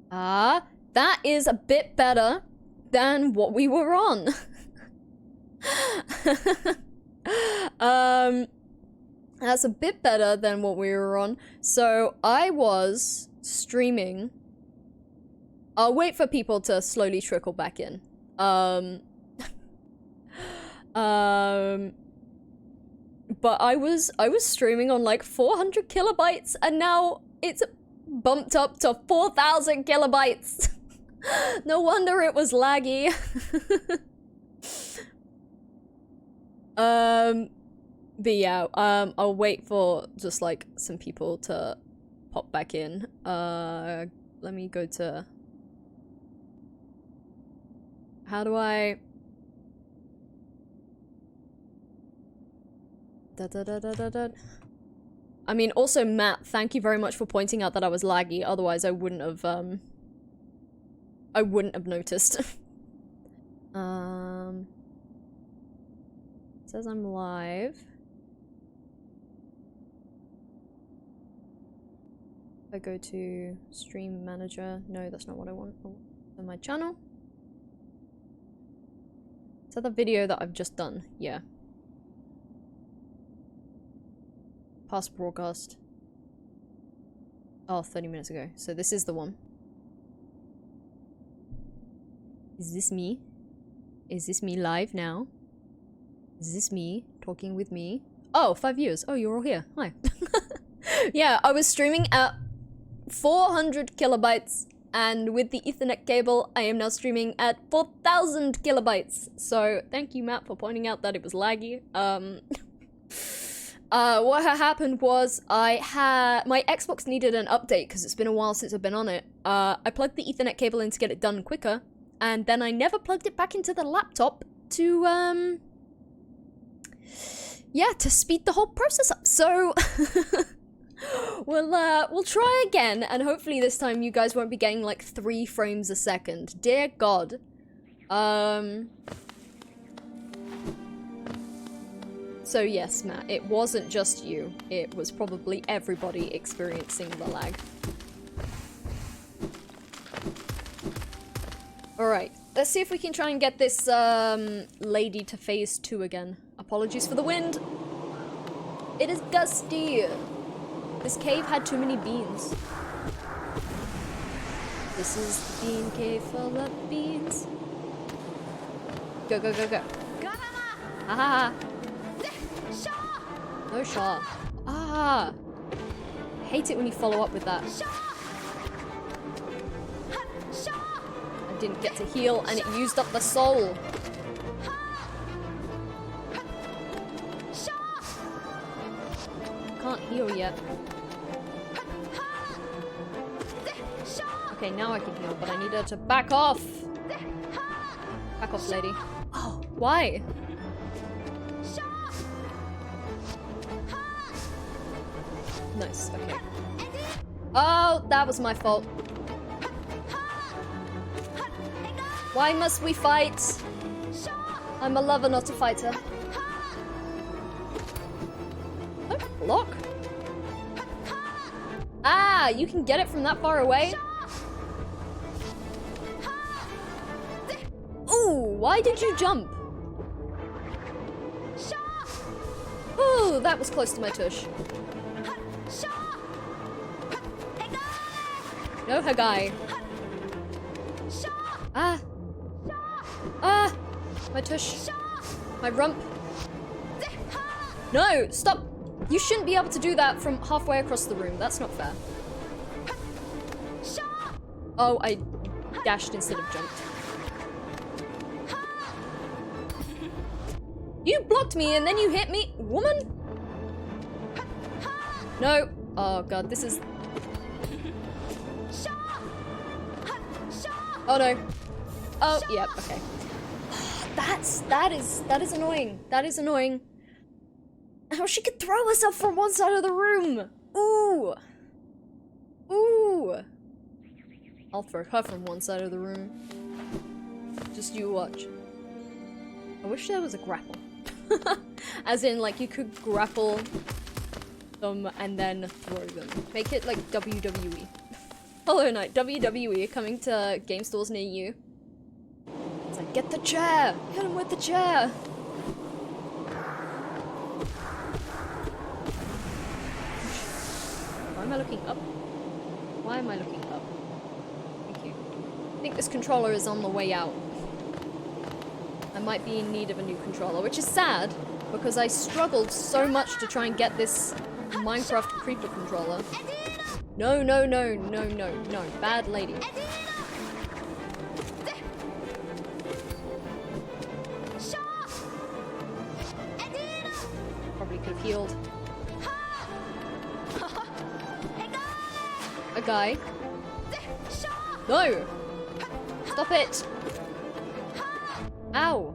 That is a bit better than what we were on. That's a bit better than what we were on. So I was streaming. I'll wait for people to slowly trickle back in. But I was streaming on like 400 kilobytes and now it's bumped up to 4,000 kilobytes. No wonder it was laggy. But yeah, I'll wait for just like some people to pop back in. Let me go to... How do I... I mean, also Matt, thank you very much for pointing out that I was laggy, otherwise I wouldn't have noticed. It says I'm live. If I go to stream manager, no, that's not what I want. I want on my channel. Is that the video that I've just done? Yeah. Past broadcast. Oh, 30 minutes ago. So this is the one. Is this me? Is this me live now? Is this me talking with me? Oh, 5 viewers. Oh, you're all here. Hi. Yeah, I was streaming at 400 kilobytes, and with the Ethernet cable, I am now streaming at 4,000 kilobytes. So thank you, Matt, for pointing out that it was laggy. What had happened was my Xbox needed an update because it's been a while since I've been on it. I plugged the Ethernet cable in to get it done quicker, and then I never plugged it back into the laptop to, yeah, to speed the whole process up. So we'll try again, and hopefully this time you guys won't be getting like 3 frames a second. Dear God. So yes, Matt, it wasn't just you. It was probably everybody experiencing the lag. Alright, let's see if we can try and get this lady to phase 2 again. Apologies for the wind. It is gusty. This cave had too many beans. This is the bean cave full of beans. Go, go, go, go. Ha ha ha. No Shaw. Ah! I hate it when you follow up with that. I didn't get to heal and it used up the soul. Can't heal yet. Okay, now I can heal, but I need her to back off! Back off, lady. Oh, why? Nice, okay. Oh, that was my fault. Why must we fight? I'm a lover, not a fighter. Oh, block. Ah, you can get it from that far away? Ooh, why did you jump? Ooh, that was close to my tush. No, her guy. Ah. Ah. My tush. My rump. No, stop. You shouldn't be able to do that from halfway across the room. That's not fair. Oh, I dashed instead of jumped. You blocked me and then you hit me, woman. No. Oh god, this is... Oh no. Oh, yeah, okay. That is annoying. That is annoying. How she could throw herself from one side of the room. Ooh. Ooh. I'll throw her from one side of the room. Just you watch. I wish there was a grapple. As in, like, you could grapple them and then throw them. Make it like WWE. Hollow Knight, WWE coming to game stores near you. It's like, get the chair! Hit him with the chair! Why am I looking up? Why am I looking up? Thank you. I think this controller is on the way out. I might be in need of a new controller, which is sad, because I struggled so much to try and get this Minecraft creeper controller. No, no, no, no, no, no. Bad lady. Probably could have healed. A guy. No! Stop it! Ow!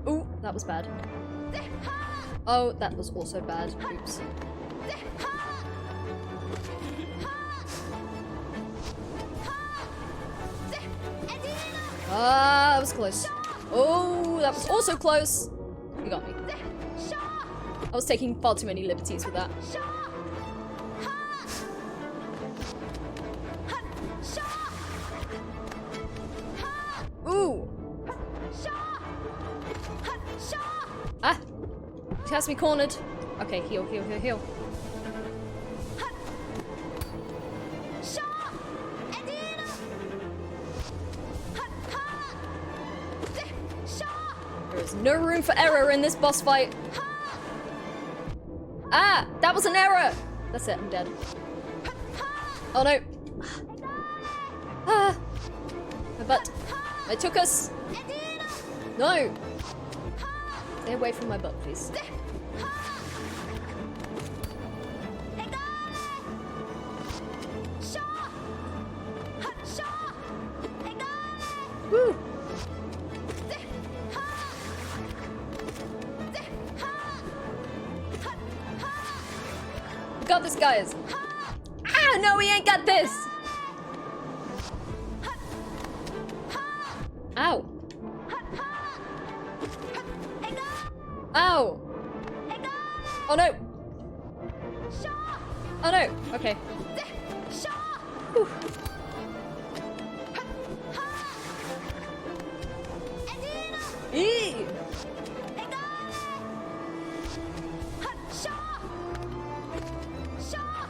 Ooh, that was bad. Oh, that was also bad. Oops. Ah, that was close. Oh, that was also close. You got me. I was taking far too many liberties with that. Ooh. Ah. He has me cornered. Okay, heal, heal, heal, heal. There is no room for error in this boss fight. Ah, that was an error. That's it, I'm dead. Oh no. Ah. My butt. They took us. No. Stay away from my butt, please. Woo. We got this, guys. Ah, no, we ain't got this. Ow. Ow. Oh no. Oh no. Okay. Whew. Eee.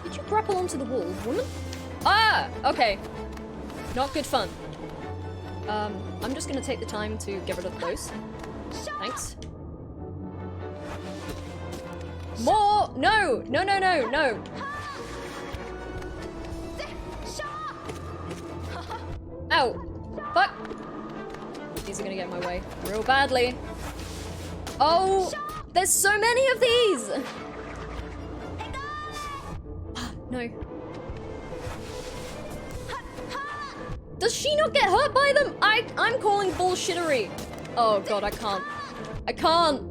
Did you grapple onto the wall, woman? Ah! Okay. Not good fun. I'm just gonna take the time to get rid of those. Thanks. More! No! No, no, no, no! Ow! Fuck! These are gonna get in my way real badly. Oh! There's so many of these! No. Does she not get hurt by them? I'm calling bullshittery. Oh god, I can't. I can't.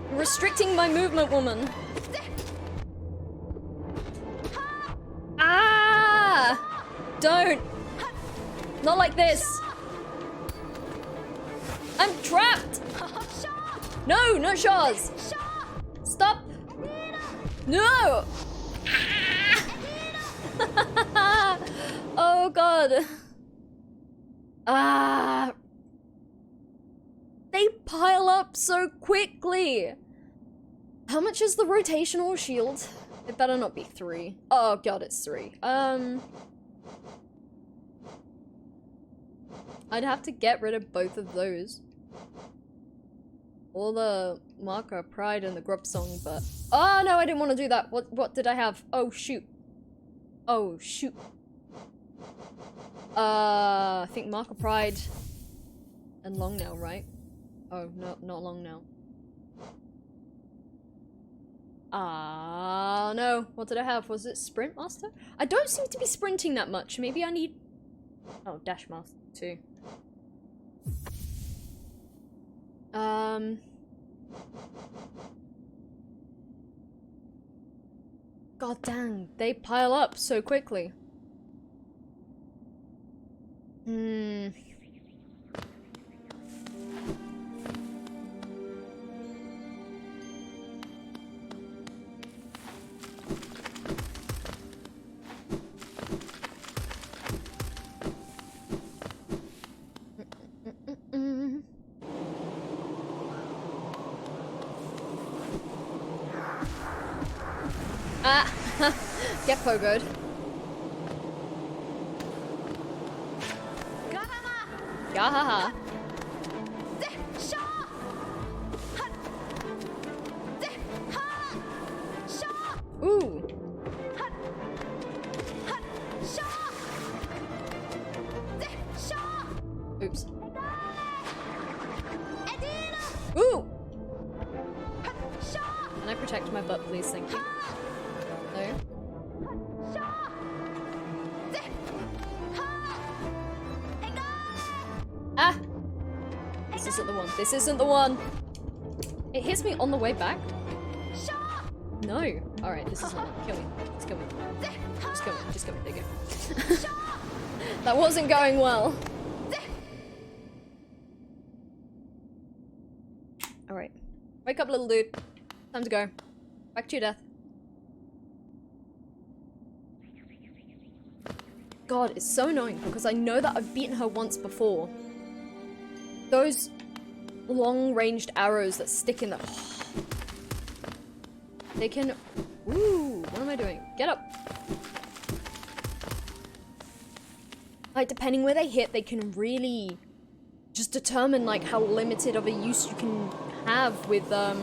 You're restricting my movement, woman. Ah! Don't. Not like this. I'm trapped. No, no shards. Stop. No. Oh god. Ah. They pile up so quickly. How much is the rotational shield? It better not be 3. Oh god, it's 3. I'd have to get rid of both of those. Or the marker pride and the grub song, but oh no, I didn't want to do that. What did I have? Oh shoot. Oh shoot. I think marker pride and long nail, right? Oh no, not long nail. Ah no, what did I have? Was it sprint master? I don't seem to be sprinting that much. Maybe I need dash master too. God dang, they pile up so quickly. Get pogoed. Yahaha. Ooh. Oops. Ooh! Can I protect my butt, please? Thank you. No? Ah! This isn't the one. This isn't the one! It hits me on the way back? No. Alright, this is not it. Kill me. Just kill me. Just kill me. Just kill me. There you go. That wasn't going well. Alright. Wake up, little dude. Time to go. Back to your death. God, it's so annoying because I know that I've beaten her once before. Those long-ranged arrows that stick in the... They can... Ooh, what am I doing? Get up! Like, depending where they hit, they can really just determine, like, how limited of a use you can have with, like,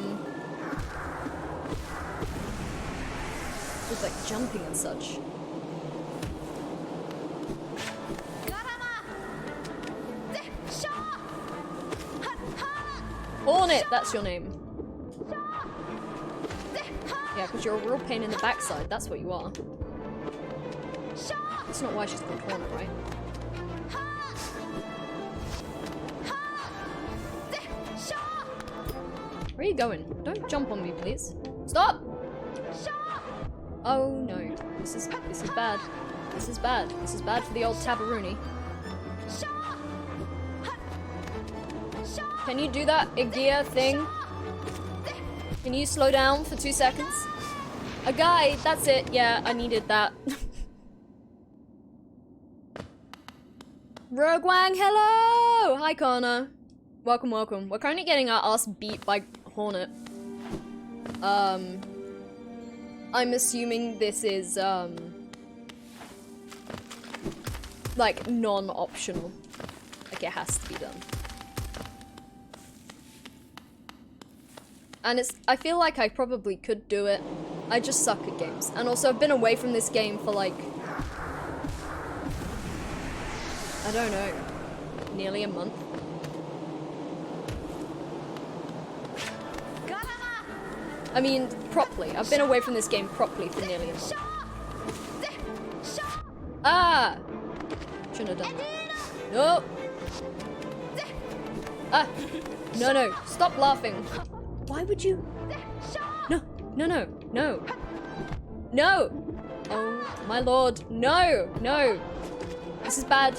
jumping and such. Hornet, that's your name. Yeah, because you're a real pain in the backside, that's what you are. That's not why she's called Hornet, right? Where are you going? Don't jump on me, please. Stop! Oh no. This is bad. This is bad. This is bad for the old Tabaroonie. Can you do that Igia thing? Can you slow down for 2 seconds? A guide, that's it. Yeah, I needed that. Rogue Wang, hello! Hi, Connor. Welcome, welcome. We're currently getting our ass beat by Hornet. I'm assuming this is, like, non-optional. Like, it has to be done. And I feel like I probably could do it. I just suck at games. And also, I've been away from this game for, like, I don't know, nearly a month. I mean, properly. I've been away from this game properly for nearly a month. Ah! Shouldn't have done that. No! Ah! No, no. Stop laughing. Why would you? No, no, no, no. No! Oh, my lord. No! No! This is bad.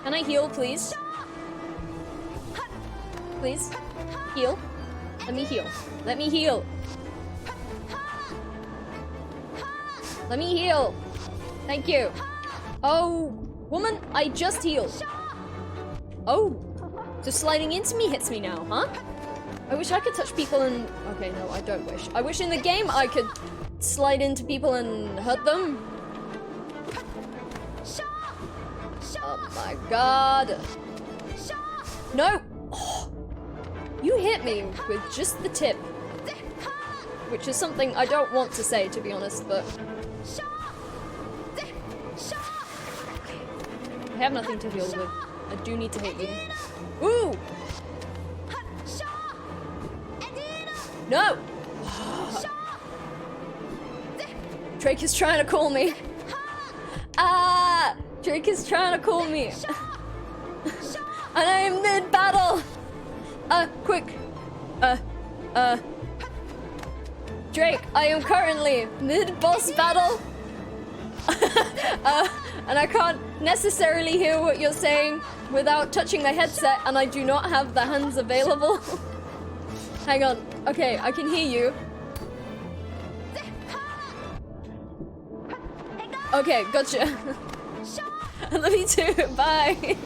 Can I heal, please? Please? Heal? Let me heal. Let me heal. Let me heal. Thank you. Oh, woman, I just healed. Oh, so sliding into me hits me now, huh? I wish I could touch people and... Okay, no, I don't wish. I wish in the game I could slide into people and hurt them. Oh my god. No! Oh, you hit me with just the tip. Which is something I don't want to say, to be honest, but... I have nothing to heal with. I do need to hit you. Ooh! No! Drake is trying to call me. Ah! Drake is trying to call me. And I am mid-battle! Quick! Drake, I am currently mid-boss battle! And I can't necessarily hear what you're saying without touching the headset, and I do not have the hands available. Hang on. Okay, I can hear you. Okay, gotcha. I love you too. Bye.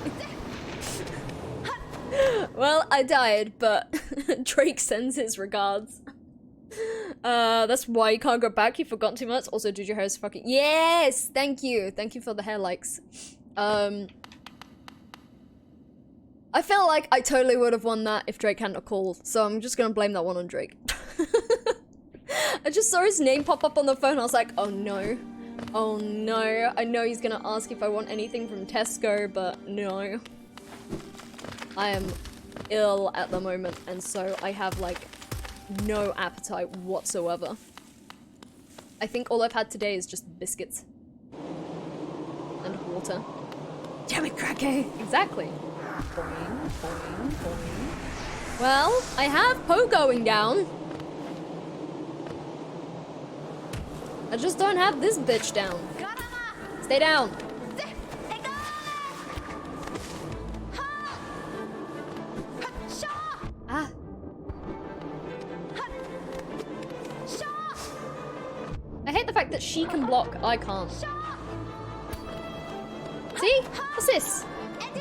Well, I died, but Drake sends his regards. That's why you can't go back. You forgot too much. Also, dude, your hair is fucking... Yes! Thank you. Thank you for the hair likes. I feel like I totally would have won that if Drake hadn't called. So I'm just gonna blame that one on Drake. I just saw his name pop up on the phone. I was like, oh no. Oh no. I know he's gonna ask if I want anything from Tesco, but no. I am ill at the moment, and so I have like no appetite whatsoever. I think all I've had today is just biscuits and water. Damn it, Cracky! Exactly. Boing, boing, boing. Well, I have Poe going down. I just don't have this bitch down. Stay down. Ah. I hate the fact that she can block, I can't. See? What's this?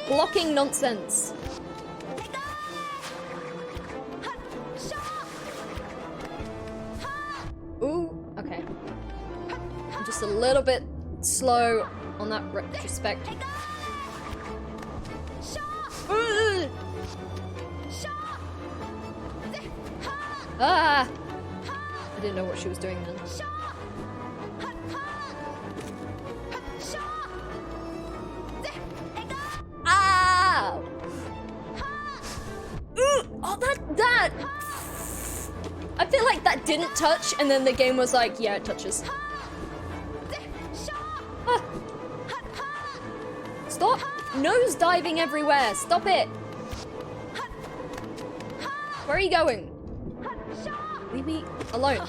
Blocking nonsense. Ooh, okay. I'm just a little bit slow on that retrospect. Ah! I didn't know what she was doing then. Ah! Oh, that! I feel like that didn't touch, and then the game was like, yeah, it touches. Ah. Stop nose diving everywhere. Stop it. Where are you going? Leave me alone.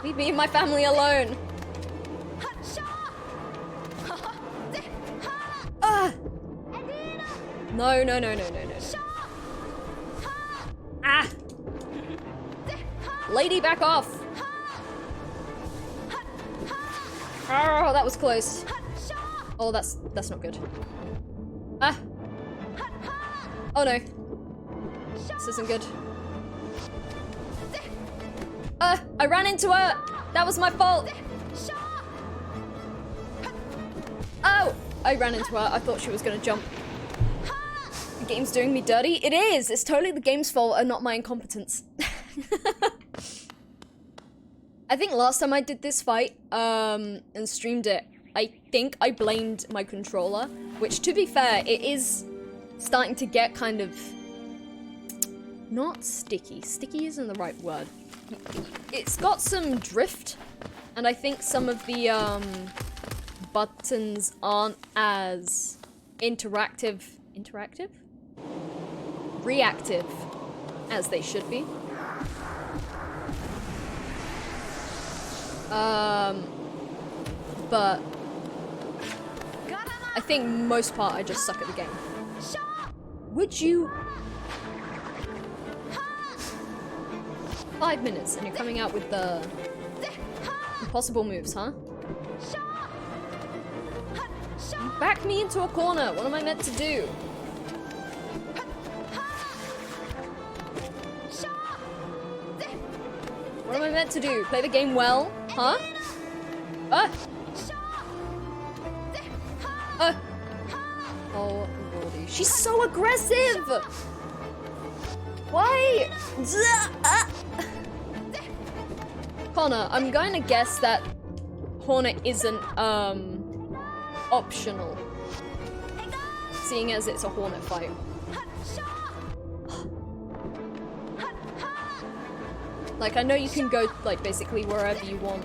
Leave me and my family alone. Ah! No, no, no, no, no, no. Ah! Lady, back off! Oh, that was close. Oh, that's not good. Ah! Oh no. This isn't good. I ran into her! That was my fault! Oh! I ran into her. I thought she was gonna jump. The game's doing me dirty. It is! It's totally the game's fault and not my incompetence. I think last time I did this fight, and streamed it, I think I blamed my controller, which, to be fair, it is starting to get kind of... not sticky. Sticky isn't the right word. It's got some drift, and I think some of the buttons aren't as reactive as they should be. But I think most part I just suck at the game. Would you? 5 minutes and you're coming out with the impossible moves, huh? You backed me into a corner. What am I meant to do? What am I meant to do? Play the game well? Huh? Oh, lordy. She's so aggressive! Why? Connor, I'm going to guess that Hornet isn't, optional. Seeing as it's a Hornet fight. Like, I know you can go, like, basically wherever you want.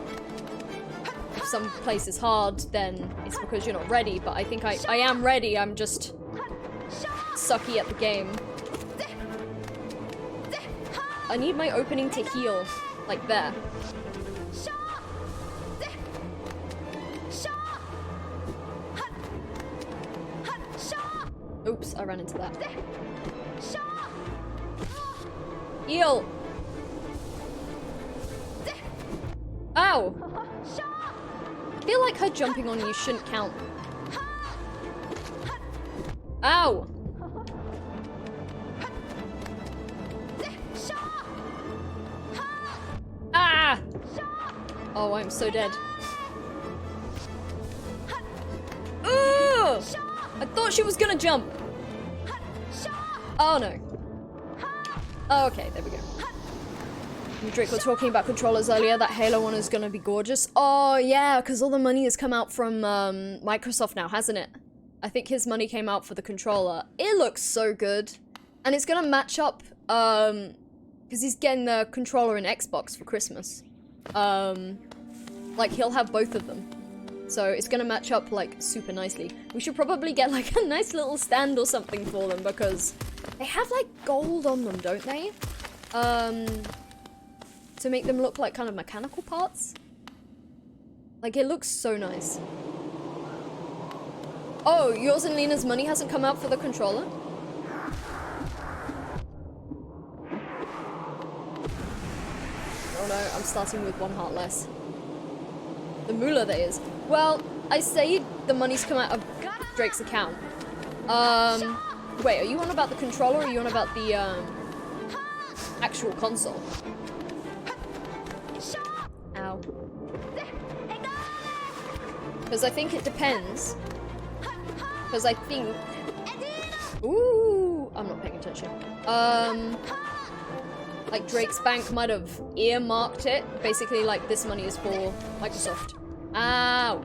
If some place is hard, then it's because you're not ready, but I think I am ready, I'm just sucky at the game. I need my opening to heal, like there. Oops, I ran into that. Heal! Ow! I feel like her jumping on you shouldn't count. Ow! Ah! Oh, I'm so dead. Ugh! I thought she was gonna jump. Oh no. Oh, okay, there we go. Me and Drake were talking about controllers earlier. That Halo one is gonna be gorgeous. Oh yeah, because all the money has come out from Microsoft now, hasn't it? I think his money came out for the controller. It looks so good. And it's gonna match up, because he's getting the controller and Xbox for Christmas. Like, he'll have both of them. So it's gonna match up, like, super nicely. We should probably get, like, a nice little stand or something for them, because they have, like, gold on them, don't they? To make them look like kind of mechanical parts. Like, it looks so nice. Oh, yours and Lena's money hasn't come out for the controller? Oh no, I'm starting with 1 heart less. The moolah, that is. Well, I say the money's come out of Drake's account. Wait, are you on about the controller or are you on about the, actual console? Ow. Because I think it depends. Because I think... Ooh! I'm not paying attention. Like, Drake's bank might have earmarked it. Basically, like, this money is for Microsoft. Ow!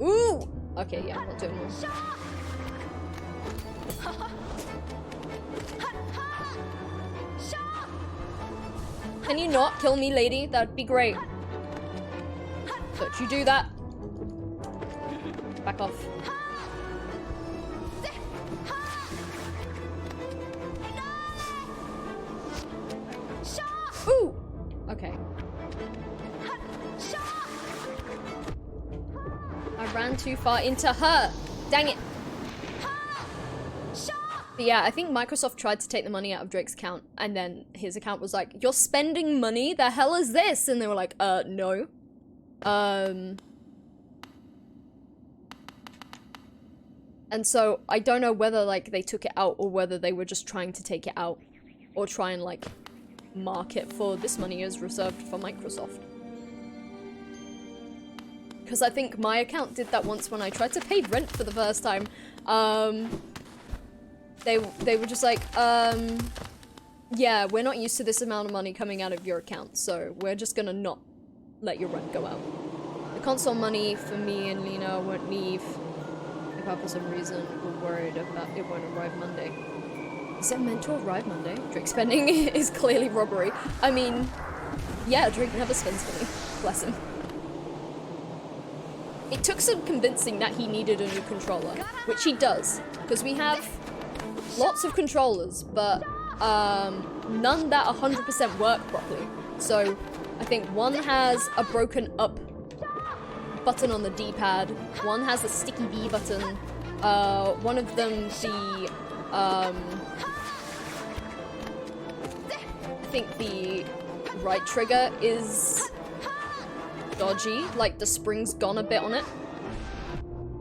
Ooh! Okay, yeah, I'm not doing more. Can you not kill me, lady? That'd be great. Don't you do that. Back off. Ooh! Okay. I ran too far into her. Dang it. But yeah, I think Microsoft tried to take the money out of Drake's account, and then his account was like, "You're spending money? The hell is this?" And they were like, no. And so I don't know whether, like, they took it out or whether they were just trying to take it out or try and, like, mark it for this money is reserved for Microsoft. Because I think my account did that once when I tried to pay rent for the first time. They were just like, yeah, we're not used to this amount of money coming out of your account, so we're just gonna not let your rent go out. The console money for me and Lena won't leave if for some reason we're worried about it won't arrive Monday. Is it meant to arrive Monday? Drake spending is clearly robbery. I mean, yeah, Drake never spends money. Bless him. It took some convincing that he needed a new controller, which he does, because we have lots of controllers, but none that 100% work properly. So I think one has a broken up button on the D-pad, one has a sticky B button, one of them the I think the right trigger is dodgy, like the spring's gone a bit on it.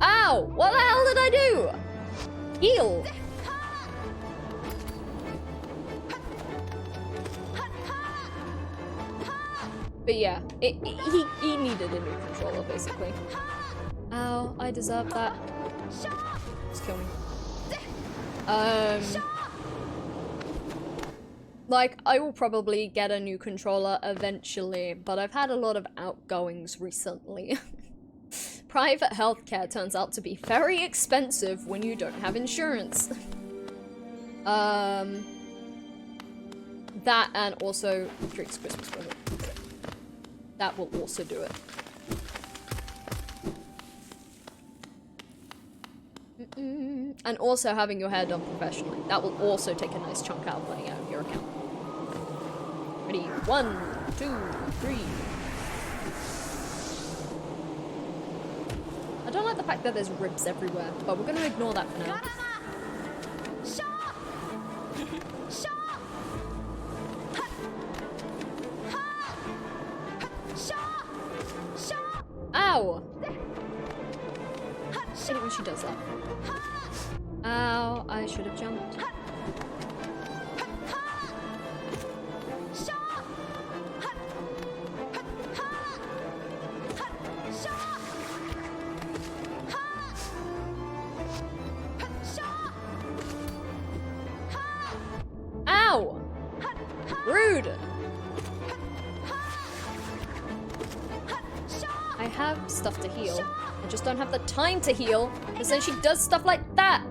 Ow! What the hell did I do? Heal! But yeah, he needed a new controller, basically. Ow, I deserve that. Just kill me. Like, I will probably get a new controller eventually, but I've had a lot of outgoings recently. Private healthcare turns out to be very expensive when you don't have insurance. That and also Drake's Christmas present. That will also do it. And also having your hair done professionally. That will also take a nice chunk out of money out of your account. Ready? 1, 2, 3. I don't like the fact that there's ribs everywhere, but we're gonna ignore that for now. Ow! I hate it when she does that. Ow, I should have jumped. Rude! I have stuff to heal. I just don't have the time to heal, because then she does stuff like that!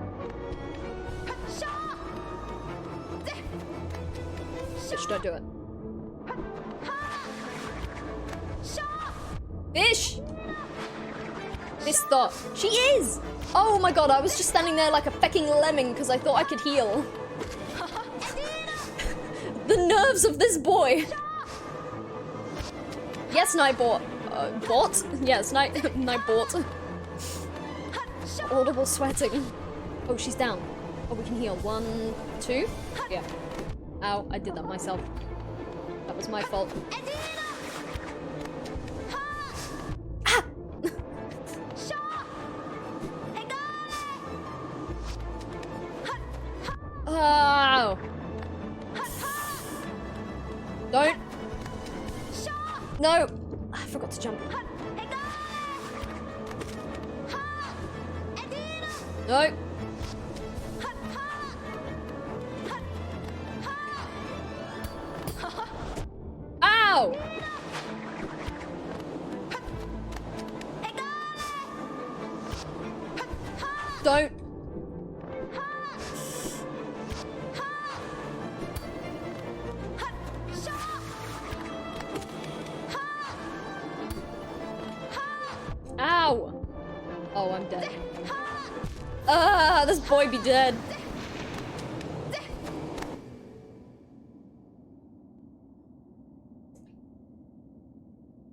Bitch, don't do it. Fish! This thought. She is! Oh my god, I was just standing there like a fecking lemming because I thought I could heal. The nerves of this boy! Yes, Nightbot. Bot? Yes, Nightbot. Audible sweating. Oh, she's down. Oh, we can heal. 1, 2. Yeah. Ow, I did that myself. That was my fault. Ah! Oh! Don't! No! I forgot to jump. No! Ow! Don't! Ow! Oh, I'm dead. Ah, this boy be dead.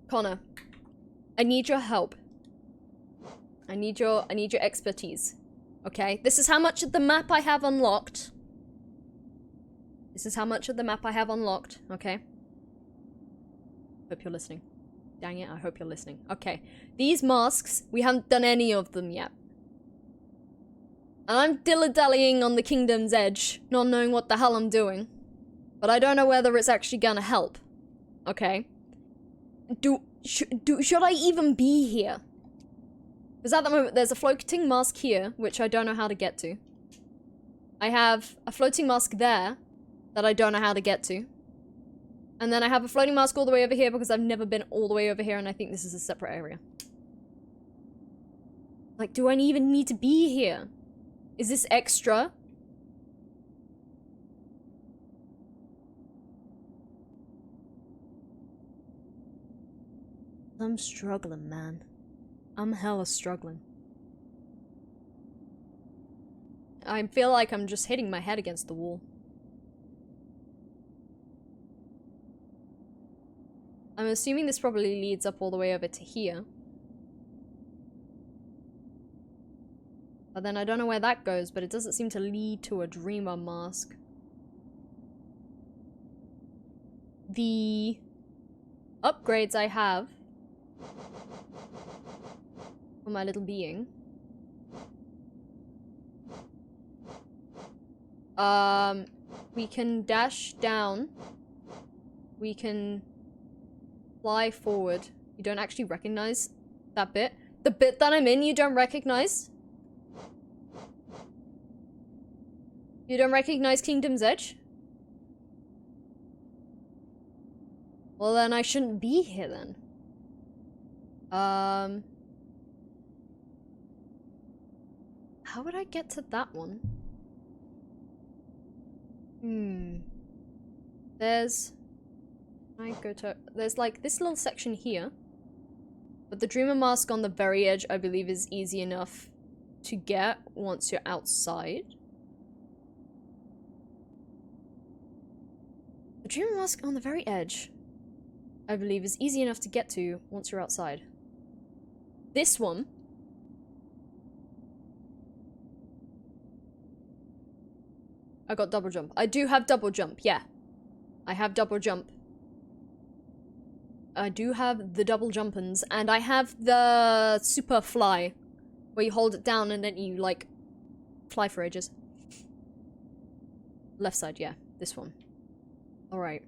Connor, I need your help. I need your expertise. Okay? This is how much of the map I have unlocked. This is how much of the map I have unlocked, okay? Hope you're listening. Dang it, I hope you're listening. Okay. These masks, we haven't done any of them yet. And I'm dilly-dallying on the kingdom's edge, not knowing what the hell I'm doing. But I don't know whether it's actually gonna help. Okay? Should I even be here? Because at the moment, there's a floating mask here, which I don't know how to get to. I have a floating mask there, that I don't know how to get to. And then I have a floating mask all the way over here, because I've never been all the way over here, and I think this is a separate area. Like, do I even need to be here? Is this extra? I'm struggling, man. I'm hella struggling. I feel like I'm just hitting my head against the wall. I'm assuming this probably leads up all the way over to here. But then I don't know where that goes, but it doesn't seem to lead to a Dreamer mask. The upgrades I have for my little being. We can dash down. We can fly forward. You don't actually recognize that bit. The bit that I'm in, you don't recognize? You don't recognize Kingdom's Edge? Well, then I shouldn't be here then. How would I get to that one? There's like this little section here. But the Dreamer mask on the very edge, I believe, is easy enough to get once you're outside. The Dreamer mask on the very edge, I believe, is easy enough to get to once you're outside. This one. I got double jump. I do have double jump, yeah. I have double jump. I do have the double jumpins, and I have the super fly, where you hold it down and then you, like, fly for ages. Left side, yeah. This one. Alright.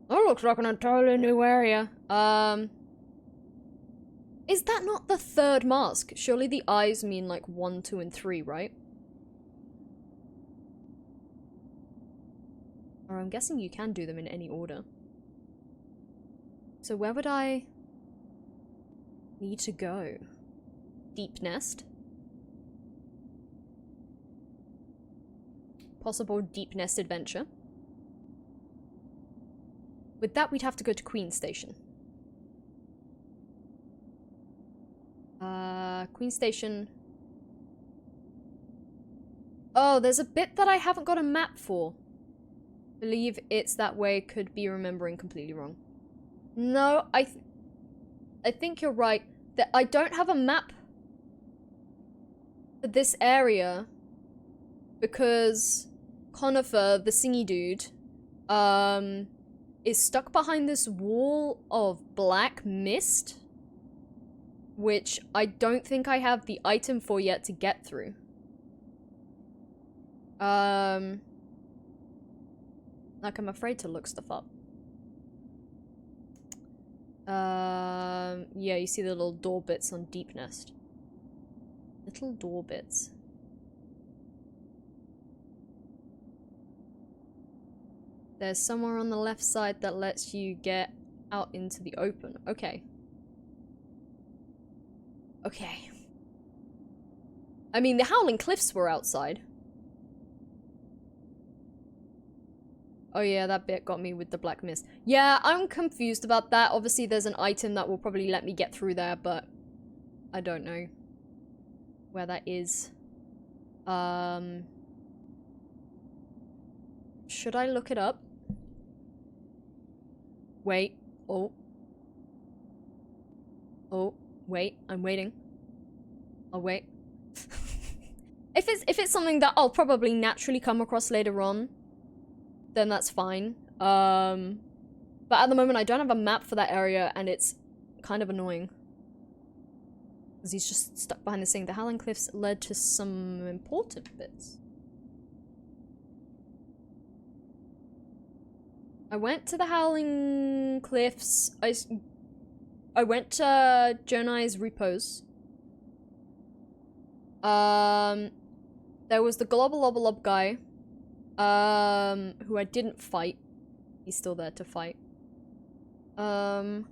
That looks like an entirely new area. Is that not the third mask? Surely the eyes mean, like, 1, 2, and 3, right? Or I'm guessing you can do them in any order. So where would I need to go? Deep Nest. Possible Deep Nest adventure. With that, we'd have to go to Queen Station. Queen Station. Oh, there's a bit that I haven't got a map for. Believe it's that way, could be remembering completely wrong. No, I think you're right. That I don't have a map for this area because Conifer, the singy dude, is stuck behind this wall of black mist, which I don't think I have the item for yet to get through. Like, I'm afraid to look stuff up. Yeah, you see the little door bits on Deep Nest. Little door bits. There's somewhere on the left side that lets you get out into the open. Okay. Okay. I mean, the Howling Cliffs were outside. Oh yeah, that bit got me with the black mist. Yeah, I'm confused about that. Obviously, there's an item that will probably let me get through there, but I don't know where that is. Should I look it up? Wait. Oh. Oh, wait. I'm waiting. I'll wait. If it's something that I'll probably naturally come across later on, then that's fine. But at the moment I don't have a map for that area and it's kind of annoying. Because he's just stuck behind this thing. The Howling Cliffs led to some important bits. I went to the Howling Cliffs. I went to Jonai's repos. There was the Globalobalub guy. Who I didn't fight. He's still there to fight. And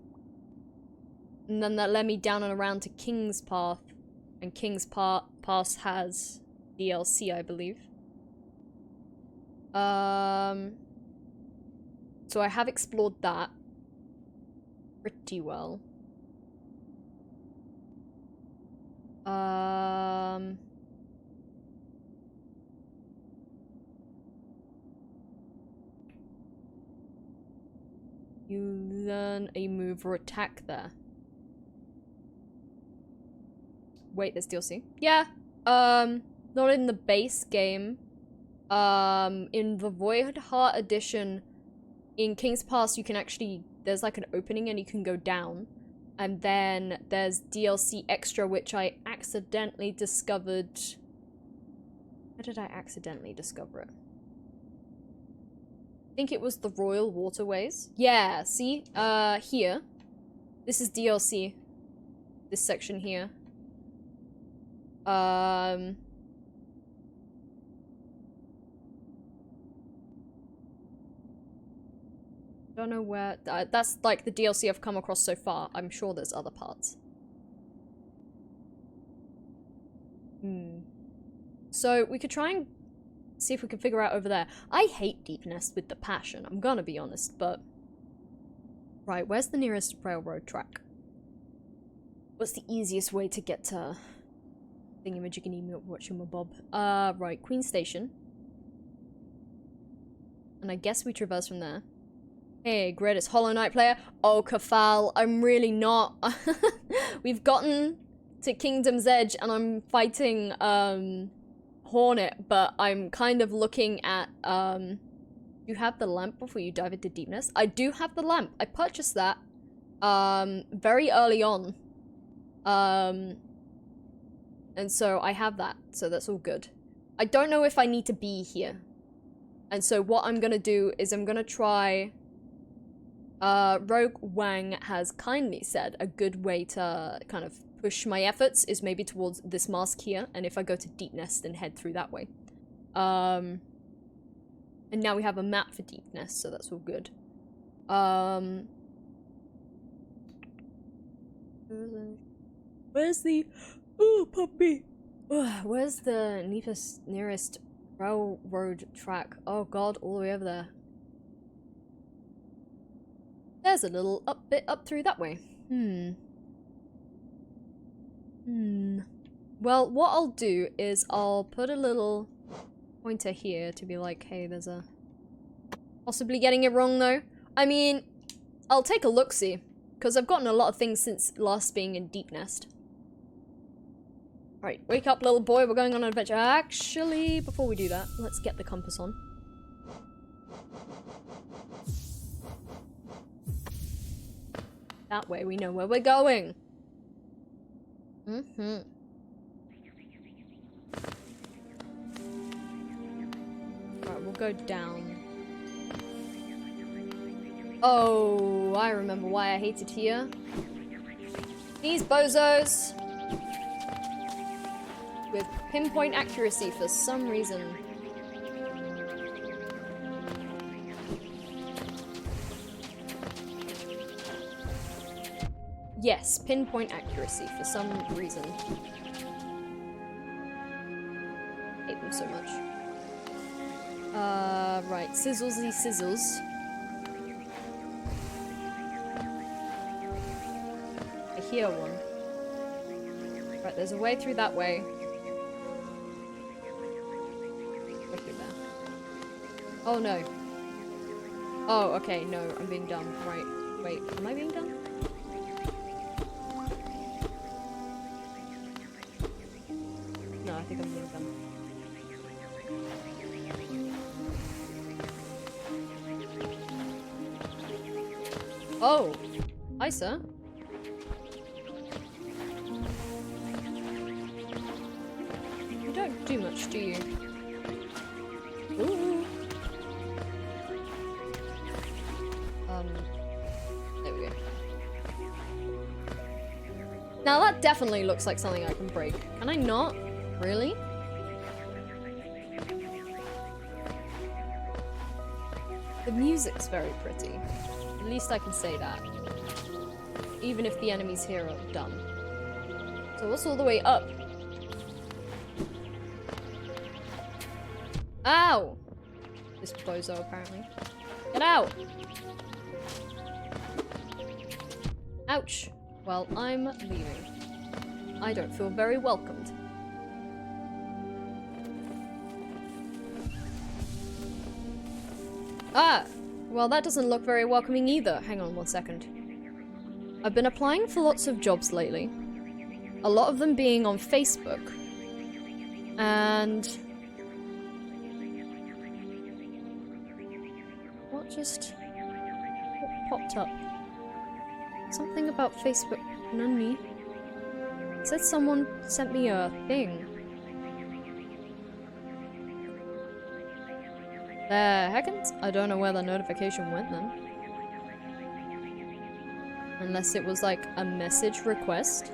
then that led me down and around to King's Path. And King's Pass has DLC, I believe. So I have explored that pretty well. You learn a move or attack there. Wait, there's DLC? Yeah. Not in the base game. In the Void Heart edition, in King's Pass, you can actually, there's like an opening and you can go down. And then there's DLC extra, which I accidentally discovered. How did I accidentally discover it? I think it was the Royal Waterways. Yeah, see? Here. This is DLC. This section here. Don't know where... that's like the DLC I've come across so far. I'm sure there's other parts. So we could try and see if we can figure out over there. I hate Deep Nest with the passion, I'm gonna be honest, but... Right, where's the nearest railroad track? What's the easiest way to get to... Thingy-majiggy whatchamabob? Right, Queen Station. And I guess we traverse from there. Hey, greatest Hollow Knight player. Oh, Kafal, I'm really not. We've gotten to Kingdom's Edge and I'm fighting, Hornet, but I'm kind of looking at, you have the lamp before you dive into Deep Nest? I do have the lamp. I purchased that, very early on. And so I have that, so that's all good. I don't know if I need to be here. And so what I'm gonna do is I'm gonna try... Rogue Wang has kindly said a good way to kind of push my efforts is maybe towards this mask here, and if I go to Deep Nest and head through that way. And now we have a map for deepness, so that's all good. Where's the... Oh, puppy! Where's the nearest railroad track? Oh god, all the way over there. There's a little bit up through that way. Well, what I'll do is I'll put a little pointer here to be like, hey, there's a... Possibly getting it wrong, though. I mean, I'll take a look-see, because I've gotten a lot of things since last being in Deep Nest. Alright, wake up, little boy, we're going on an adventure. Actually, before we do that, let's get the compass on. That way we know where we're going. Alright, we'll go down. Oh, I remember why I hated here. These bozos! With pinpoint accuracy for some reason. Yes, pinpoint accuracy for some reason. Hate them so much. Right, sizzlesy sizzles. I hear one. Right, there's a way through that way. Right through there. Oh no. Oh, okay, no, I'm being dumb. Right, wait, am I being dumb? No, I think I'm being dumb. Oh! Hi, sir. You don't do much, do you? Ooh. There we go. Now that definitely looks like something I can break. Can I not? Really? The music's very pretty. At least I can say that. Even if the enemies here are dumb. So what's all the way up? Ow! This bozo, apparently. Get out! Ouch. Well, I'm leaving. I don't feel very welcomed. Ah! Well, that doesn't look very welcoming either. Hang on one second. I've been applying for lots of jobs lately. A lot of them being on Facebook. And... what popped up? Something about Facebook. Nani? It said someone sent me a thing. The heckins? I don't know where the notification went then. Unless it was like a message request.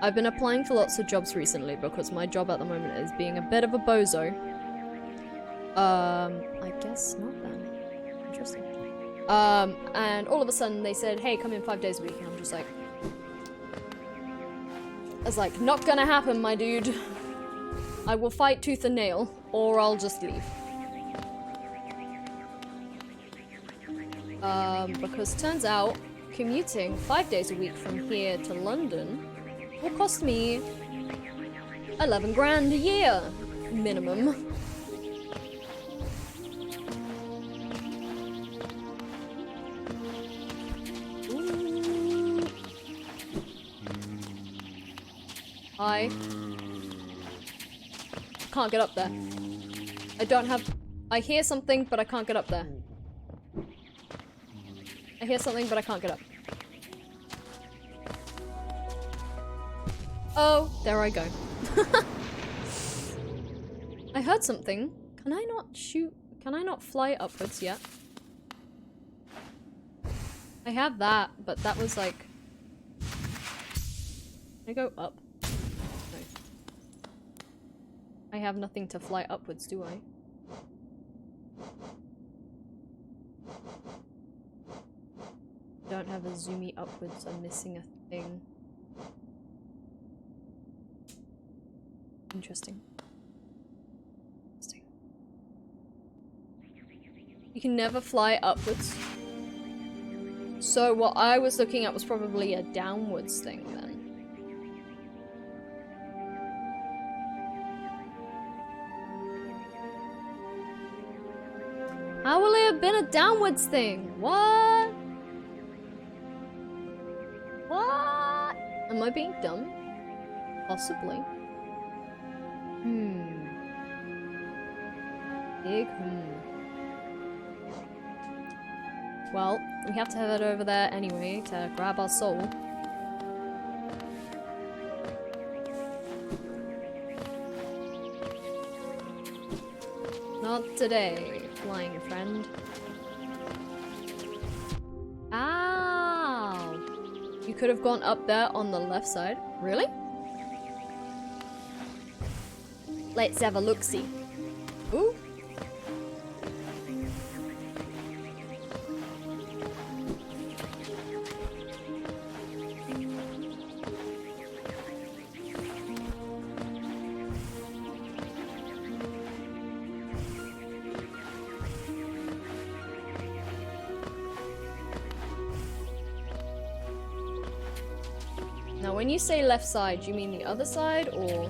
I've been applying for lots of jobs recently because my job at the moment is being a bit of a bozo. I guess not then. Interesting. And all of a sudden they said, hey, come in 5 days a week. And I'm just like... I was like, not gonna happen, my dude. I will fight tooth and nail, or I'll just leave. Because turns out, commuting 5 days a week from here to London will cost me 11 grand a year, minimum. Ooh. I can't get up there. I don't have... I hear something, but I can't get up there. I hear something, but I can't get up. Oh, there I go. I heard something. Can I not shoot? Can I not fly upwards yet? I have that, but that was like... Can I go up? No. I have nothing to fly upwards, do I? Don't have a zoomy upwards, I'm missing a thing. Interesting. You can never fly upwards. So what I was looking at was probably a downwards thing then. How will it have been a downwards thing? What? What? Am I being dumb? Possibly. Big Well, we have to head over there anyway to grab our soul. Not today, flying friend. Ow! You could have gone up there on the left side. Really? Let's have a look-see. Ooh. Now, when you say left side, do you mean the other side, or...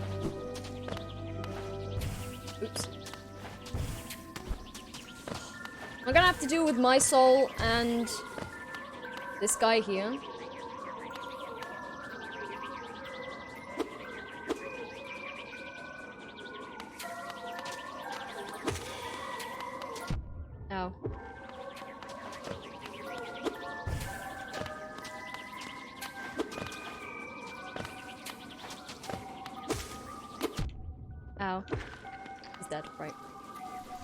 Oops. I'm gonna have to deal with my soul and this guy here. Ow. Ow. He's dead, right.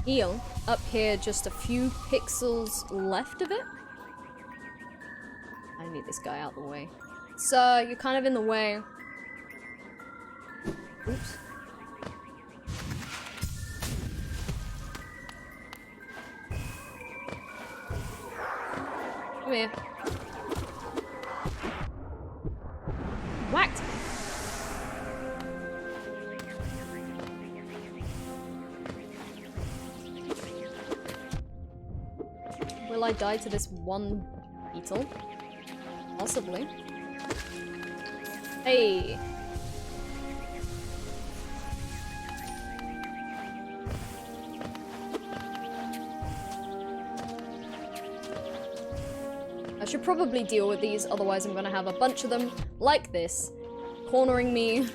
Eel, up here, just a few pixels left of it. I need this guy out of the way. So, you're kind of in the way. Oops. Come here. Whacked! Will I die to this one beetle? Possibly. Hey! I should probably deal with these, otherwise I'm gonna have a bunch of them like this, cornering me.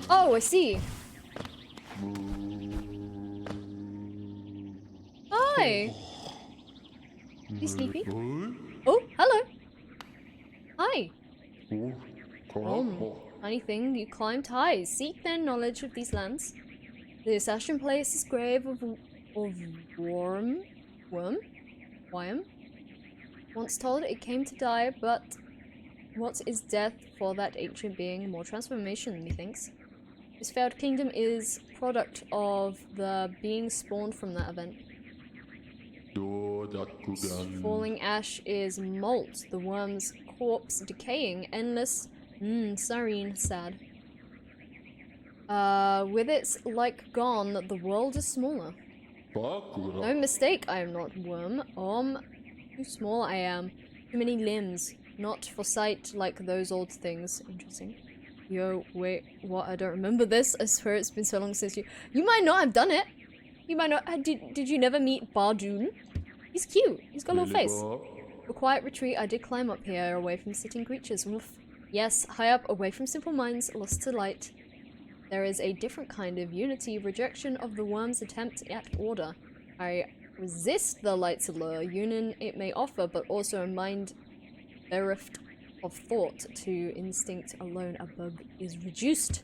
Oh, I see. Hi. You sleepy? Oh, hello. Hi. Funny thing, you climbed high. Seek then knowledge of these lands. This ashen place is grave of worm. Once told it came to die, but what is death for that ancient being? More transformation, methinks. This failed kingdom is product of the being spawned from that event. Falling ash is malt, the worm's corpse decaying, endless, serene, sad. With its like gone, the world is smaller. No mistake, I am not worm. Too small I am. Too many limbs. Not for sight like those old things. Interesting. Yo, wait, what? I don't remember this. I swear it's been so long since you might not have done it. You might not. Did you never meet Bardoon? He's cute. He's got a little face. For quiet retreat, I did climb up here, away from sitting creatures. Woof. Yes, high up, away from simple minds, lost to light. There is a different kind of unity, rejection of the worm's attempt at order. I resist the light's allure, union it may offer, but also a mind bereft of thought. To instinct alone, a bug is reduced.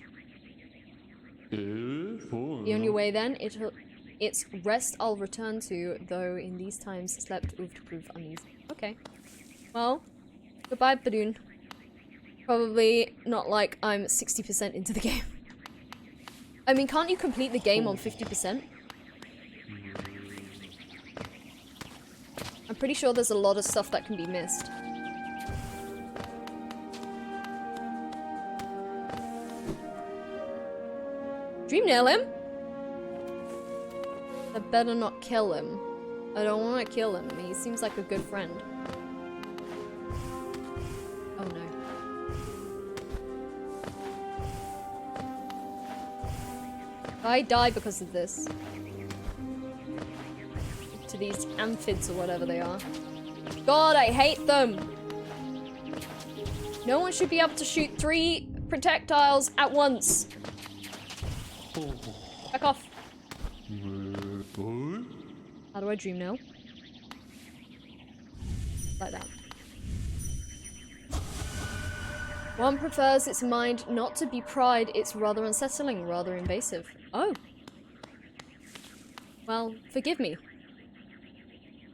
The only way then, its rest I'll return to, though in these times slept to prove uneasy. Okay. Well, goodbye, Badoon. Probably not like I'm 60% into the game. I mean, can't you complete the game on 50%? I'm pretty sure there's a lot of stuff that can be missed. Dream nail him? I better not kill him. I don't want to kill him. He seems like a good friend. Oh no. I die because of this. To these amphids or whatever they are. God, I hate them! No one should be able to shoot 3 projectiles at once. Back off. How do I dream now? Like that. One prefers its mind not to be pried, it's rather unsettling, rather invasive. Oh. Well, forgive me.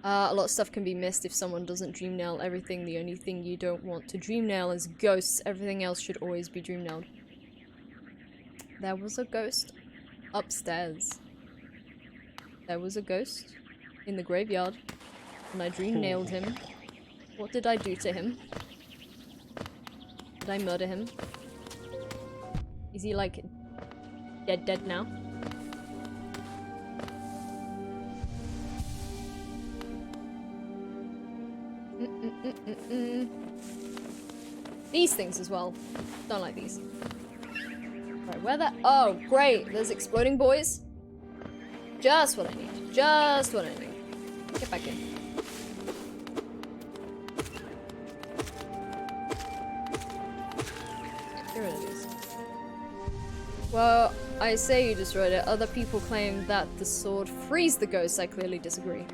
A lot of stuff can be missed if someone doesn't dream nail everything. The only thing you don't want to dream nail is ghosts. Everything else should always be dream nailed. There was a ghost upstairs. There was a ghost in the graveyard, and I dream nailed him. What did I do to him? Did I murder him? Is he like dead now? These things as well. Don't like these. Right, where the— oh, great! There's exploding boys. Just what I need. Just what I need. Get back in. Get rid of these. Well, I say you destroyed it. Other people claim that the sword frees the ghosts. I clearly disagree.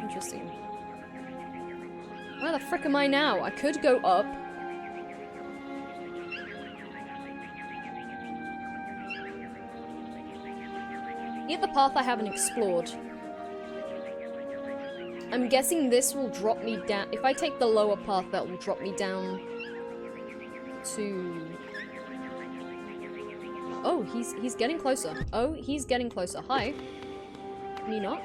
Interesting. Where the frick am I now? I could go up. Yet the path I haven't explored. I'm guessing this will drop me down. If I take the lower path, that will drop me down to... oh, he's getting closer. Oh, he's getting closer. Hi. Can you not?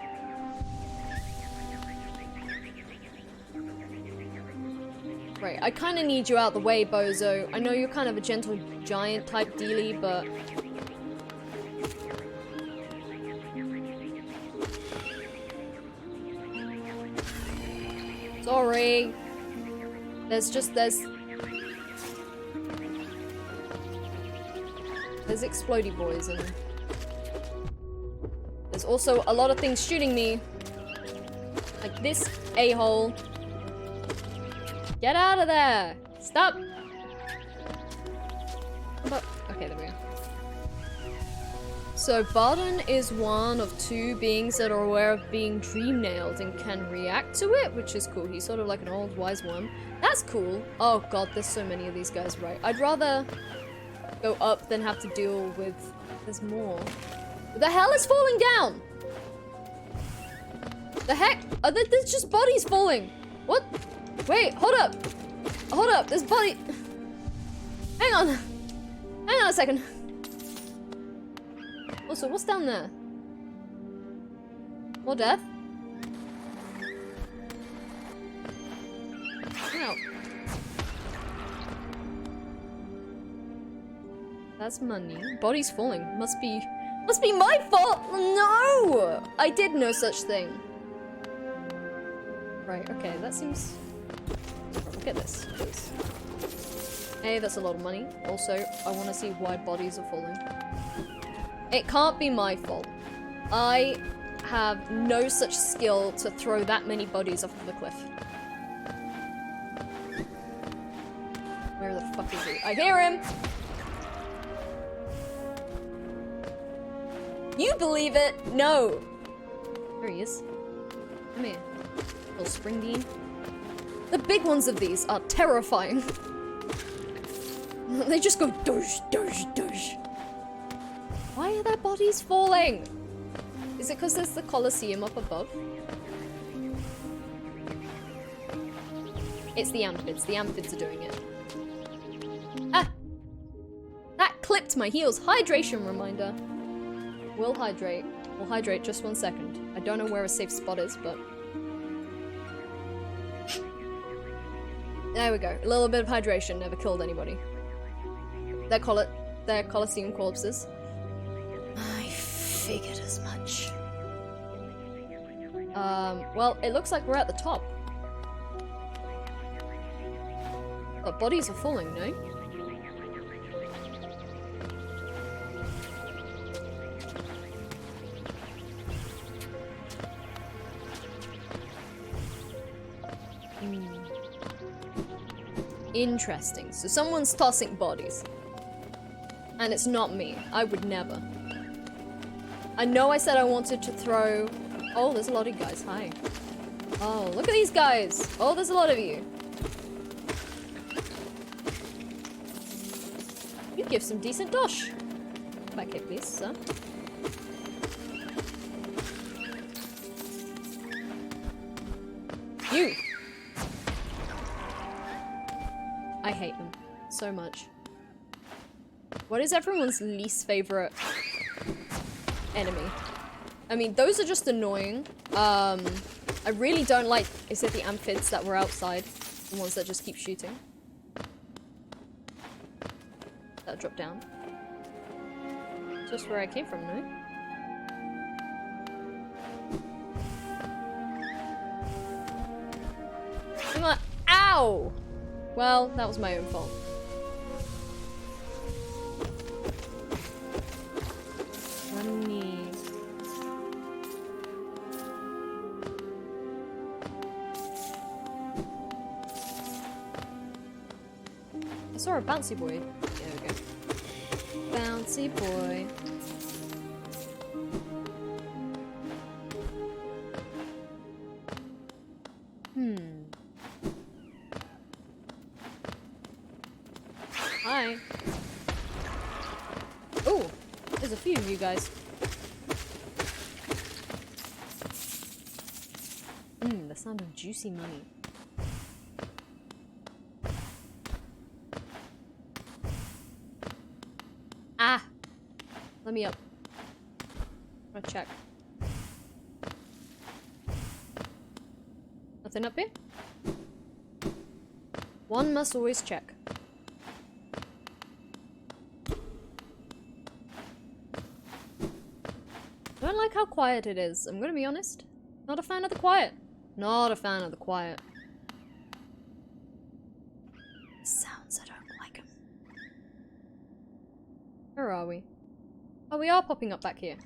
Right, I kind of need you out the way, bozo. I know you're kind of a gentle giant type dealie, but... sorry. There's explodey boys and there's also a lot of things shooting me. Like this a-hole. Get out of there! Stop! But, okay, there we go. So Barton is one of 2 beings that are aware of being dream nailed and can react to it, which is cool. He's sort of like an old wise one. That's cool. Oh god, there's so many of these guys, right? I'd rather go up than have to deal with... there's more. What the hell is falling down? The heck? There's just bodies falling. What? Wait, hold up. Hold up, there's body... hang on. Hang on a second. Also, what's down there? More death? Ow. That's money. Body's falling. Must be my fault! No! I did no such thing. Right, okay, that seems... look at this, please. Hey, that's a lot of money. Also, I want to see why bodies are falling. It can't be my fault. I have no such skill to throw that many bodies off of a cliff. Where the fuck is he? I hear him! You believe it? No! There he is. Come here. Little spring bean. The big ones of these are terrifying. They just go dosh, dosh, dosh. Why are their bodies falling? Is it because there's the Colosseum up above? It's the amphids. The amphids are doing it. to my heels. Hydration reminder. We'll hydrate. We'll hydrate just 1 second. I don't know where a safe spot is, but... There we go. A little bit of hydration never killed anybody. They're Colosseum corpses. I figured as much. Well, it looks like we're at the top. But bodies are falling, no? Interesting. So someone's tossing bodies. And it's not me. I would never. I know I said I wanted to throw... Oh, there's a lot of you guys. Hi. Oh, look at these guys. Oh, there's a lot of you. You give some decent dosh. Back here, please, sir. You. I hate them so much. What is everyone's least favorite enemy? I mean, those are just annoying. I really don't like, is it the amphids that were outside? The ones that just keep shooting. That dropped down. Just where I came from, no? Come on. Ow! Well, that was my own fault. Let me... I saw a bouncy boy. There we go. Bouncy boy. Hi. Oh, there's a few of you guys. The sound of juicy money. Ah! Let me up. I'm gonna check. Nothing up here? One must always check. I don't like how quiet it is, I'm gonna be honest. Not a fan of the quiet. Not a fan of the quiet. Sounds, I don't like them. Where are we? Oh, we are popping up back here.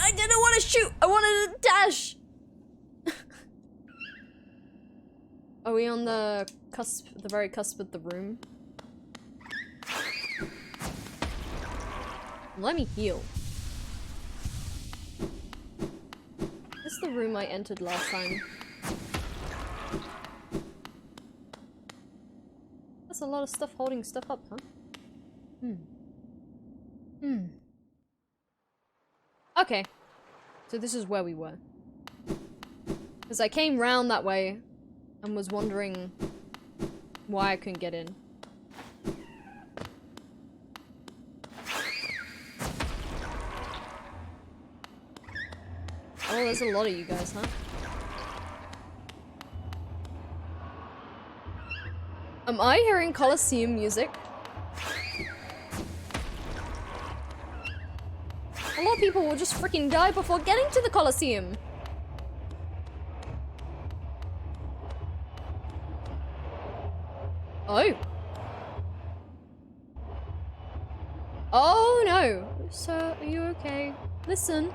I didn't want to shoot! I wanted to dash! Are we on the cusp, the very cusp of the room? Let me heal. This is the room I entered last time. That's a lot of stuff holding stuff up, huh? Okay. So this is where we were. Because I came round that way and was wondering why I couldn't get in. Oh, there's a lot of you guys, huh? Am I hearing Colosseum music? A lot of people will just freaking die before getting to the Colosseum. Oh. Oh no. Sir, are you okay? Listen.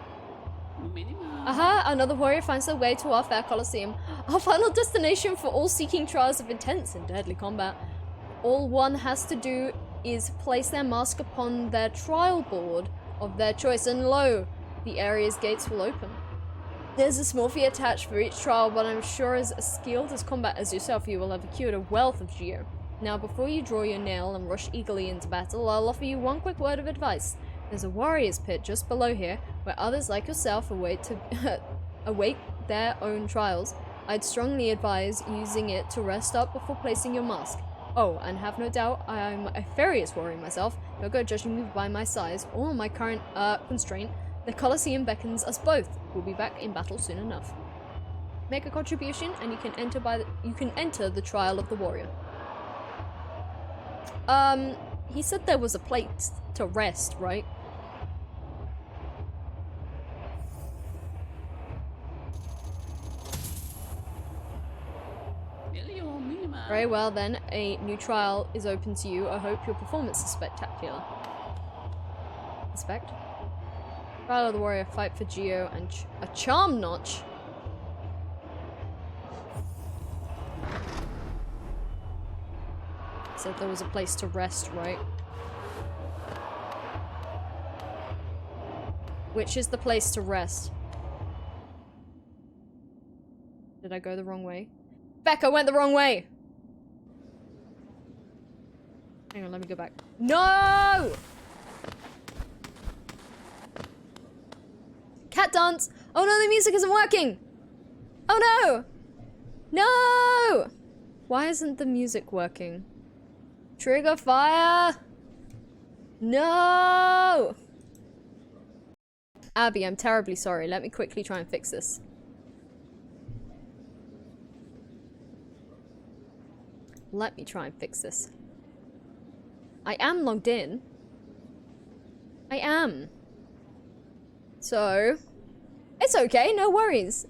Aha, another warrior finds their way to our fair Colosseum. Our final destination for all seeking trials of intense and deadly combat. All one has to do is place their mask upon their trial board of their choice, and lo, the area's gates will open. There's a small fee attached for each trial, but I'm sure as skilled as combat as yourself, you will have accrued a wealth of geo. Now, before you draw your nail and rush eagerly into battle, I'll offer you one quick word of advice. There's a warrior's pit just below here, where others like yourself await their own trials, I'd strongly advise using it to rest up before placing your mask. Oh, and have no doubt, I'm a furious warrior myself. No go judging me by my size or my current constraint. The Colosseum beckons us both. We'll be back in battle soon enough. Make a contribution, and you can enter the trial of the warrior. He said there was a place to rest, right? Very well then, a new trial is open to you. I hope your performance is spectacular. Respect. Trial of the warrior, fight for Geo and a charm notch. Said there was a place to rest, right? Which is the place to rest? Did I go the wrong way? Beck, I went the wrong way! Hang on, let me go back. No! Cat dance! Oh no, the music isn't working! Oh no! No! Why isn't the music working? Trigger fire! No! Abby, I'm terribly sorry. Let me quickly try and fix this. Let me try and fix this. I am logged in. I am. So, it's okay, no worries.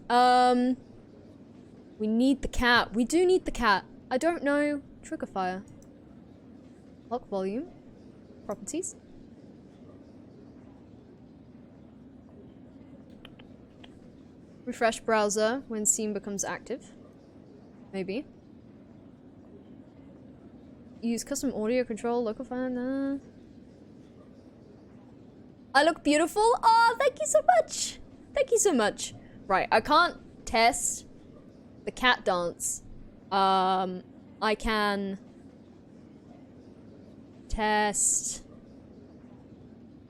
We need the cat. We do need the cat. I don't know. Trigger fire. Lock volume. Properties. Refresh browser when scene becomes active. Maybe. Use custom audio control, local file. I look beautiful? Oh, thank you so much. Thank you so much. Right, I can't test the cat dance. I can test.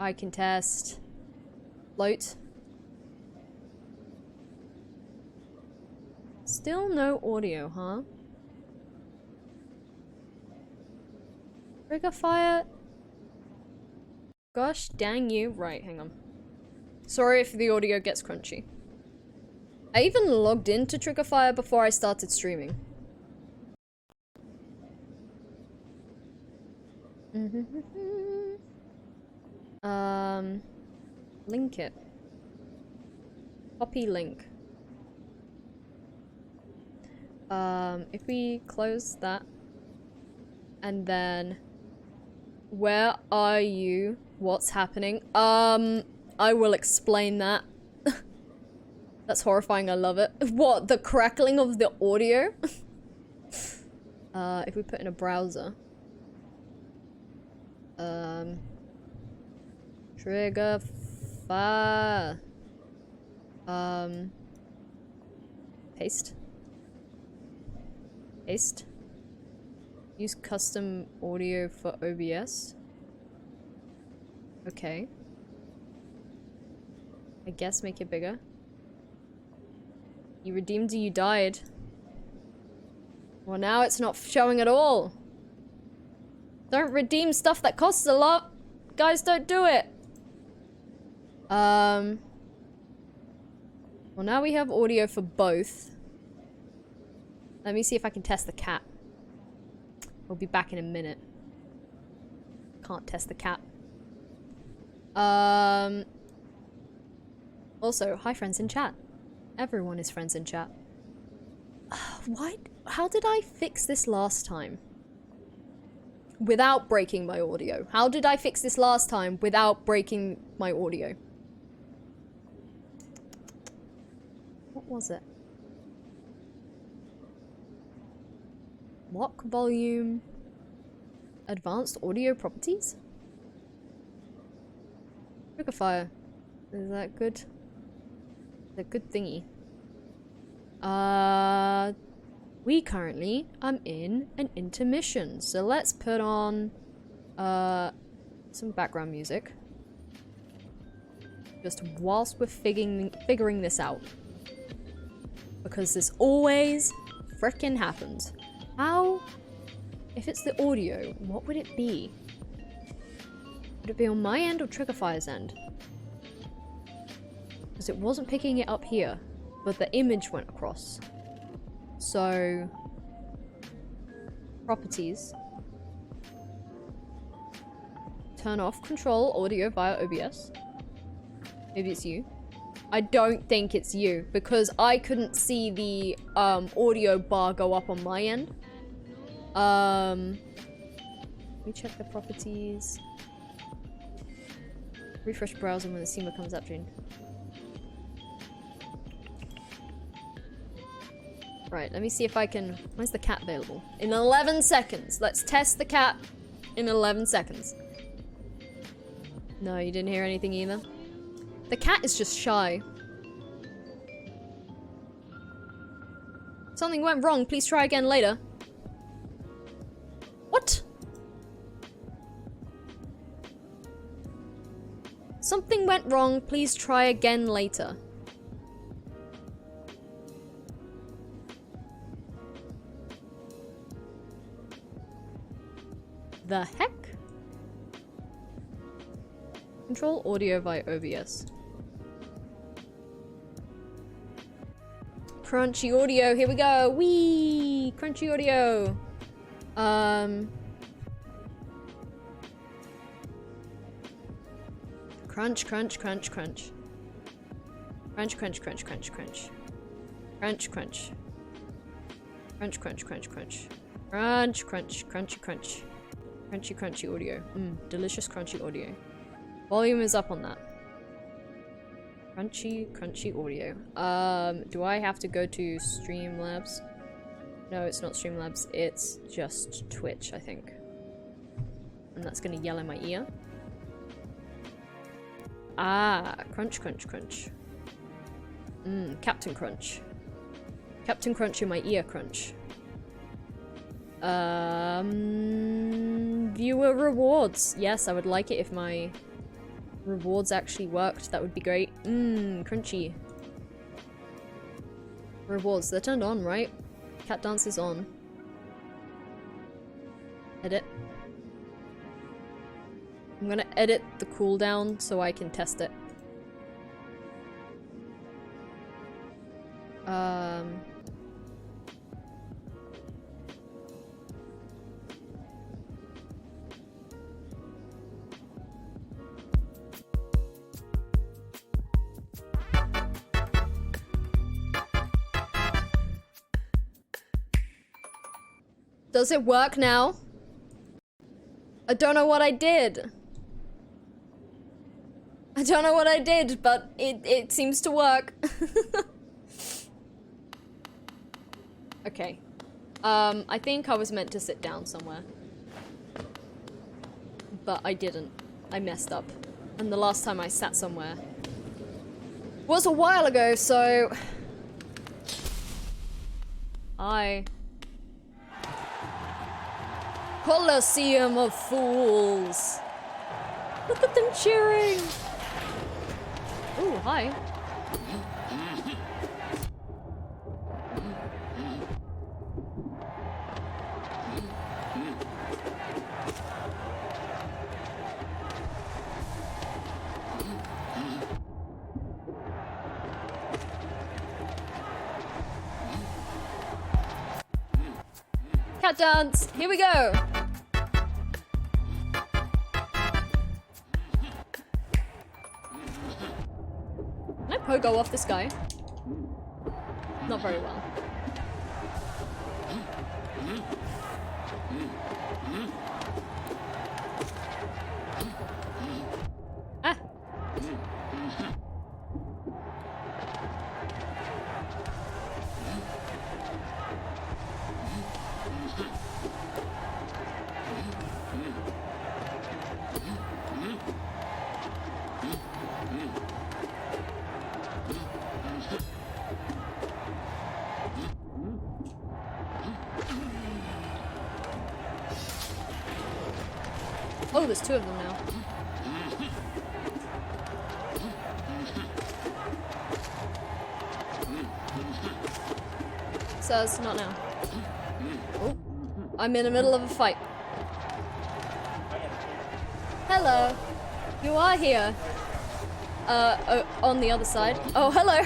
I can test. Float. Still no audio, huh? Trigger fire. Gosh dang you. Right, hang on. Sorry if the audio gets crunchy. I even logged into Trigger Fire before I started streaming. Link it. Copy link. If we close that, and then, where are you? What's happening? I will explain that. That's horrifying, I love it. What, the crackling of the audio? If we put in a browser. Trigger fire. Paste. Paste. Use custom audio for OBS. Okay. I guess make it bigger. You redeemed or you died. Well, now it's not showing at all. Don't redeem stuff that costs a lot. Guys, don't do it. Well, now we have audio for both. Let me see if I can test the cat. We'll be back in a minute. Can't test the cat. Also, hi friends in chat. Everyone is friends in chat. Why? How did I fix this last time? Without breaking my audio. How did I fix this last time without breaking my audio? What was it? Lock volume. Advanced audio properties? Trigger fire. Is that good? A good thingy. We currently in an intermission, so let's put on some background music just whilst we're figuring this out. Because this always frickin' happens. How? If it's the audio, what would it be? Would it be on my end or Triggerfire's end? Because it wasn't picking it up here, but the image went across. So... Properties. Turn off control audio via OBS. Maybe it's you. I don't think it's you, because I couldn't see the audio bar go up on my end. Let me check the properties. Refresh browser when the steamer comes up, June. Right, let me see if I can... Where's the cat available? In 11 seconds. Let's test the cat in 11 seconds. No, you didn't hear anything either? The cat is just shy. Something went wrong. Please try again later. What? Something went wrong. Please try again later. The heck? Control audio via OBS. Crunchy audio, here we go. Whee! Crunchy audio. Crunch, crunch, crunch, crunch. Crunch, crunch, crunch, crunch, crunch. Crunch, crunch. Crunch, crunch, crunch, crunch. Crunch, crunch, crunchy, crunch. Crunchy, crunchy audio. Delicious crunchy audio. Volume is up on that. Crunchy, crunchy audio. Do I have to go to Streamlabs? No, it's not Streamlabs. It's just Twitch, I think. And that's gonna yell in my ear. Ah, crunch, crunch, crunch. Captain Crunch. Captain Crunch in my ear crunch. Viewer rewards. Yes, I would like it if my rewards actually worked. That would be great. Crunchy. Rewards. They're turned on, right? Cat dance is on. Edit. I'm gonna edit the cooldown so I can test it. Does it work now? I don't know what I did. I don't know what I did, but it seems to work. Okay. I think I was meant to sit down somewhere. But I didn't. I messed up. And the last time I sat somewhere was a while ago, so... Colosseum of Fools! Look at them cheering! Ooh, hi. Cat dance! Here we go! Can I pogo off this guy? Not very well. Ah! Oh, there's two of them now. sirs, not now. Oh, I'm in the middle of a fight. Hello. You are here. On the other side. Oh, hello.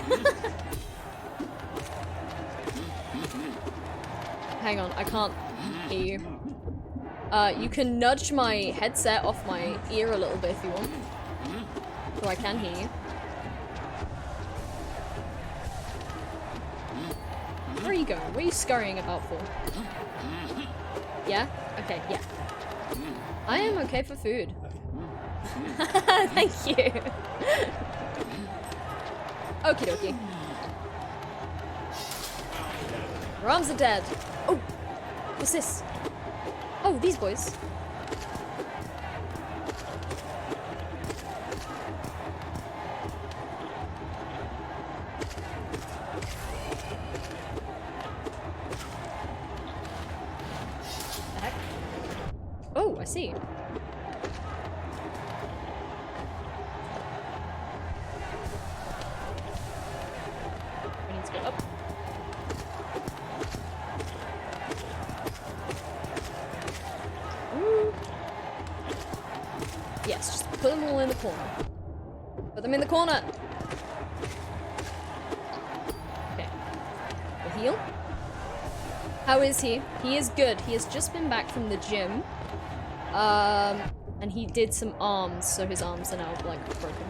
Hang on, I can't hear you. You can nudge my headset off my ear a little bit if you want. So I can hear you. Where are you going? What are you scurrying about for? Yeah? Okay, yeah. I am okay for food. Thank you. Okie dokie. Your arms are dead. Oh! What's this? Oh, these boys. The heck? Oh, I see. We need to go up. Yes, just put them all in the corner. Put them in the corner! Okay. We'll heal. How is he? He is good. He has just been back from the gym. And he did some arms, so his arms are now, like, broken.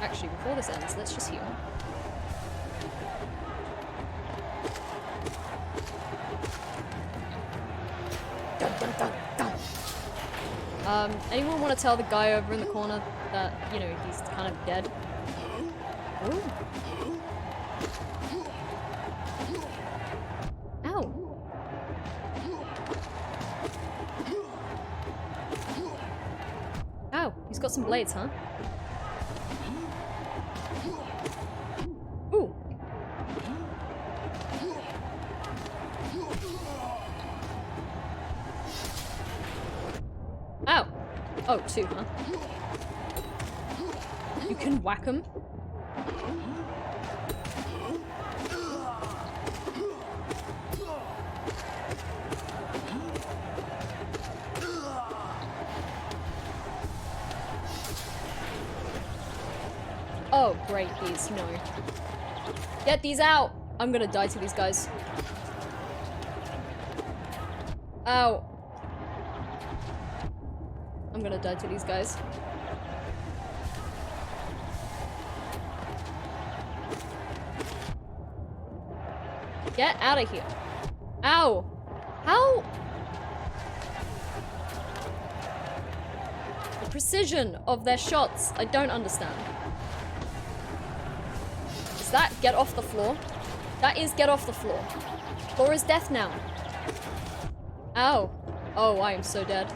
Actually, before this ends, let's just heal. Dun, dun, dun, dun. Anyone want to tell the guy over in the corner that, you know, he's kind of dead? Ooh. Ow. Ow, he's got some blades, huh? Ooh. Ow. Oh, two, huh? You can whack him. Oh, great, these, no. Get these out! I'm gonna die to these guys. Ow. I'm gonna die to these guys. Get out of here. Ow! How? The precision of their shots, I don't understand. Is that get off the floor? That is get off the floor. Floor is death now. Ow. Oh, I am so dead.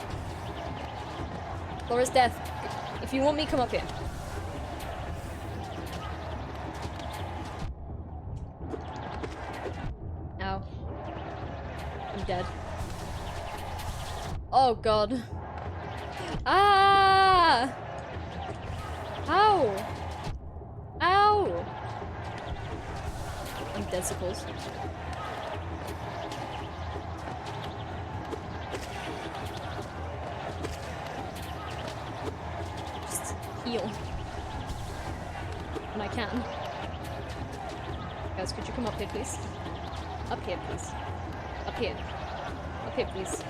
Floor is death. If you want me, come up here. Ow. I'm dead. Oh god. Ah! Ow! Ow! I'm dead suppose. Just heal. When I can. Guys, could you come up here, please? Up here, please. Up here. Up here, please.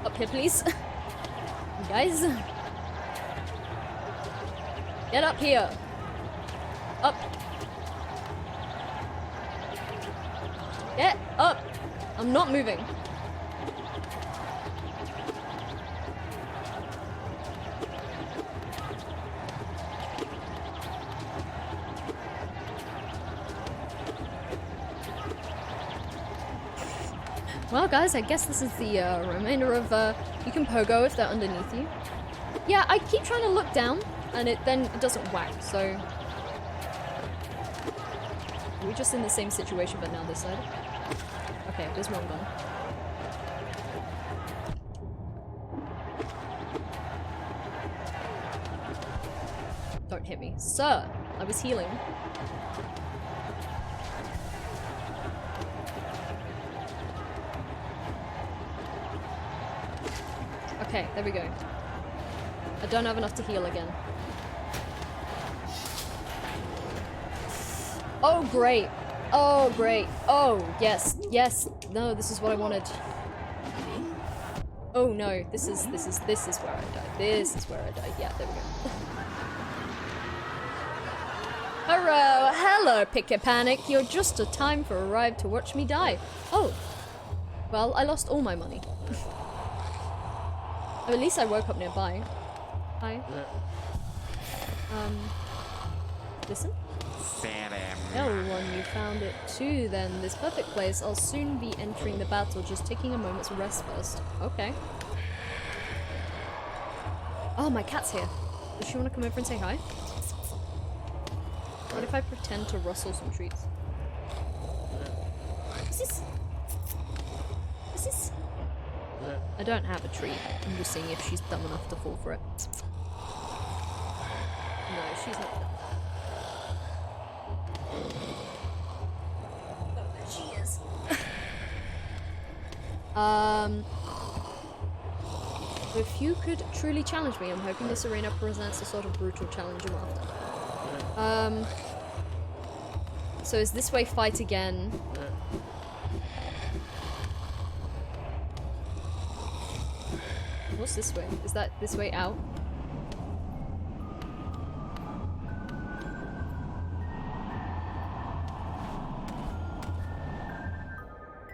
Up here, please. Guys. Get up here. Up. Get up. I'm not moving. Well, guys, I guess this is the remainder of, you can pogo if they're underneath you. Yeah, I keep trying to look down, and it doesn't whack, so... We're just in the same situation, but now this side. Okay, there's one gone. Don't hit me. Sir, I was healing. Okay, there we go. I don't have enough to heal again. Oh, great. Oh, great. Oh, yes. Yes. No, this is what I wanted. Oh, no. This is where I died. This is where I died. Yeah, there we go. Hello, Pick Your Panic. You're just a time for arrive to watch me die. Oh. Well, I lost all my money. At least I woke up nearby. Hi. Listen? No one, you found it too then. This perfect place. I'll soon be entering the battle, just taking a moment's rest first. Okay. Oh, my cat's here. Does she want to come over and say hi? What if I pretend to rustle some treats? What's this? What's this? I don't have a treat. I'm just seeing if she's dumb enough to fall for it. No, she's not dumb. Oh, there she is. If you could truly challenge me, I'm hoping this arena presents the sort of brutal challenge I'm after. So is this way fight again? What's this way? Is that this way out?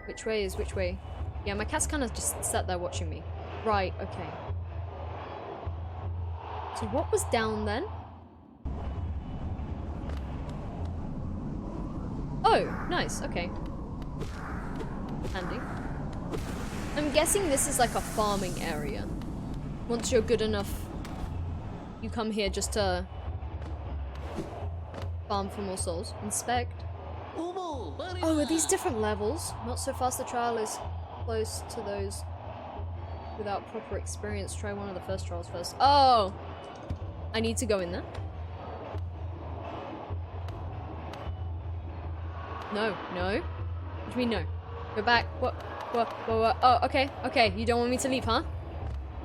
Which way is which way? Yeah, my cat's kind of just sat there watching me. Right, okay. So what was down then? Oh, nice, okay. Handy. I'm guessing this is like a farming area. Once you're good enough, you come here just to farm for more souls. Inspect. Oh, are these different levels? Not so fast. The trial is close to those without proper experience. Try one of the first trials first. Oh! I need to go in there? No, no. What do you mean no? Go back. What? Oh, okay, okay. You don't want me to leave, huh?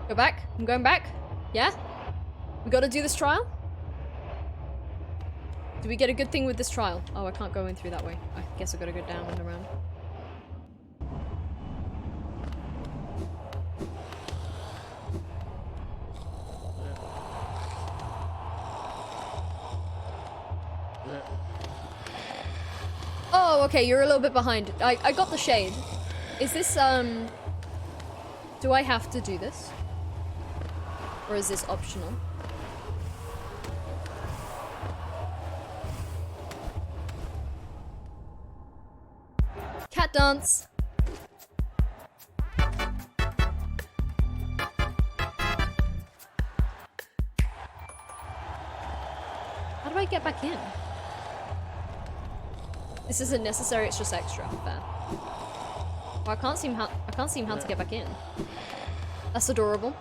Go back. I'm going back. Yeah? We gotta do this trial? Do we get a good thing with this trial? Oh, I can't go in through that way. I guess I gotta go down and around. Oh, okay, you're a little bit behind. I got the shade. Is this, do I have to do this? Or is this optional? Cat dance! How do I get back in? This isn't necessary, it's just extra. Fair. Well, I can't seem how to get back in. That's adorable.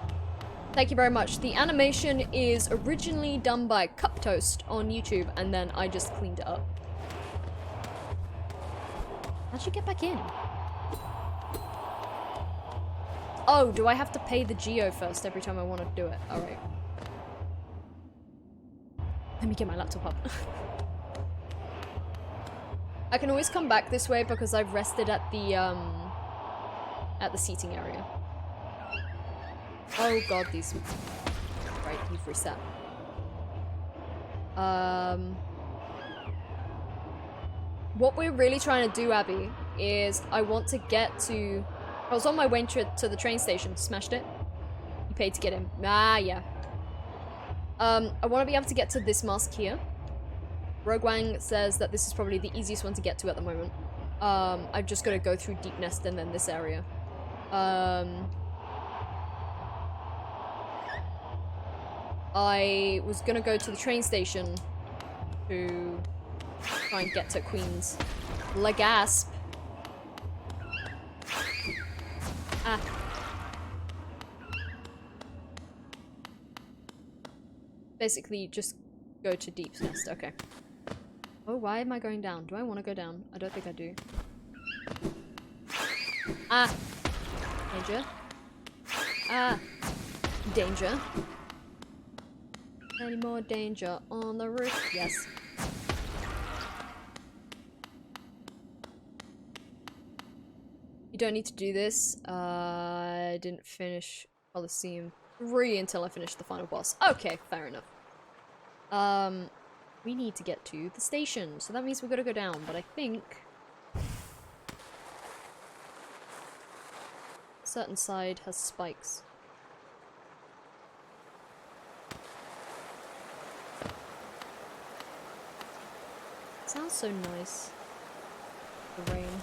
Thank you very much. The animation is originally done by Cup Toast on YouTube, and then I just cleaned it up. How'd you get back in? Oh, do I have to pay the geo first every time I want to do it? Alright. Let me get my laptop up. I can always come back this way because I've rested at the seating area. Oh god, these... Right, you've reset. What we're really trying to do, Abby, is I want to get to... I was on my way to the train station. Smashed it. You paid to get in. Ah, yeah. I want to be able to get to this mask here. Rogue Wang says that this is probably the easiest one to get to at the moment. I've just got to go through Deep Nest and then this area. I was gonna go to the train station to try and get to Queen's. La gasp. Ah. Basically, just go to Deep Nest. Okay. Oh, why am I going down? Do I want to go down? I don't think I do. Ah! Major. Ah! Danger. Any more danger on the roof? Yes. You don't need to do this. I didn't finish Coliseum 3 until I finished the final boss. Okay, fair enough. We need to get to the station, so that means we've got to go down, but I think a certain side has spikes. It sounds so nice. The rain.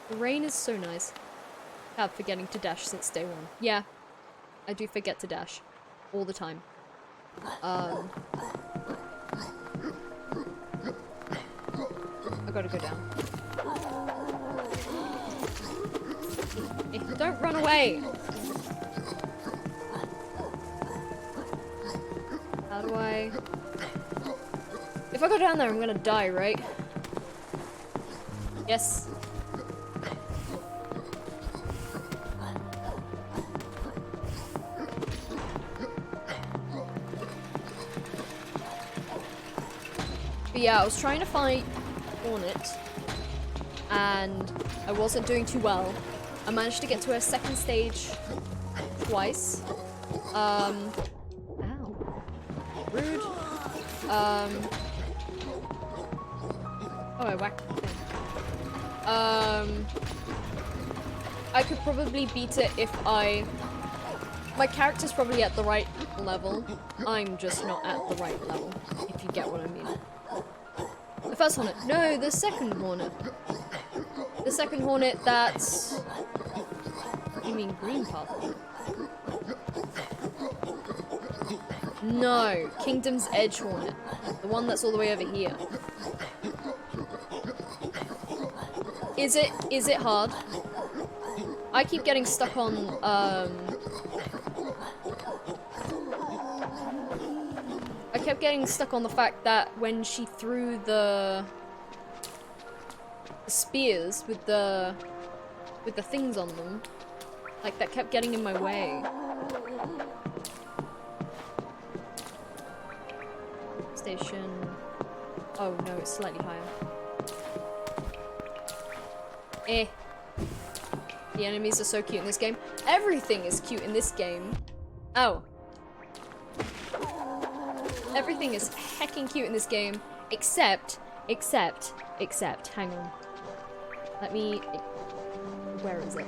The rain is so nice. I'm forgetting to dash since day one. Yeah, I do forget to dash all the time. I gotta go down. Don't run away! How do I... If I go down there, I'm gonna die, right? Yes. But yeah, I was trying to fight Hornet, and I wasn't doing too well. I managed to get to a second stage twice. Ow. Rude. Oh, I whacked the thing. I could probably beat it if I... My character's probably at the right level. I'm just not at the right level, if you get what I mean. The first Hornet. No, the second Hornet. The second Hornet that's... You mean green path? No, Kingdom's Edge Hornet. The one that's all the way over here. Is it hard? I keep getting stuck on, I kept getting stuck on the fact that when she threw the spears with the things on them, like that kept getting in my way. Station. Oh no, it's slightly higher. The enemies are so cute in this game. Everything is cute in this game. Oh. Everything is heckin' cute in this game, except, hang on. Let me, where is it?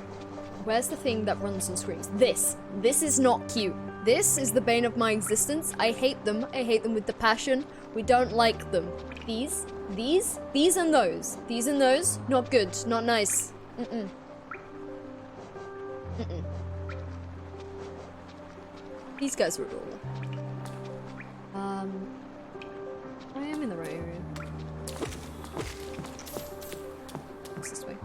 Where's the thing that runs and screams? This is not cute. This is the bane of my existence. I hate them with the passion. We don't like them. These and those. These and those, not good, not nice. These guys are adorable. I am in the right area. What's this way?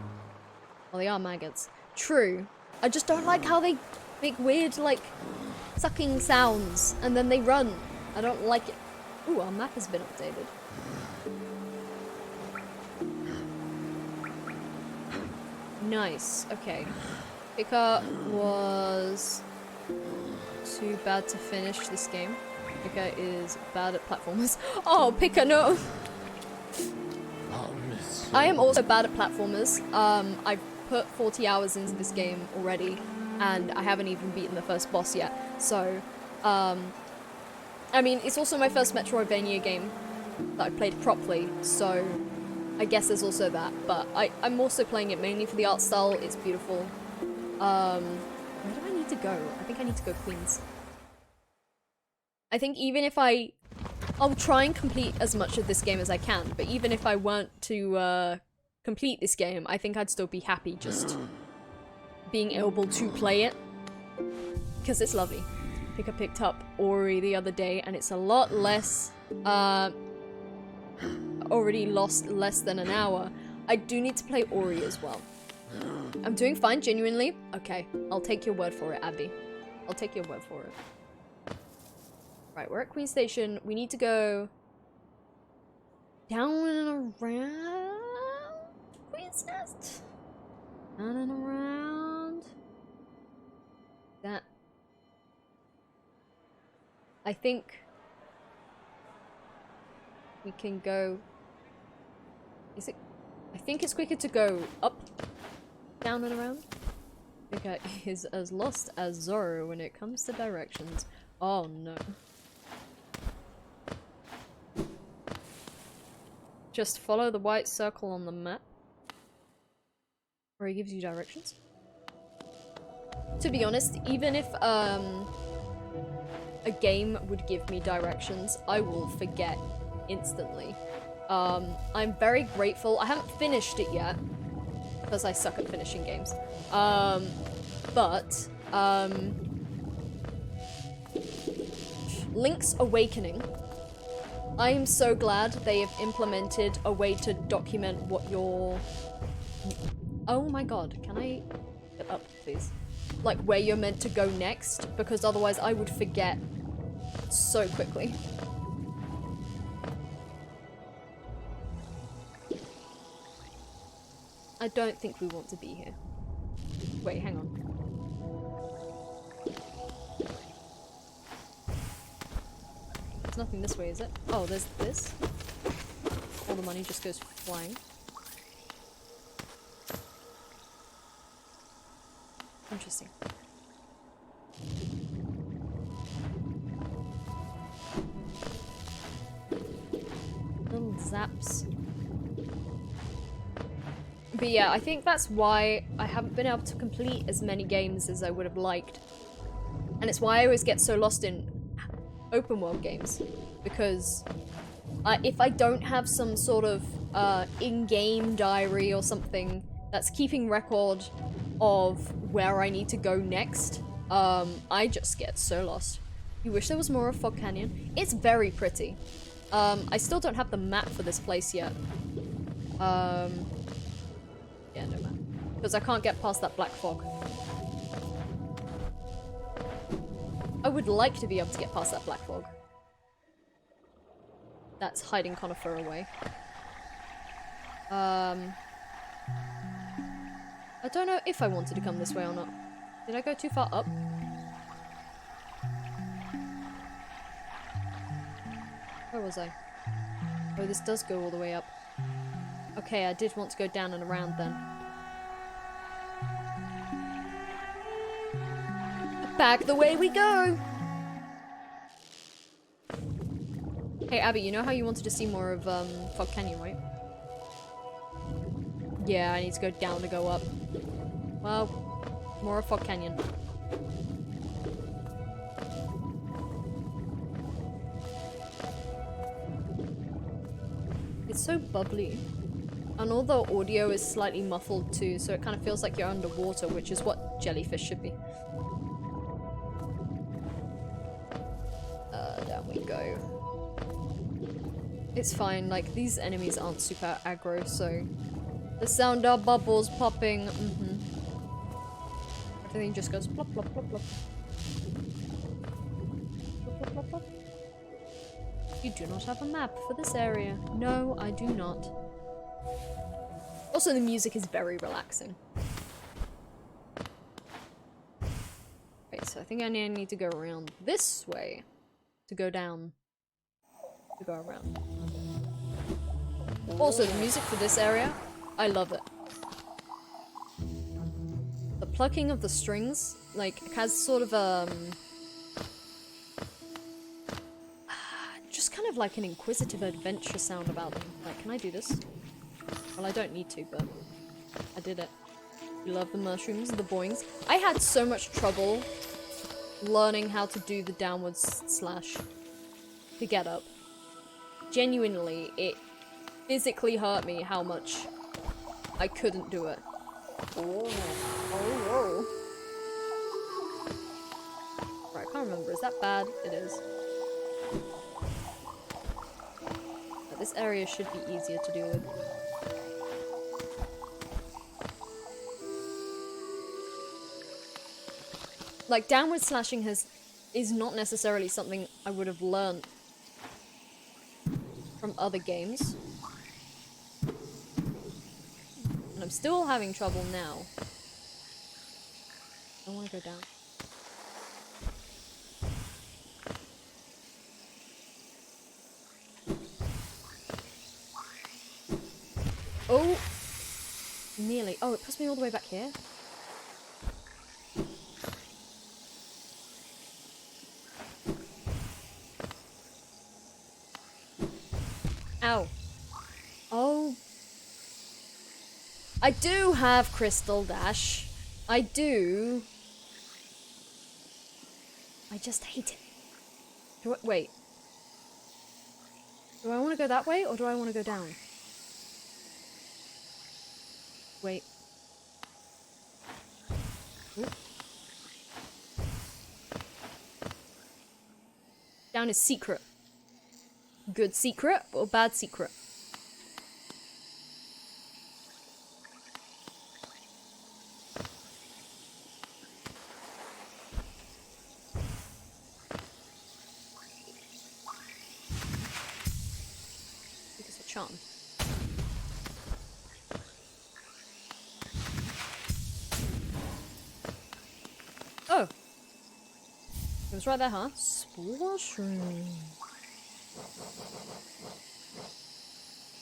Well, they are maggots. True. I just don't like how they make weird, like, sucking sounds, and then they run. I don't like it. Ooh, our map has been updated. Nice. Okay. Pika was too bad to finish this game. Pika is bad at platformers. Oh, Pika, no! I am also bad at platformers. I've put 40 hours into this game already, and I haven't even beaten the first boss yet. So, I mean, it's also my first Metroidvania game that I played properly, so I guess there's also that. But I'm also playing it mainly for the art style. It's beautiful. Where do I need to go? I think I need to go Queens. I think even if I'll try and complete as much of this game as I can, but even if I weren't to complete this game, I think I'd still be happy just being able to play it, because it's lovely. I think I picked up Ori the other day, and it's a lot less, already lost less than an hour. I do need to play Ori as well. I'm doing fine, genuinely. Okay, I'll take your word for it, Abby. I'll take your word for it. Right, we're at Queen Station. We need to go down and around Queen's Nest. Down and around. That. I think we can go... Is it... I think it's quicker to go up, down and around. Okay, is as lost as Zorro when it comes to directions. Oh no. Just follow the white circle on the map, where he gives you directions. To be honest, even if a game would give me directions, I will forget instantly. I'm very grateful. I haven't finished it yet, because I suck at finishing games. Link's Awakening. I am so glad they have implemented a way to document what your... Oh my god, can I get up, please? Like, where you're meant to go next, because otherwise I would forget so quickly. I don't think we want to be here. Wait, hang on. There's nothing this way, is it? Oh, there's this. All the money just goes flying. Interesting. Little zaps. But yeah, I think that's why I haven't been able to complete as many games as I would have liked. And it's why I always get so lost in open world games. Because if I don't have some sort of in-game diary or something that's keeping record of where I need to go next, I just get so lost. You wish there was more of Fog Canyon? It's very pretty. I still don't have the map for this place yet. Yeah, no map. Because I can't get past that black fog. I would like to be able to get past that black fog. That's hiding Conifer away. I don't know if I wanted to come this way or not. Did I go too far up? Where was I? Oh, this does go all the way up. Okay, I did want to go down and around then. Back the way we go! Hey Abby, you know how you wanted to see more of Fog Canyon, right? Yeah, I need to go down to go up. Well, more of Fog Canyon. It's so bubbly. And all the audio is slightly muffled too, so it kind of feels like you're underwater, which is what jellyfish should be. Down we go. It's fine, like, these enemies aren't super aggro, so... The sound of bubbles popping, Everything just goes plop, plop, plop, plop. Plop, plop, plop, plop. You do not have a map for this area. No, I do not. Also, the music is very relaxing. Right, so I think I need to go around this way to go down. To go around. Also, the music for this area, I love it. The plucking of the strings, like, has sort of just kind of like an inquisitive adventure sound about them. Like, can I do this? Well, I don't need to, but I did it. You love the mushrooms, the boings. I had so much trouble learning how to do the downwards slash to get up. Genuinely, it physically hurt me how much I couldn't do it. Oh, whoa. Right, I can't remember. Is that bad? It is. But this area should be easier to deal with. Like, downward slashing is not necessarily something I would have learned from other games. And I'm still having trouble now. I don't want to go down. nearly. Oh, it puts me all the way back here? Ow. Oh. I do have Crystal Dash. I do. I just hate it. Wait. Do I want to go that way or do I want to go down? Wait. Oop. Down is secret. Good secret or bad secret? Because of charm. Oh! It was right there, huh? Spore shroom.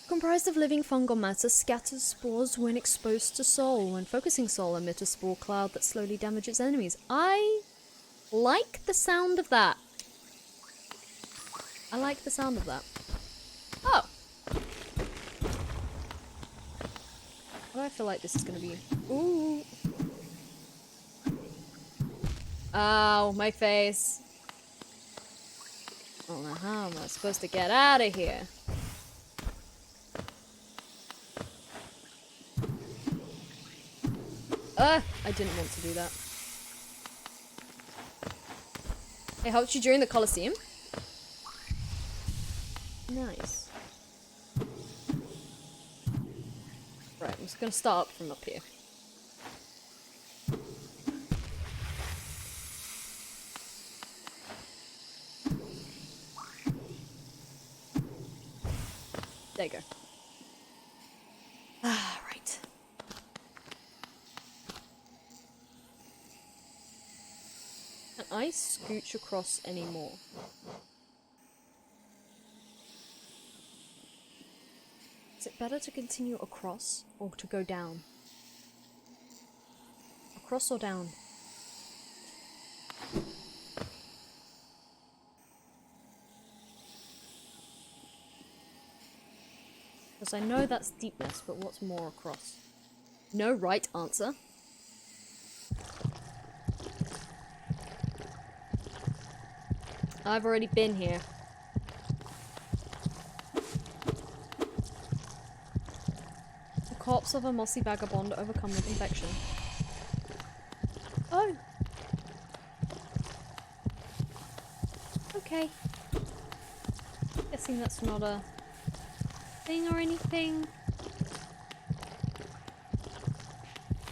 Comprised of living fungal matter, scatters spores when exposed to soul. When focusing soul, emit a spore cloud that slowly damages enemies. I like the sound of that. I like the sound of that. Oh! Why do I feel like this is gonna be... Ooh! Ow, my face. I don't know how am I supposed to get out of here. I didn't want to do that. It helped you during the Colosseum? Nice. Right, I'm just gonna start from up here. There you go. Ah, right. Can I scooch across anymore? Is it better to continue across or to go down? Across or down? Because I know that's deepness, but what's more across? No right answer. I've already been here. The corpse of a mossy vagabond overcome with infection. Oh! Okay. Guessing that's not a thing or anything.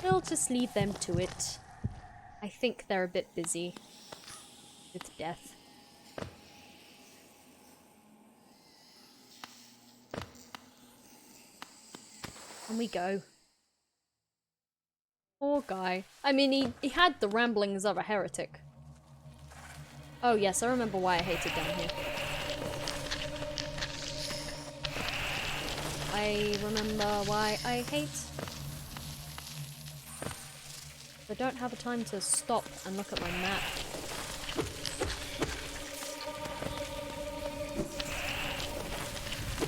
We'll just leave them to it. I think they're a bit busy with death. And we go. Poor guy. I mean, he had the ramblings of a heretic. Oh yes, I remember why I hated down here. I remember why I hate. I don't have a time to stop and look at my map.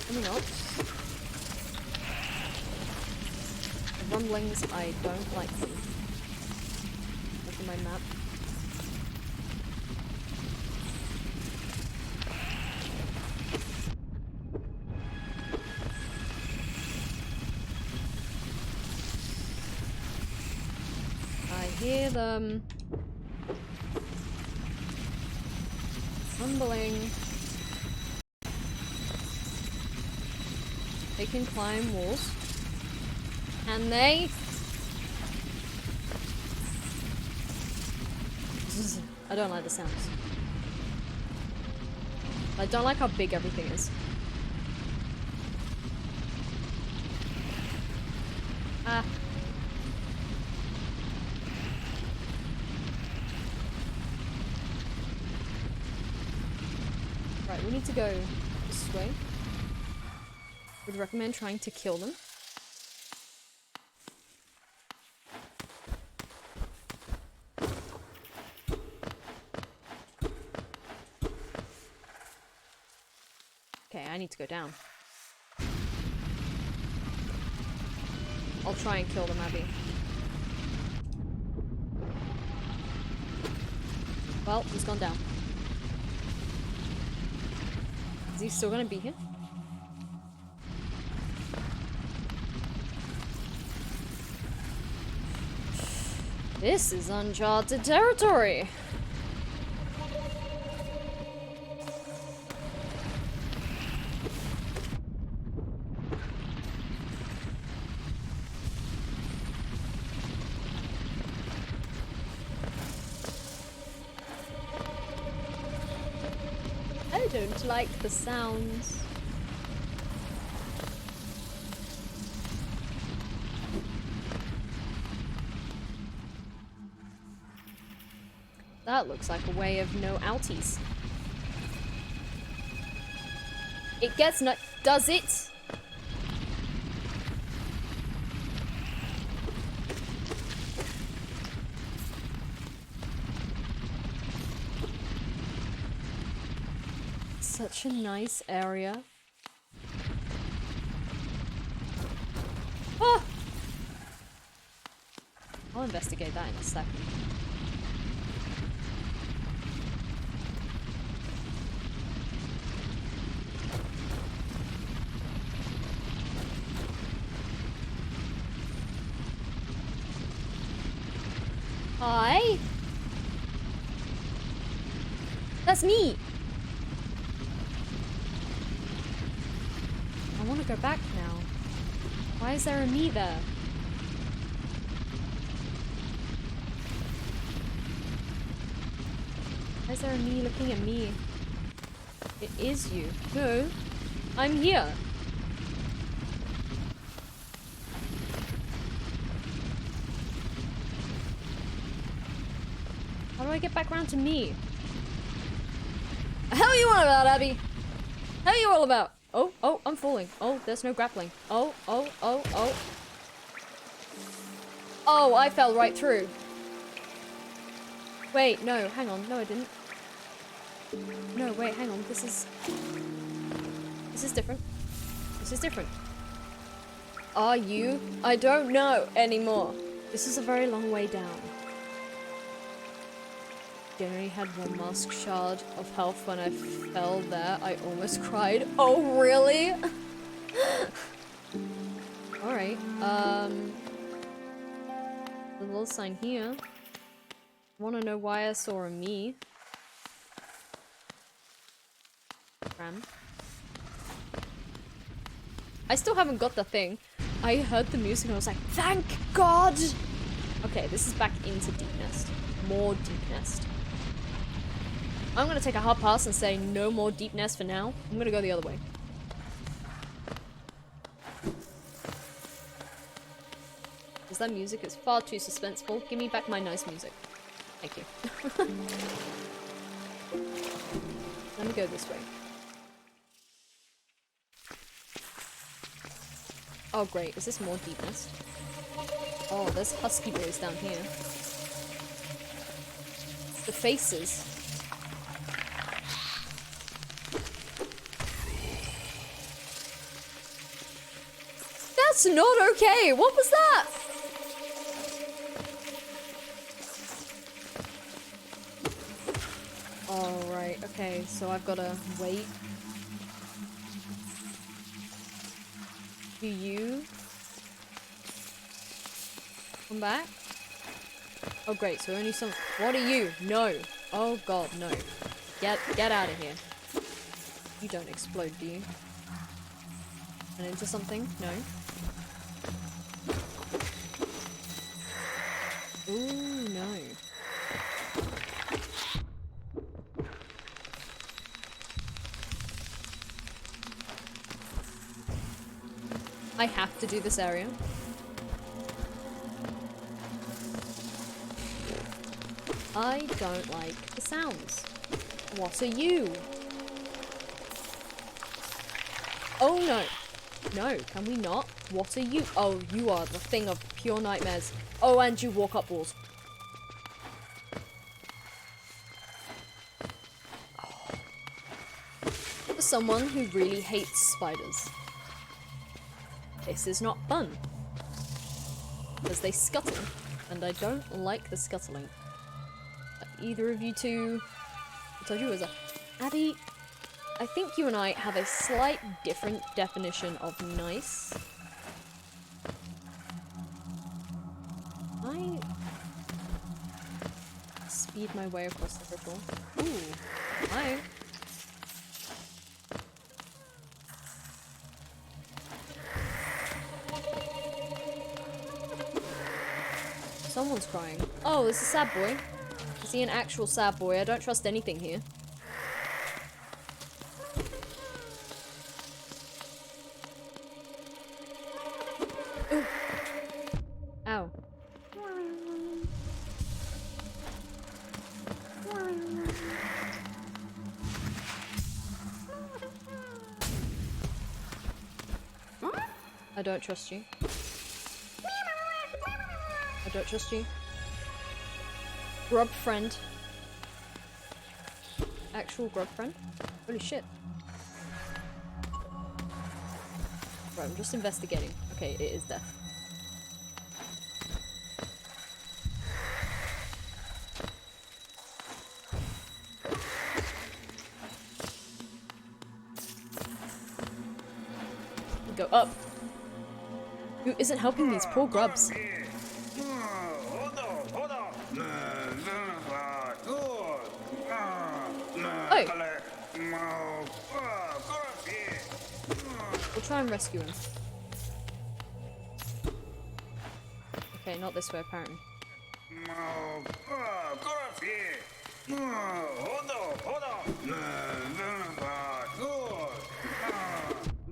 Coming up. The rumblings, I don't like them. Look at my map. Hear them rumbling. They can climb walls. And they... I don't like the sounds. I don't like how big everything is. Ah. Right, we need to go this way. Would recommend trying to kill them. I need to go down. I'll try and kill them, Abby. Well, he's gone down. Is he still gonna be here? This is uncharted territory! I don't like the sounds. That looks like a way of no outies. It gets no- does it? Such a nice area. Oh! I'll investigate that in a second. Hi? That's me! I want to go back now. Why is there a me there? Why is there a me looking at me? It is you. No, I'm here. How do I get back around to me? How are you on about, Abby? How are you all about? Oh, I'm falling. Oh, there's no grappling. Oh. Oh, I fell right through. Wait, no, hang on. No, I didn't. No, wait, hang on. This is different. This is different. Are you? I don't know anymore. This is a very long way down. Generally had one mask shard of health when I fell there. I almost cried. Oh, really? Alright, the little sign here. Wanna know why I saw a me? Ram. I still haven't got the thing. I heard the music and I was like, thank God! Okay, this is back into Deep Nest. More Deep Nest. I'm gonna take a hard pass and say no more Deep Nest for now. I'm gonna go the other way. Because that music is far too suspenseful. Give me back my nice music. Thank you. Let me go this way. Oh great, is this more Deep Nest? Oh, there's husky boys down here. The faces. That's not okay! What was that? Alright, okay, so I've gotta wait. Do you come back? Oh great, so only some- What are you? No! Oh god, no. Get out of here. You don't explode, do you? And into something? No. Ooh, no. I have to do this area. I don't like the sounds. What are you? Oh no. No, can we not? What are you? Oh, you are the thing of pure nightmares. Oh, and you walk up walls. Oh. The someone who really hates spiders, this is not fun. Because they scuttle, and I don't like the scuttling. Either of you two... I told you it was a... Abby, I think you and I have a slight different definition of nice. I... speed my way across the ritual. Ooh. Hi. Someone's crying. Oh, this is a sad boy. Is he an actual sad boy? I don't trust anything here. Ooh. Ow. I don't trust you. I don't trust you. Grub friend. Actual grub friend? Holy shit. Right, I'm just investigating. Okay, it is death. Go up. Who isn't helping these poor grubs? Oh! We'll try and rescue him. Okay, not this way apparently.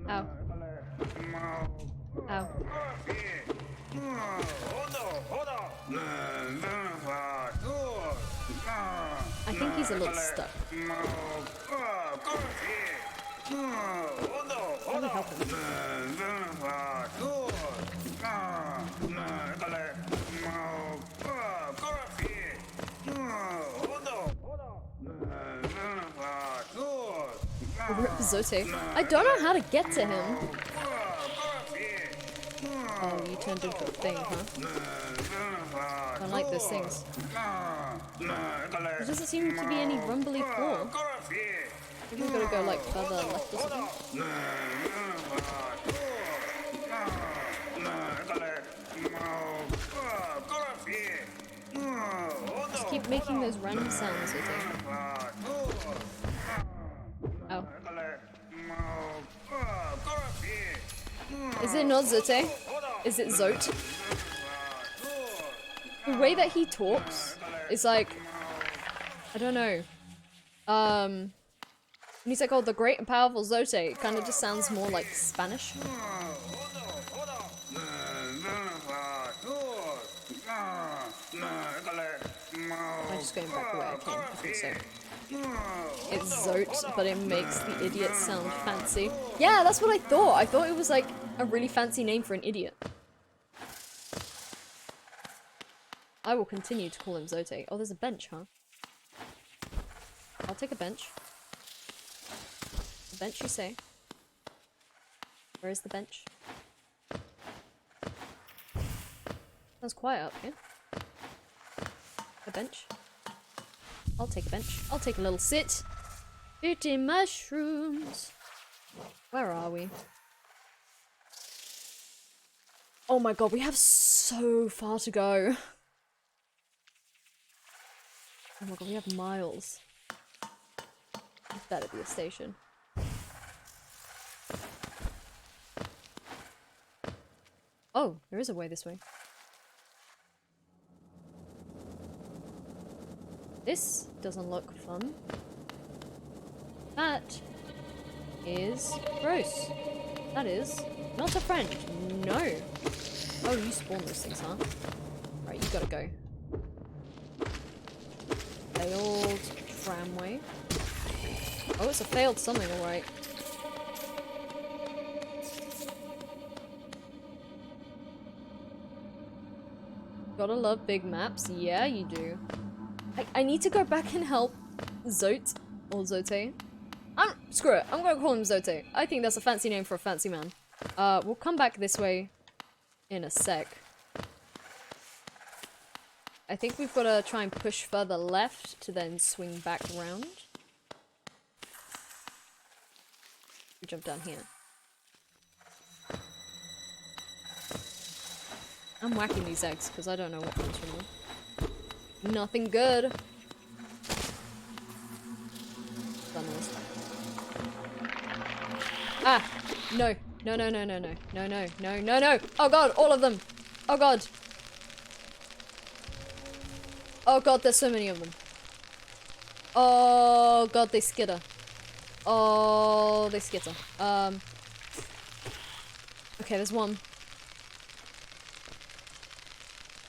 Ow. Ow. I think he's a little stuck. How do we help him? Rip Zote. I don't know how to get to him. Oh, you turned into a thing, huh? I don't like those things. There doesn't seem to be any rumbly floor. Maybe we gotta go like further left or something. Just keep making those random sounds, I think. Oh. Is it not Zote? Is it Zote? The way that he talks is like, I don't know. When he's like, oh, the great and powerful Zote, it kind of just sounds more like Spanish. I'm just going back the way I came, I think so. It's Zote, but it makes the idiot sound fancy. Yeah, that's what I thought. I thought it was like a really fancy name for an idiot. I will continue to call him Zote. Oh, there's a bench, huh? I'll take a bench. The bench, you say? Where is the bench? Sounds quiet up here. A bench. I'll take a bench. I'll take a little sit. Eating mushrooms. Where are we? Oh my god, we have so far to go. Oh my god, we have miles. This better be a station. Oh, there is a way this way. This doesn't look fun. That is gross. That is not a friend. No. Oh, you spawn those things, huh? Right, you gotta go. Failed tramway. Oh, it's a failed something, alright. Gotta love big maps. Yeah, you do. I need to go back and help Zote, or Zote. Screw it. I'm gonna call him Zote. I think that's a fancy name for a fancy man. We'll come back this way in a sec. I think we've got to try and push further left to then swing back around. We jump down here. I'm whacking these eggs because I don't know what comes from them. Nothing good. Funnels. Ah! No. No, no, no, no, no. No, no, no, no, no! Oh god, all of them! Oh god! Oh god, there's so many of them. Oh god, they skitter. Oh, they skitter. Okay, there's one.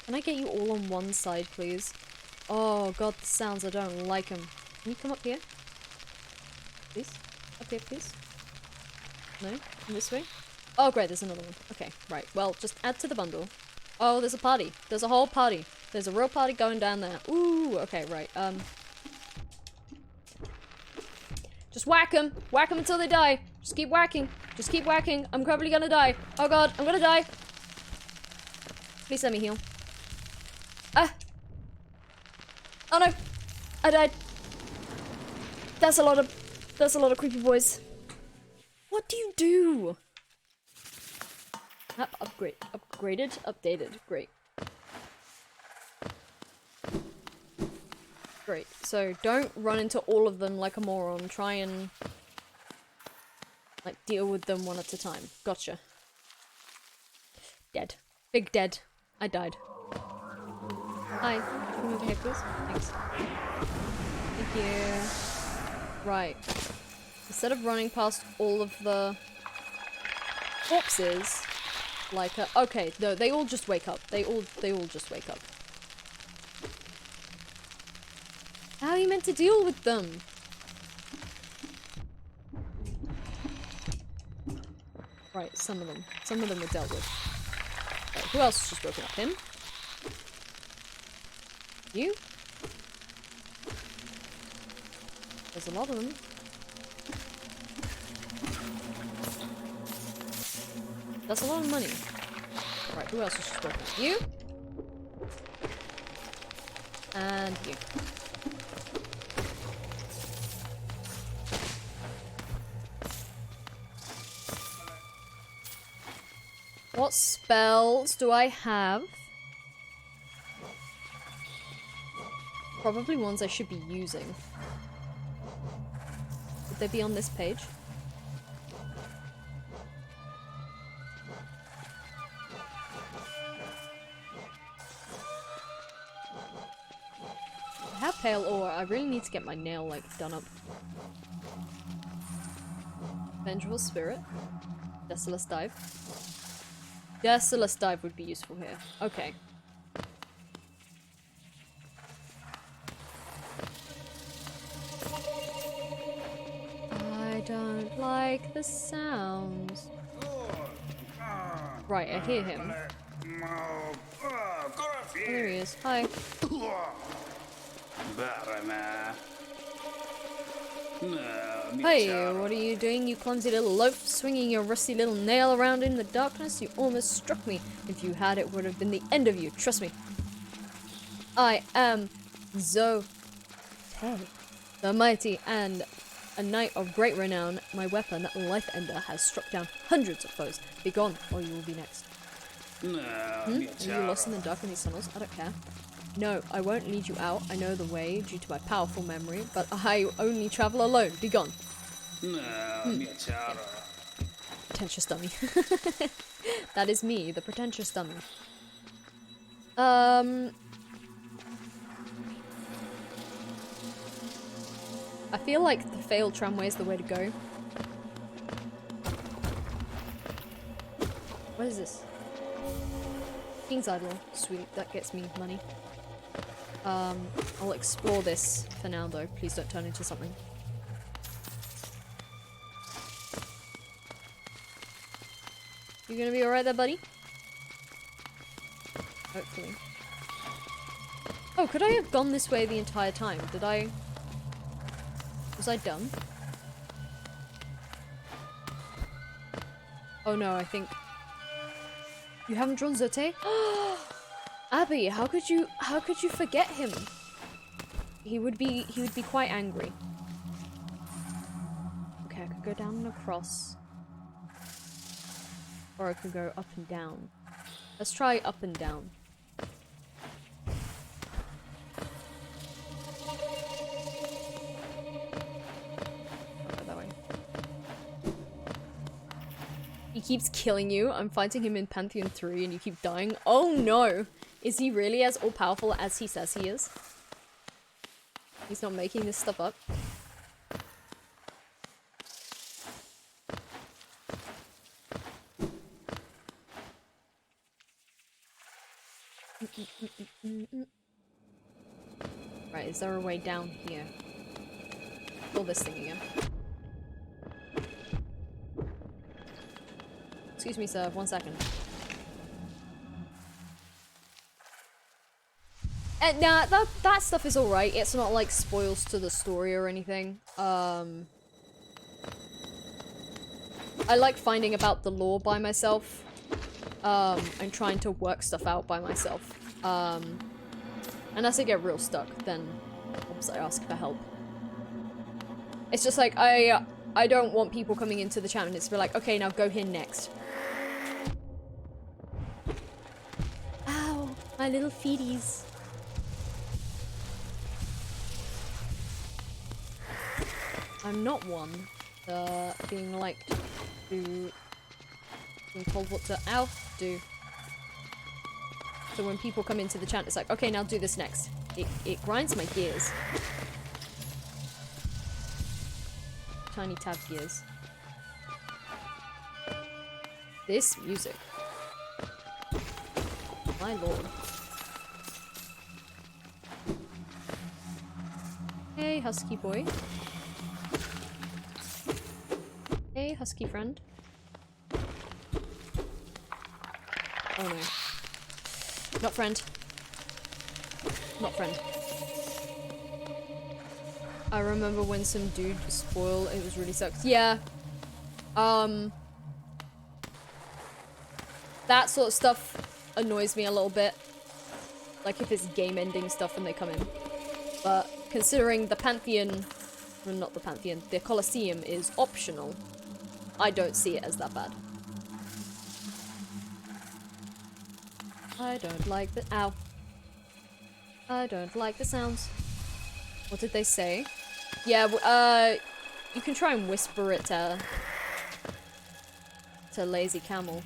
Can I get you all on one side, please? Oh god, the sounds, I don't like them. Can you come up here? Please? Up here, please? No? This way? Oh great, there's another one. Okay, right. Well, just add to the bundle. Oh, there's a party. There's a whole party. There's a real party going down there. Ooh, okay, right. Just whack them. Whack them until they die. Just keep whacking. Just keep whacking. I'm probably gonna die. Oh god, I'm gonna die. Please let me heal. Ah! Oh no! I died. That's a lot of creepy boys. What do you do? Map upgraded, updated. Great. Great. So don't run into all of them like a moron. Try and like deal with them one at a time. Gotcha. Dead. Big dead. I died. Hi. Can you move here, please? Thanks. Thank you. Right. Instead of running past all of the corpses, like okay, no, they all just wake up. They all just wake up. How are you meant to deal with them? Right, some of them were dealt with. Right, who else has just woken up? Him? You? There's a lot of them. That's a lot of money. Right, who else has just woken up? You? And you. What spells do I have? Probably ones I should be using. Would they be on this page? I have pale ore. I really need to get my nail, like, done up. Vengeful Spirit. Desolace Dive. Desolace Dive would be useful here. Okay. I don't like the sounds. Right, I hear him. Oh, there he is. Hi. Hey, what are you doing, you clumsy little loaf, swinging your rusty little nail around in the darkness? You almost struck me. If you had, it would have been the end of you, trust me. I am Zote, the mighty, and a knight of great renown. My weapon, Life Ender, has struck down hundreds of foes. Be gone, or you will be next. Are you lost in the dark in these tunnels? I don't care. No, I won't lead you out. I know the way due to my powerful memory, but I only travel alone. Be gone. Yeah. Pretentious dummy. That is me, the pretentious dummy. I feel like the failed tramway is the way to go. What is this? King's Idol. Sweet, that gets me money. I'll explore this for now though. Please don't turn into something. You gonna be alright there, buddy? Hopefully. Oh, could I have gone this way the entire time? Was I dumb? Oh no, I think... You haven't drawn Zote? Abby, how could you forget him? He would be quite angry. Okay, I could go down and across. Or I could go up and down. Let's try up and down. I'll go that way. He keeps killing you. I'm fighting him in Pantheon 3 and you keep dying. Oh no! Is he really as all-powerful as he says he is? He's not making this stuff up. Right, is there a way down here? Pull this thing again. Excuse me, sir. 1 second. And nah, that stuff is alright. It's not like spoils to the story or anything. I like finding about the lore by myself. And trying to work stuff out by myself. And as I get real stuck, then oops, I ask for help. It's just like, I don't want people coming into the chat and it's like, okay, now go here next. Ow, my little feeties. I'm not one being liked to being told what to do. So when people come into the chat, it's like, okay, now do this next. It grinds my gears. Tiny tab gears. This music. My lord. Hey, husky boy. Hey, husky friend. Oh no. Not friend. Not friend. I remember when some dude was spoiled, it was really sucks. Yeah. That sort of stuff annoys me a little bit. Like if it's game ending stuff when they come in. But considering the Pantheon, well, not the Pantheon, the Colosseum is optional, I don't see it as that bad. I don't like the- ow. I don't like the sounds. What did they say? Yeah, you can try and whisper it to Lazy Camel.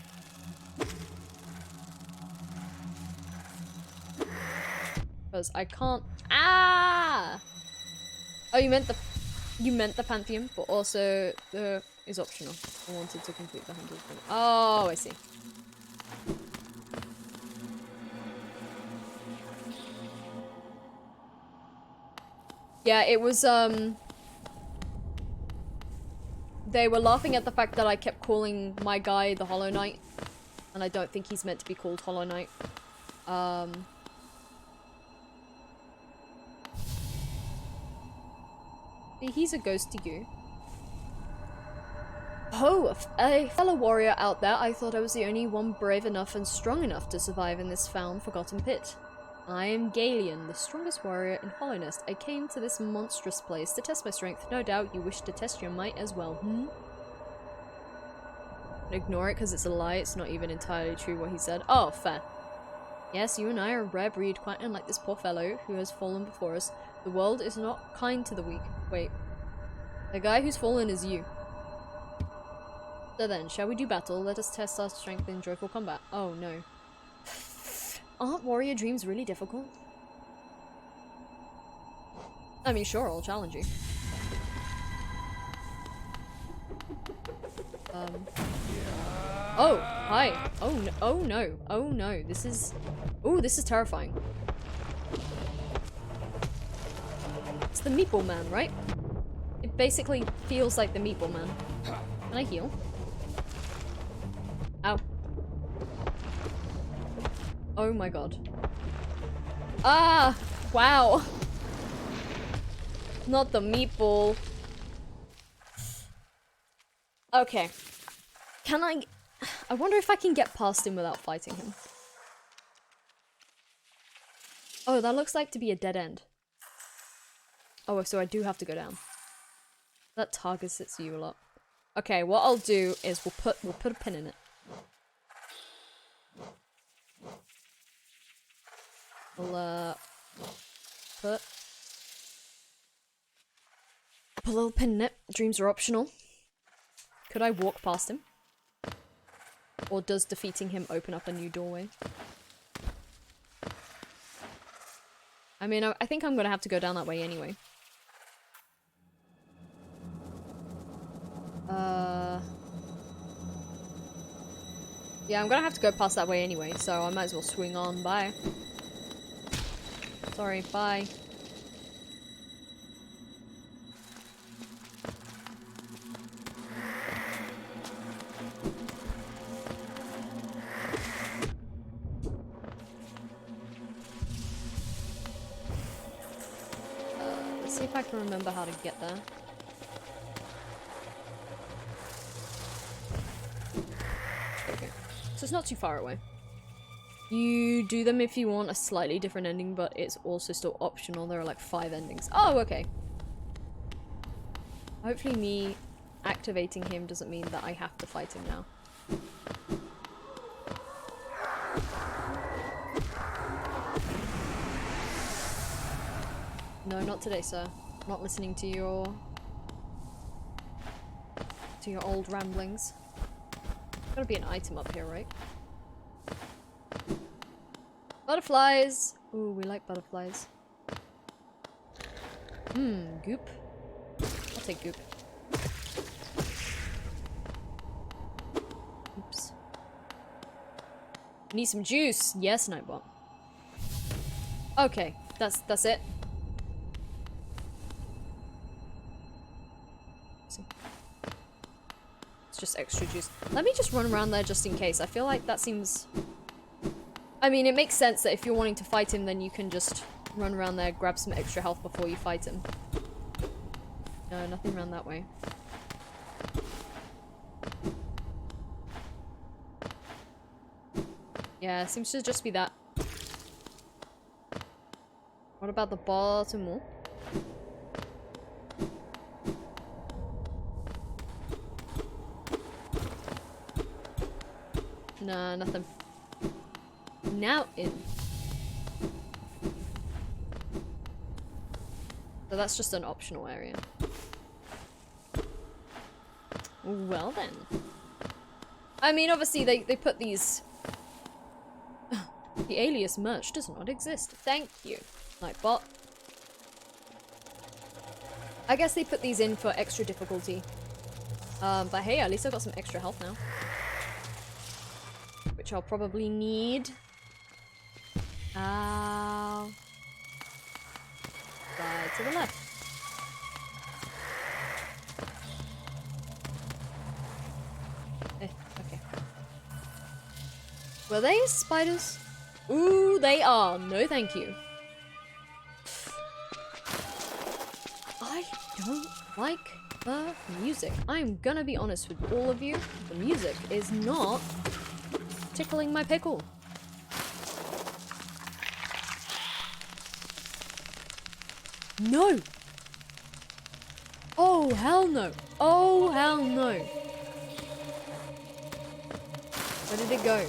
Because I can't- ah! Oh, you meant the Pantheon, but also the is optional. I wanted to complete the 100. Oh, I see. Yeah, it was, they were laughing at the fact that I kept calling my guy the Hollow Knight. And I don't think he's meant to be called Hollow Knight. He's a ghost to you. Oh, a fellow warrior out there. I thought I was the only one brave enough and strong enough to survive in this found, forgotten pit. I am Galion, the strongest warrior in Hollow Nest. I came to this monstrous place to test my strength. No doubt you wish to test your might as well, Ignore it because it's a lie. It's not even entirely true what he said. Oh, fair. Yes, you and I are a rare breed, quite unlike this poor fellow who has fallen before us. The world is not kind to the weak. Wait. The guy who's fallen is you. So then, shall we do battle? Let us test our strength in joyful combat. Oh, no. Aren't warrior dreams really difficult? I mean, sure, I'll challenge you. Oh, hi. Oh, no. Oh, no. Oh, no. This is... Ooh, this is terrifying. It's the Meatball Man, right? It basically feels like the Meatball Man. Can I heal? Ow. Oh my god. Ah! Wow! Not the meatball. Okay. Can I... I wonder if I can get past him without fighting him. Oh, that looks like to be a dead end. Oh, so I do have to go down. That targets you a lot. Okay, what I'll do is we'll put a pin in it. We'll put a little pin in it. Dreams are optional. Could I walk past him? Or does defeating him open up a new doorway? I mean, I think I'm gonna have to go down that way anyway. Yeah, I'm gonna have to go past that way anyway, so I might as well swing on. Bye. Sorry, bye. Let's see if I can remember how to get there. Okay. So it's not too far away. You do them if you want a slightly different ending, but it's also still optional. There are like 5 endings. Oh, okay. Hopefully me activating him doesn't mean that I have to fight him now. No, not today, sir. Not listening to your old ramblings. Gotta be an item up here, right? Butterflies! Ooh, we like butterflies. Goop. I'll take goop. Oops. Need some juice! Yes, Nightbot. Okay, that's it. It's just extra juice. Let me just run around there just in case. I feel like that seems... I mean, it makes sense that if you're wanting to fight him, then you can just run around there, grab some extra health before you fight him. No, nothing around that way. Yeah, it seems to just be that. What about the bottom wall? Nah, nothing. Now in. So that's just an optional area. Well then. I mean, obviously they put these... The alias merch does not exist. Thank you, Nightbot. I guess they put these in for extra difficulty. But hey, at least I've got some extra health now. Which I'll probably need. Right to the left. Okay. Were they spiders? Ooh, they are. No, thank you. I don't like the music. I'm gonna be honest with all of you. The music is not tickling my pickle. No! Oh, hell no. Oh, hell no. Where did it go?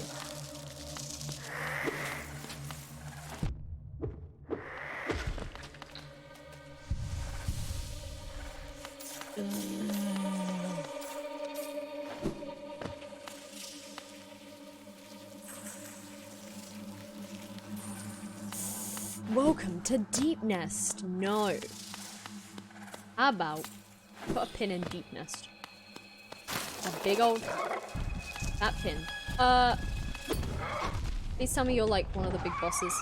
Welcome to Deep Nest. No. How about put a pin in Deep Nest? A big old that pin. Please tell me you're like one of the big bosses.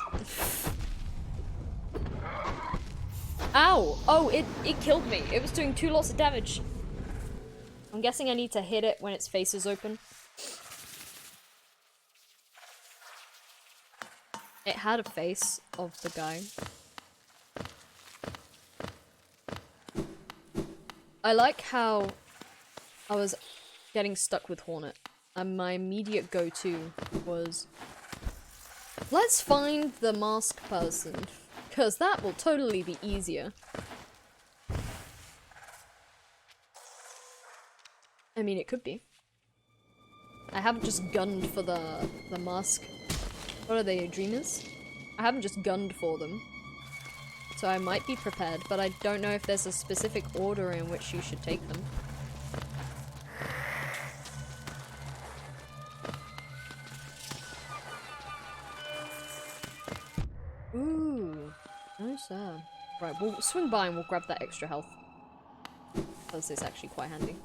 Ow! Oh, it killed me. It was doing 2 lots of damage. I'm guessing I need to hit it when its face is open. It had a face of the guy. I like how I was getting stuck with Hornet my immediate go-to was, let's find the mask person, because that will totally be easier. I mean, it could be. I haven't just gunned for the mask. What are they, dreamers? I haven't just gunned for them. So I might be prepared, but I don't know if there's a specific order in which you should take them. Ooh, nice there. Right, we'll swing by and we'll grab that extra health. Because it's actually quite handy.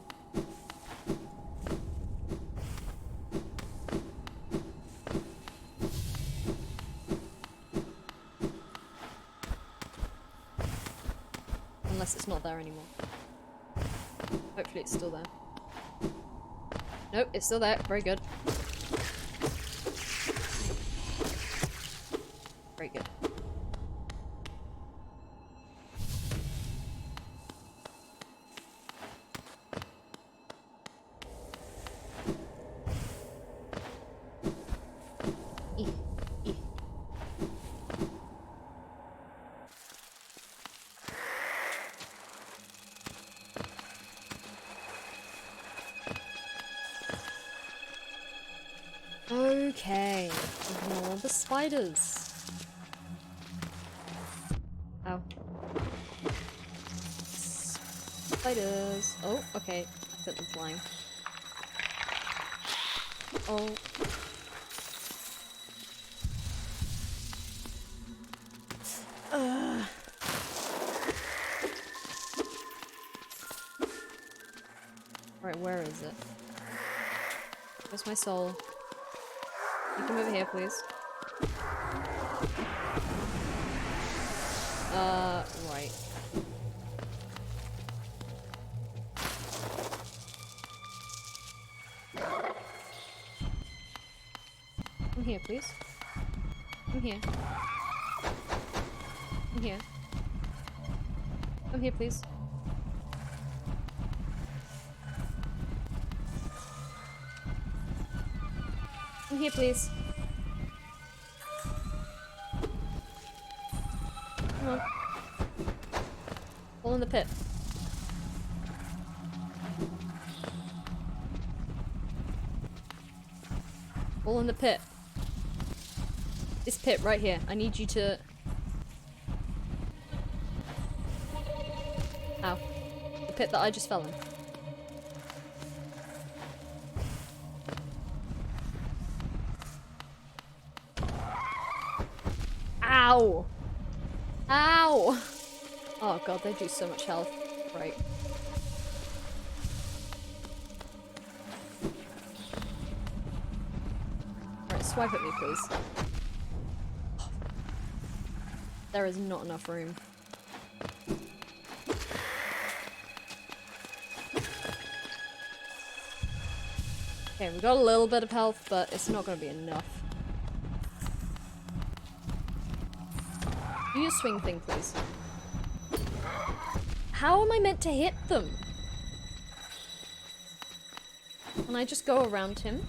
Unless it's not there anymore. Hopefully it's still there. Nope, it's still there. Very good. Very good. Okay, ignore the spiders. Ow. Spiders. Oh, okay. I sent them flying. Oh. Right, where is it? Where's my soul? You come over here, please. Right. Come here, please. Come here. Come here. Come here, please. Come here, please. Come on. Fall in the pit. Fall in the pit. This pit right here. I need you to... Ow. The pit that I just fell in. Ow! Ow! Oh god, they do so much health. Right. Right, swipe at me, please. There is not enough room. Okay, we got a little bit of health, but it's not gonna be enough. Do your swing thing, please. How am I meant to hit them? Can I just go around him?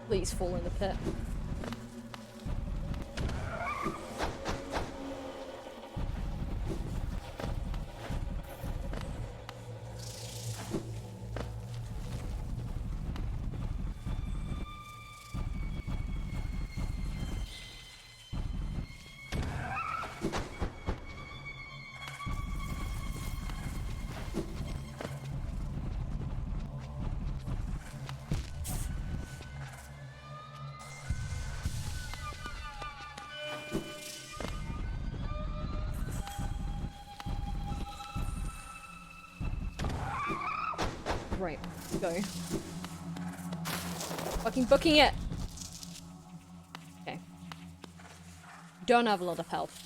Please fall in the pit. Right, go. Fucking booking it! Okay. Don't have a lot of health.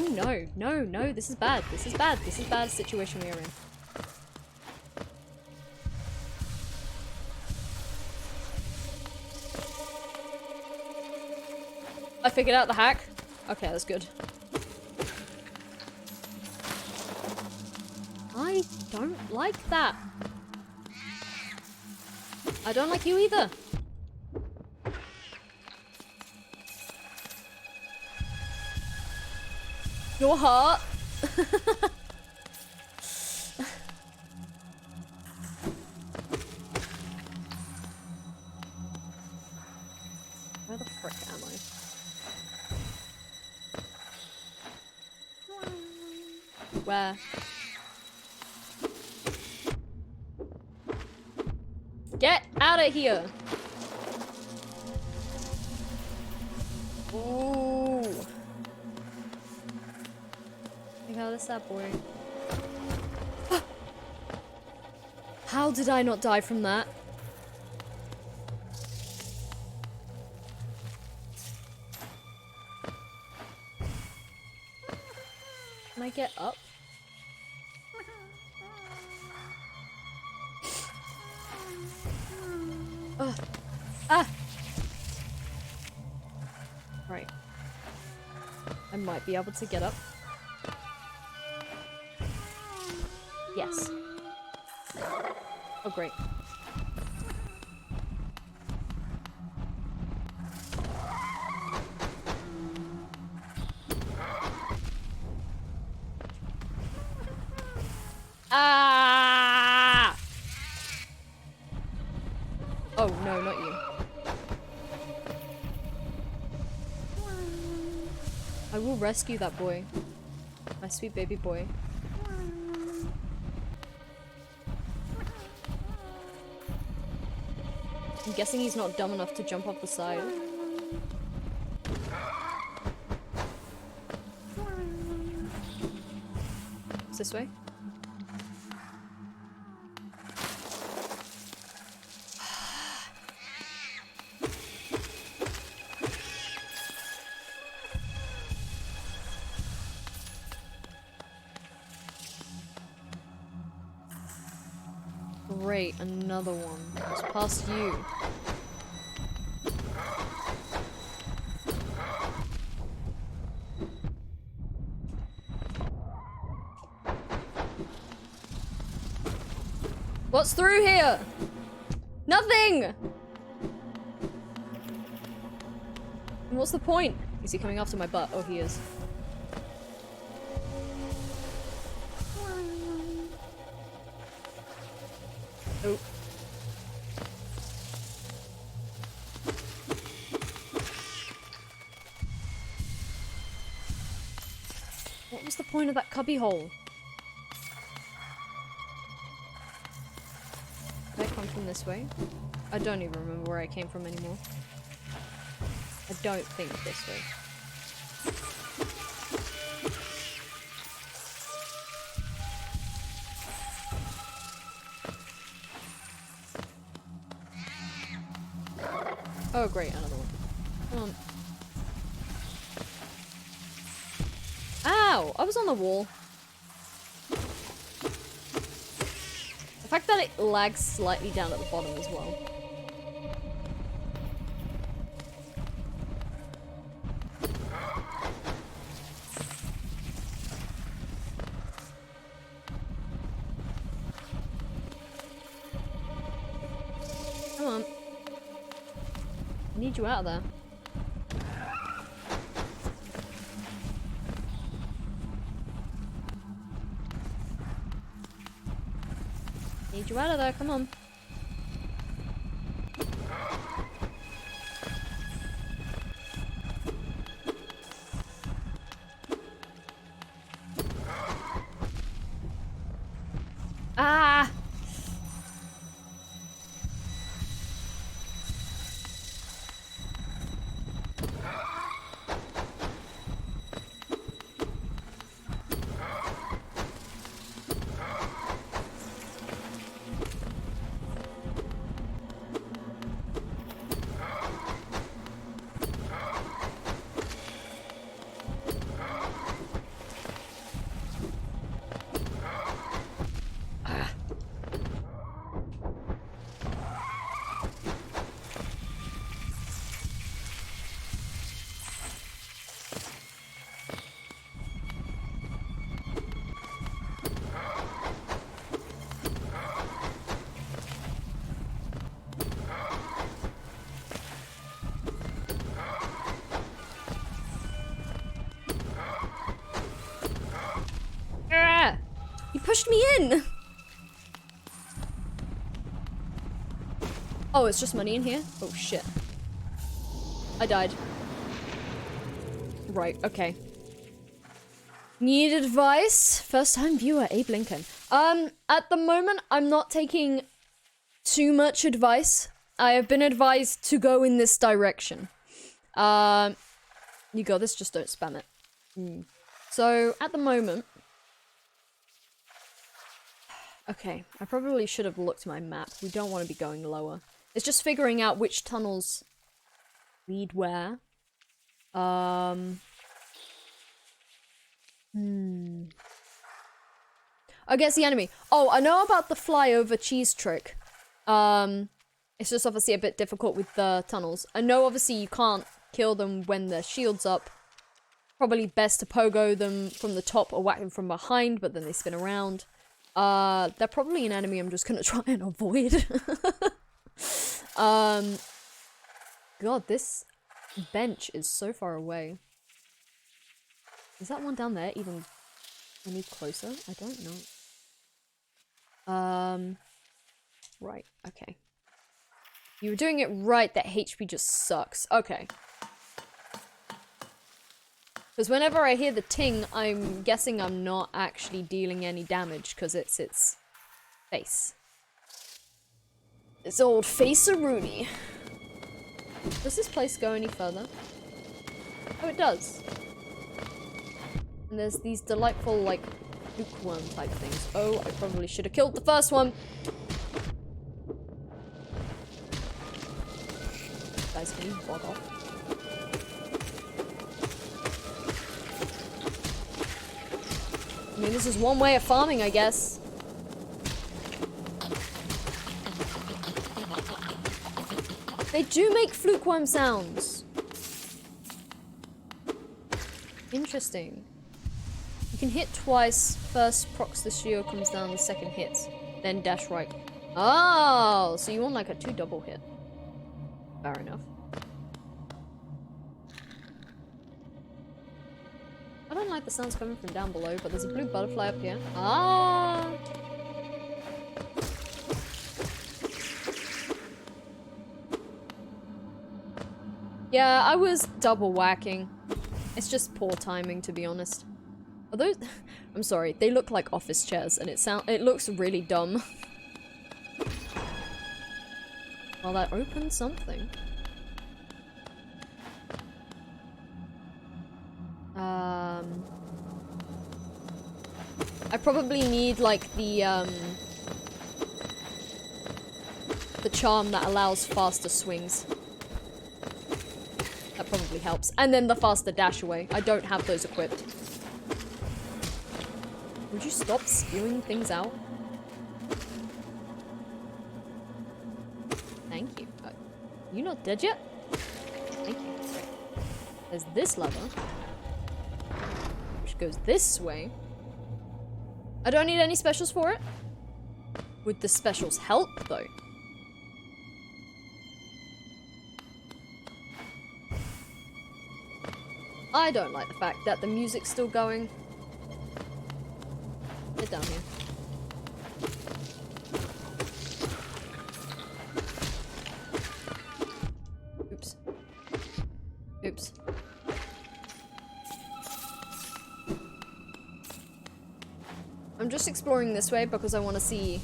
Oh no, no, no, this is bad. This is bad. This is bad situation we are in. I figured out the hack. Okay, that's good. I don't like that. I don't like you either. Your heart. Where the frick am I? Where? Get out of here! Ooh. How is that boy? How did I not die from that? Can I get up? Ah! Right. I might be able to get up. Yes. Oh, great. Ah! Oh, no, not you. I will rescue that boy. My sweet baby boy. I'm guessing he's not dumb enough to jump off the side. It's this way? Great, another one. It's past you. What's through here? Nothing! And what's the point? Is he coming after my butt? Oh, he is. Oh. What was the point of that cubby hole? Did I come from this way? I don't even remember where I came from anymore. I don't think this way. Oh great, another one. Come on. Ow! I was on the wall. The fact that it lags slightly down at the bottom as well. Come on. I need you out of there. Need you out of there, come on. Ah! pushed me in! Oh, it's just money in here? Oh, shit. I died. Right, okay. Need advice? First time viewer, Abe Lincoln. At the moment, I'm not taking too much advice. I have been advised to go in this direction. You got this, just don't spam it. So, at the moment... Okay, I probably should have looked at my map. We don't want to be going lower. It's just figuring out which tunnels lead where. I guess the enemy. Oh, I know about the flyover cheese trick. It's just obviously a bit difficult with the tunnels. I know obviously you can't kill them when their shield's up. Probably best to pogo them from the top or whack them from behind, but then they spin around. They're probably an enemy I'm just gonna try and avoid. God, this bench is so far away. Is that one down there even any closer? I don't know. Right, okay. You were doing it right, that HP just sucks. Okay. Because whenever I hear the ting, I'm guessing I'm not actually dealing any damage, because it's its face. It's old face-a-rooney. Does this place go any further? Oh, it does. And there's these delightful, like, lukewarm type things. Oh, I probably should have killed the first one. Guys, can you bog off? I mean, this is one way of farming, I guess. They do make flukeworm sounds. Interesting. You can hit twice. First procs the shield, comes down, the second hits. Then dash right. Oh, so you want like a 2 double hit. Fair enough. I don't like the sounds coming from down below, but there's a blue butterfly up here. Ah! Yeah, I was double whacking. It's just poor timing, to be honest. Are those... I'm sorry, they look like office chairs, and it looks really dumb. Well, that opened something. I probably need, like, the charm that allows faster swings. That probably helps. And then the faster dash away. I don't have those equipped. Would you stop spewing things out? Thank you. You not dead yet? Thank you. Right. There's this lever, which goes this way. I don't need any specials for it. Would the specials help, though? I don't like the fact that the music's still going. Get down here. Oops. Oops. I'm just exploring this way because I want to see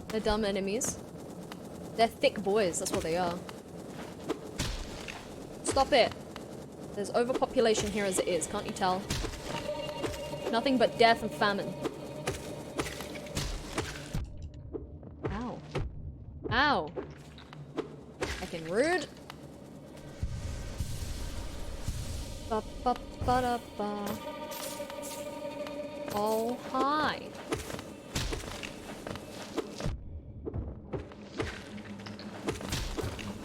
the dumb enemies. They're thick boys, that's what they are. Stop it. There's overpopulation here as it is, can't you tell? Nothing but death and famine. Ow. Ow. Fucking rude. Ba ba ba da ba. Oh, hi.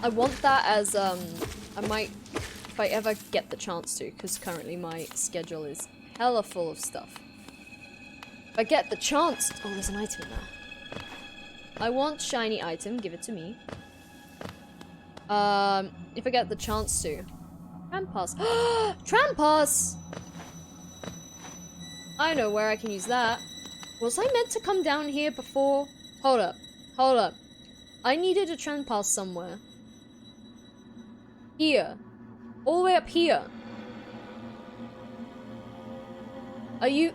I want that as, I might, if I ever get the chance to, because currently my schedule is hella full of stuff. If I get the chance, oh, there's an item in there. I want shiny item, give it to me. If I get the chance to. Tram pass. Tram pass! I know where I can use that. Was I meant to come down here before? Hold up. Hold up. I needed a tram pass somewhere. Here. All the way up here. Are you...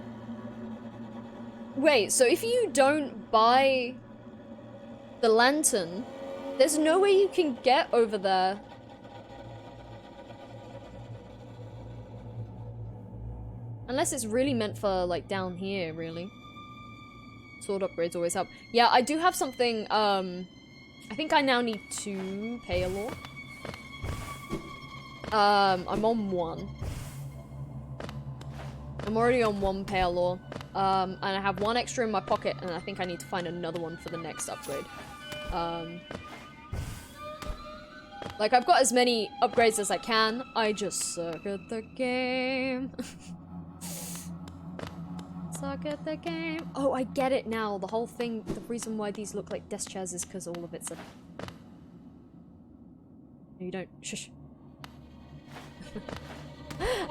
Wait, so if you don't buy the lantern, there's no way you can get over there. Unless it's really meant for, like, down here, really. Sword upgrades always help. Yeah, I do have something, I think I now need 2 Paylor. I'm on 1. I'm already on 1 Paylor. And I have 1 extra in my pocket, and I think I need to find another one for the next upgrade. Like, I've got as many upgrades as I can. I just suck at the game. Suck at the game. Oh, I get it now. The whole thing, the reason why these look like desk chairs is because all of it's a... No, you don't. Shush.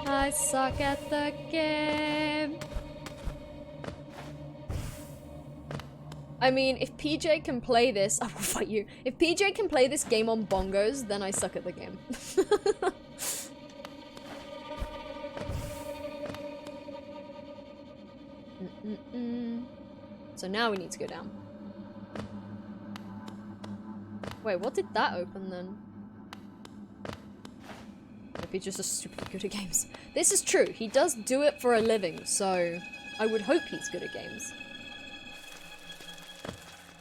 I suck at the game. I mean, if PJ can play this, I will fight you. If PJ can play this game on bongos, then I suck at the game. So now we need to go down. Wait, what did that open then? Maybe just a stupid good at games. This is true. He does do it for a living, so I would hope he's good at games.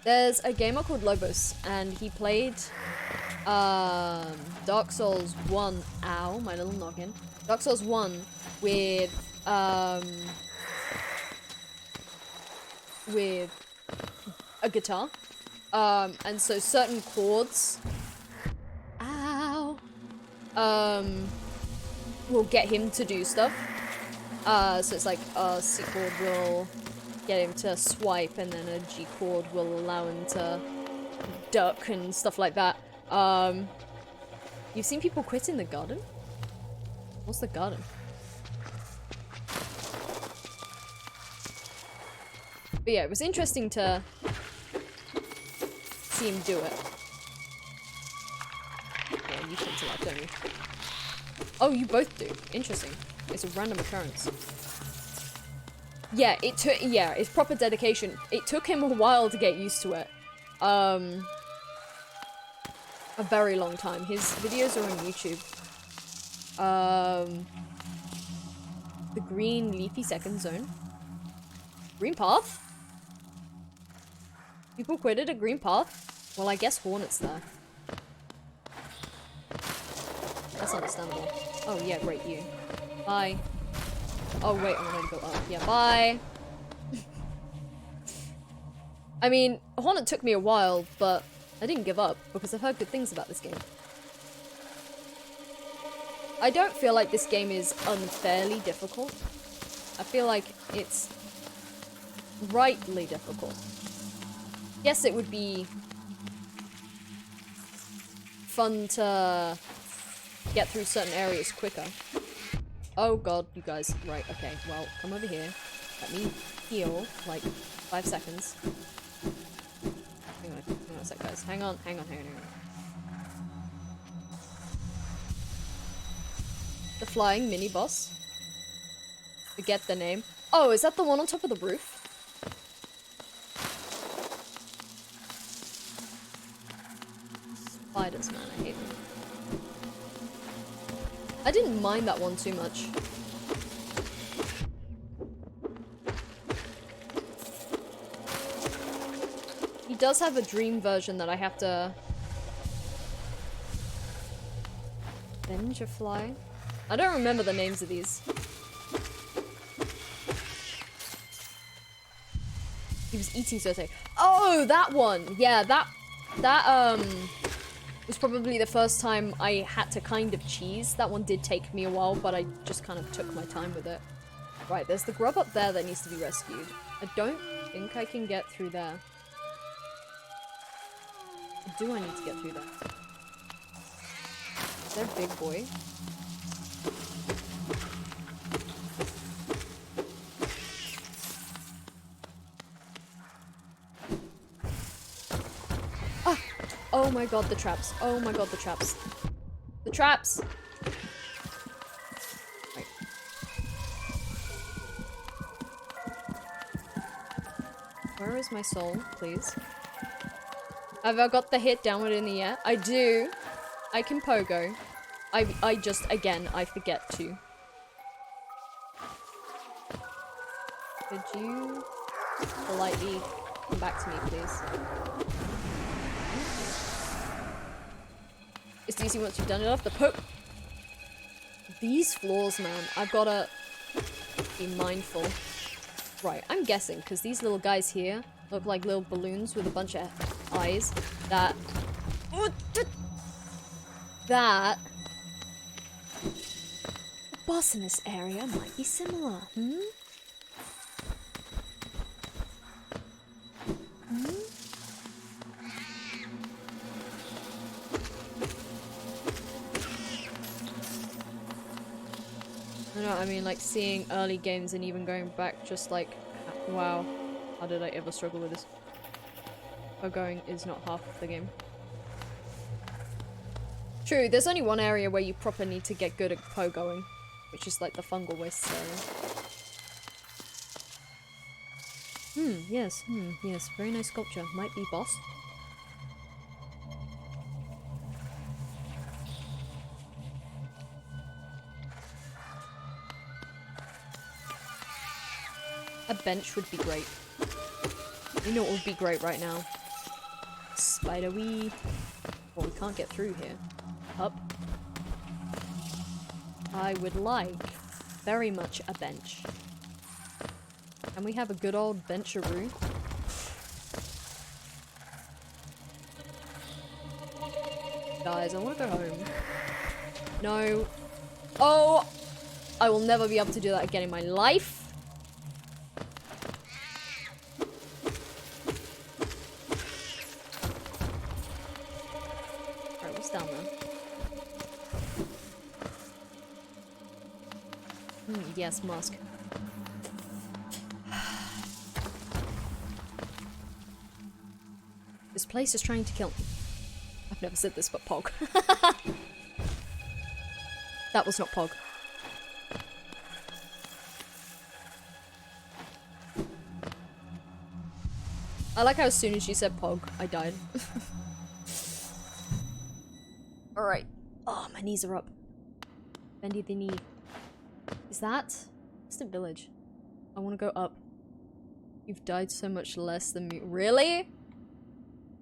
There's a gamer called Lobos, and he played Dark Souls 1. Ow, my little noggin. Dark Souls 1 with a guitar. And so certain chords, will get him to do stuff. So it's like a C chord will get him to swipe, and then a G chord will allow him to duck and stuff like that. You've seen people quit in the garden? What's the garden? But yeah, it was interesting to see him do it. Yeah, you come to life, don't you? Oh, you both do. Interesting. It's a random occurrence. Yeah, it's proper dedication. It took him a while to get used to it. A very long time. His videos are on YouTube. The green leafy second zone. Green path? People quitted a green path? Well, I guess Hornet's there. That's understandable. Oh, yeah, great, you. Bye. Oh, wait, I'm gonna go up. Yeah, bye. I mean, Hornet took me a while, but I didn't give up, because I've heard good things about this game. I don't feel like this game is unfairly difficult. I feel like it's rightly difficult. Yes, it would be fun to get through certain areas quicker. Oh god, you guys. Right, okay. Well, come over here. Let me heal, like, 5 seconds. Hang on a sec, guys. Hang on. The flying mini-boss. Forget the name. Oh, is that the one on top of the roof? Spiders, man, I hate them. I didn't mind that one too much. He does have a dream version that I have to... Venturefly? I don't remember the names of these. He was eating saute. Oh, that one! Yeah, that was probably the first time I had to kind of cheese. That one did take me a while, but I just kind of took my time with it. Right, there's the grub up there that needs to be rescued. I don't think I can get through there. Or do I need to get through there? Is there a big boy? Oh my god, the traps. Oh my god, the traps. The traps! Right. Where is my soul, please? Have I got the hit downward in the air? I do. I can pogo. I just, again, I forget to. Could you politely come back to me, please? It's easy once you've done it off the poke. These floors, man, I've gotta be mindful. Right, I'm guessing, because these little guys here look like little balloons with a bunch of eyes, that... That... The boss in this area might be similar, hmm? I know, I mean, like, seeing early games and even going back, just like, wow, how did I ever struggle with this? Going is not half of the game. True, there's only one area where you proper need to get good at pogoing, which is like the fungal wastes area. Yes, very nice sculpture. Might be boss. A bench would be great. You know what would be great right now? Spider-wee. Well, we can't get through here. Up. I would like very much a bench. Can we have a good old bencharoo? Guys, I want to go home. No. Oh! I will never be able to do that again in my life. Alright, what's down there? Yes, Musk. This place is trying to kill me. I've never said this, but Pog. That was not Pog. I like how as soon as you said Pog, I died. Alright. Oh, my knees are up. Bendy the knee. Is that? Distant village. I want to go up. You've died so much less than me. Really?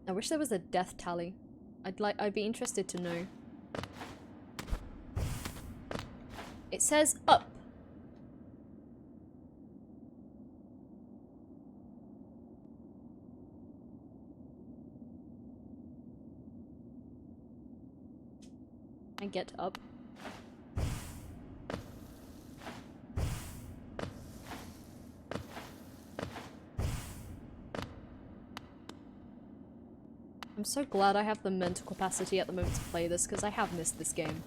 I wish there was a death tally. I'd be interested to know. It says up. I get up. I'm so glad I have the mental capacity at the moment to play this, because I have missed this game.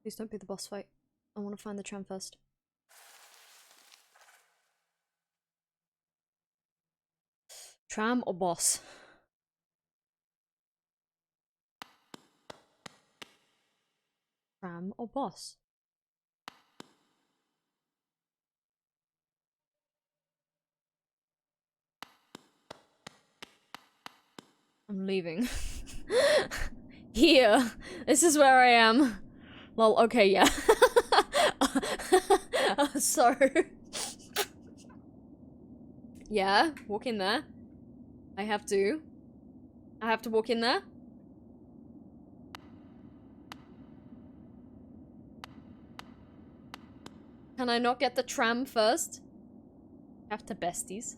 Please don't be the boss fight. I want to find the tram first. Tram or boss? Tram or boss? I'm leaving. Here! This is where I am. Well, okay, yeah. So... yeah, walk in there. I have to walk in there? Can I not get the tram first? Have to besties.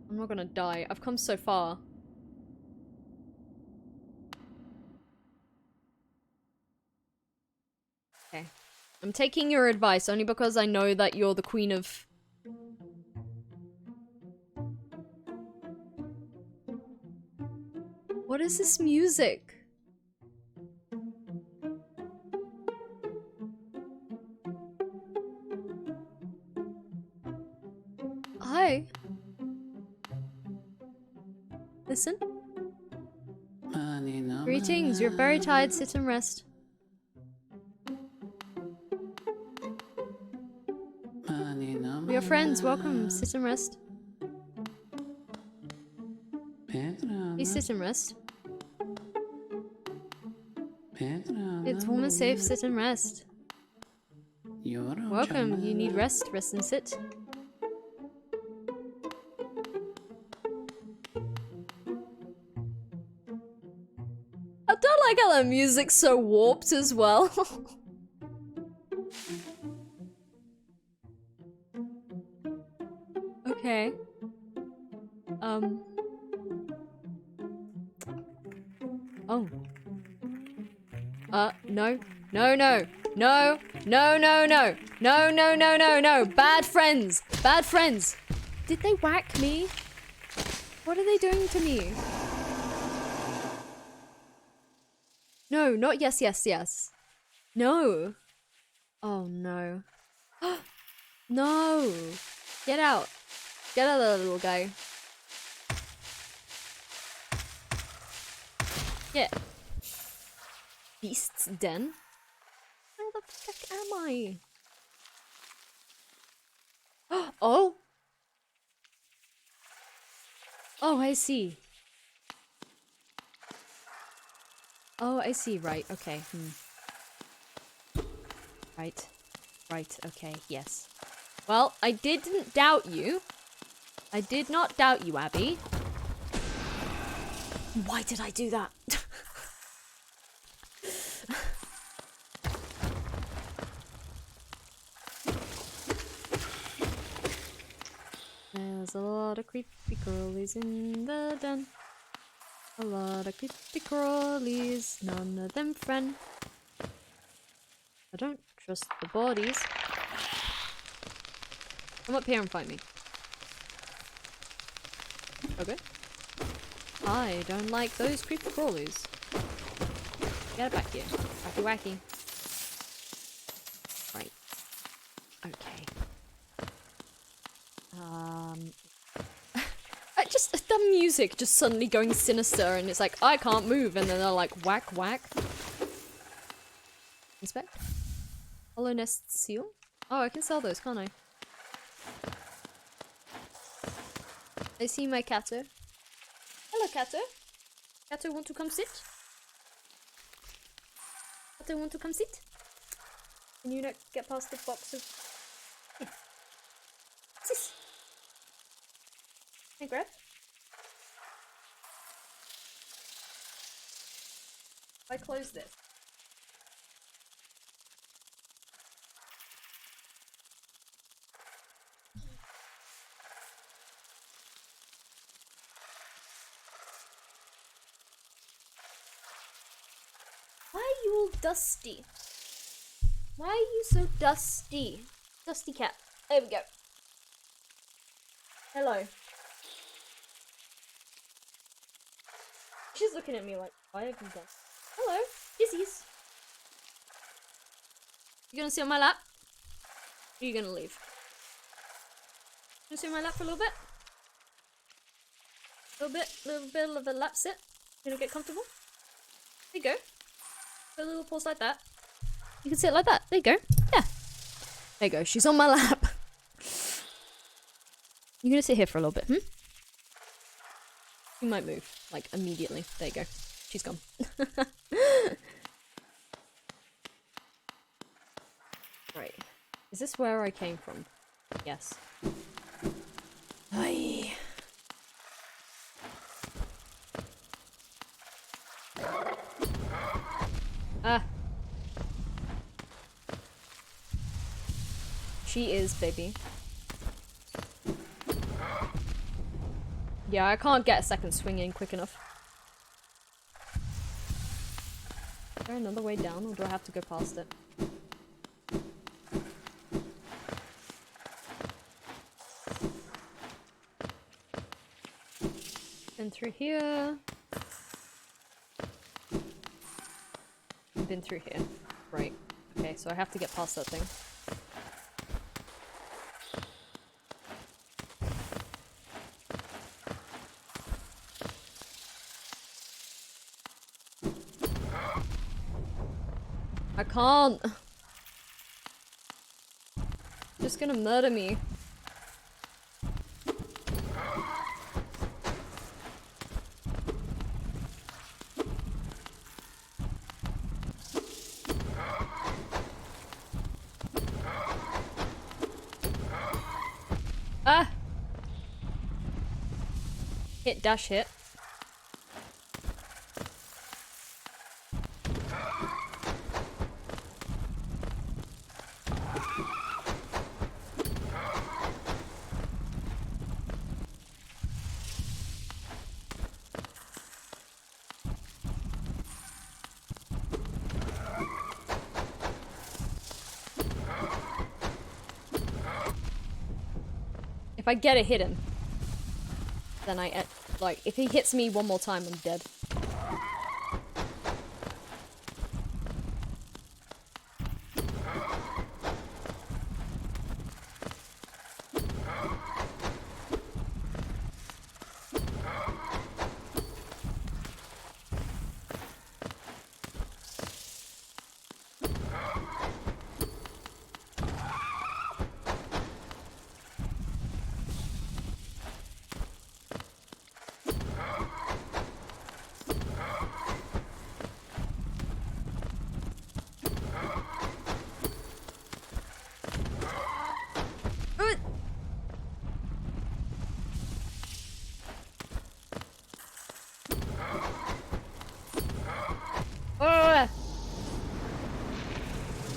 I'm not gonna die. I've come so far. Okay. I'm taking your advice only because I know that you're the queen of... What is this music? Listen. Greetings, you're very tired, sit and rest. We are friends, welcome, sit and rest. Please sit and rest. It's warm and safe, sit and rest. Welcome, you need rest, rest and sit. I don't like how the music's so warped as well. Okay. Oh. No. No, no. No. No, no, no. No, no, no, no, no. Bad friends. Bad friends. Did they whack me? What are they doing to me? No, not yes, yes, yes. No. Oh, no. No. Get out. Get out of there, little guy. Yeah. Beast's den? Where the fuck am I? Oh! Oh, I see. Oh, I see. Right, okay. Right. Right, okay, yes. Well, I didn't doubt you. I did not doubt you, Abby. Why did I do that? There's a lot of creepy crawlies in the den. A lot of creepy crawlies, none of them friend. I don't trust the bodies. Come up here and fight me. Okay. I don't like those creepy crawlies. Get back here. Wacky wacky. Right. Okay. The music just suddenly going sinister and it's like, I can't move, and then they're like, whack whack. Inspect. Hollow nest seal? Oh, I can sell those, can't I? I see my Kato. Hello, Kato. Kato, want to come sit? Kato, want to come sit? Can you not get past the box of... Yeah. What's this? Can I grab? If I close this. Why are you all dusty? Why are you so dusty? Dusty cat. There we go. Hello. She's looking at me like, why have you done? Hello, Izzy's. You gonna sit on my lap? Or are you gonna leave? Gonna sit on my lap for a little bit? Little bit of a lap sit. You gonna get comfortable? There you go. Put a little pause like that. You can sit like that. There you go. Yeah. There you go. She's on my lap. You're gonna sit here for a little bit, hmm? You might move, like, immediately. There you go. She's gone. Right. Is this where I came from? Yes. Aye. Ah. She is, baby. Yeah, I can't get a second swing in quick enough. Is there another way down, or do I have to go past it? Been through here. Been through here. Right. Okay, so I have to get past that thing. I can't. Just gonna murder me. Ah! Hit, dash, hit. If I get to hit him, then like, if he hits me one more time, I'm dead.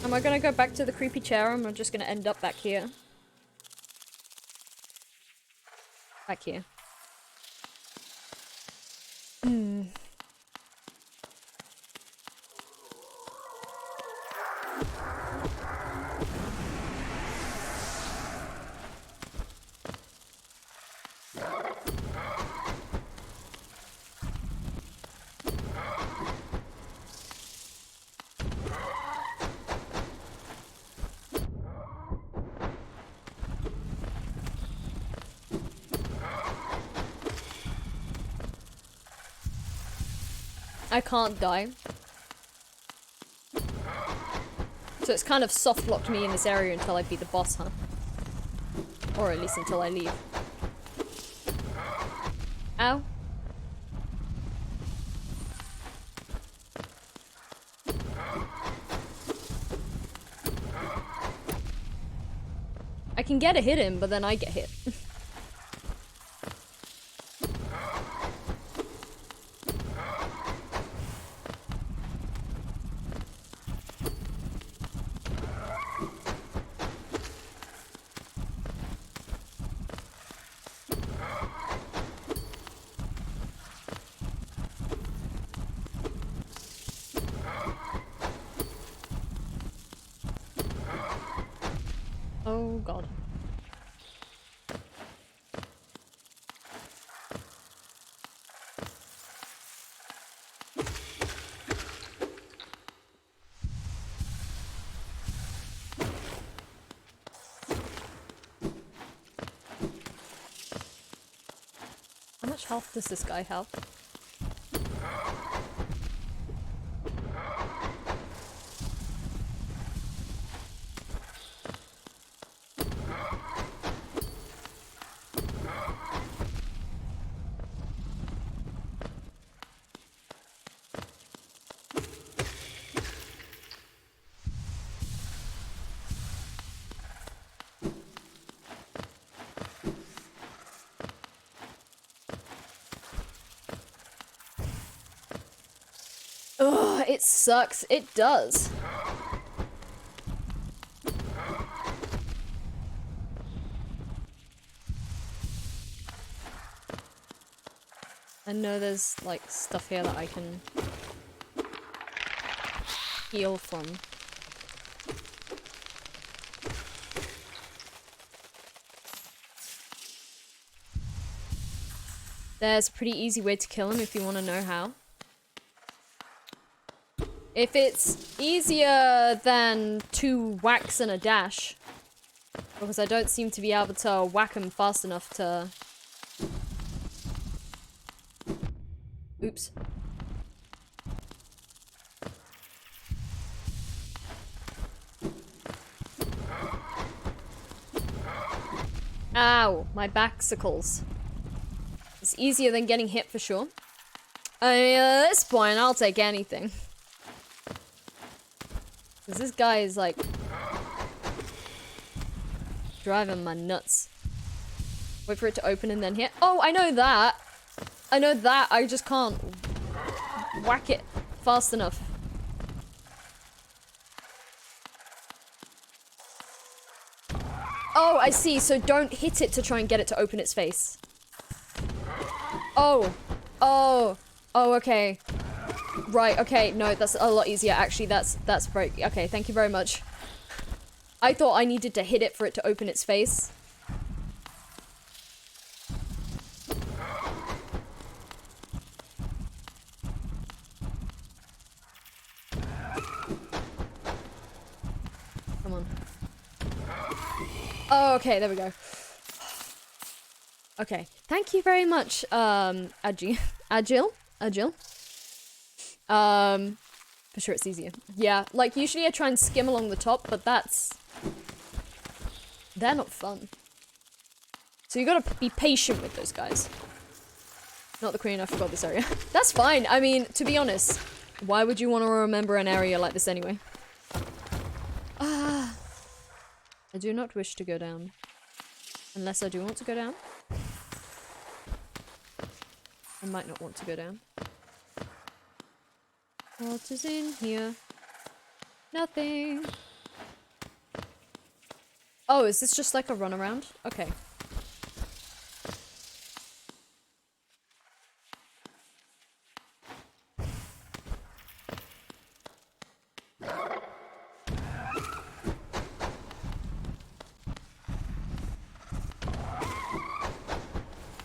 Am I gonna go back to the creepy chair, or am I just gonna end up back here? Back here. I can't die. So it's kind of soft-locked me in this area until I beat the boss, huh? Or at least until I leave. Ow. I can get a hit in, but then I get hit. Oh god. How much health does this guy have? Ugh, it sucks. It does. I know there's, like, stuff here that I can heal from. There's a pretty easy way to kill him if you want to know how. If it's easier than 2 whacks and a dash, because I don't seem to be able to whack him fast enough to... Oops. Ow, my backsicles. It's easier than getting hit for sure. I mean, at this point, I'll take anything. Because this guy is like driving my nuts. Wait for it to open and then hit. Oh, I know that. I know that. I just can't whack it fast enough. Oh, I see. So don't hit it to try and get it to open its face. Oh. Oh. Oh, okay. Right, okay. No, that's a lot easier. Actually, that's very... Okay, thank you very much. I thought I needed to hit it for it to open its face. Come on. Oh, okay, there we go. Okay, thank you very much, Agil. For sure it's easier. Yeah, like, usually I try and skim along the top, but they're not fun. So you gotta be patient with those guys. Not the queen, I forgot this area. That's fine, I mean, to be honest, why would you want to remember an area like this anyway? Ah. I do not wish to go down. Unless I do want to go down. I might not want to go down. What is in here? Nothing. Oh, is this just like a runaround? Okay.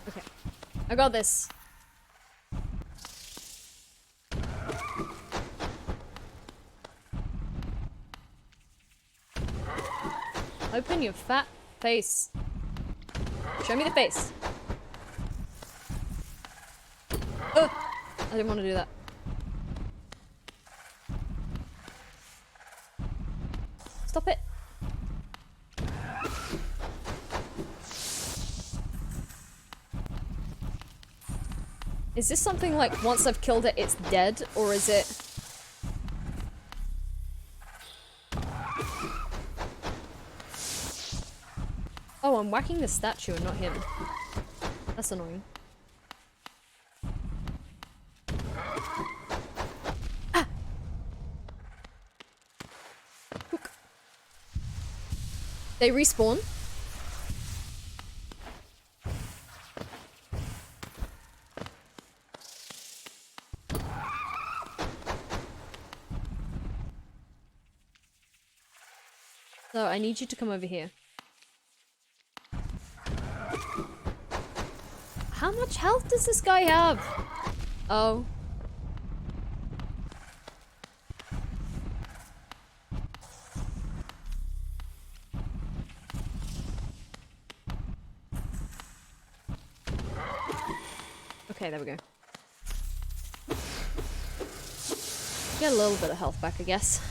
Okay. I got this. Open your fat face. Show me the face. Oh! I didn't want to do that. Stop it. Is this something like once I've killed it, it's dead? Or is it... Oh, I'm whacking the statue and not him. That's annoying. Ah! Hook. They respawn. So, I need you to come over here. How much health does this guy have? Oh. Okay, there we go. Get a little bit of health back, I guess.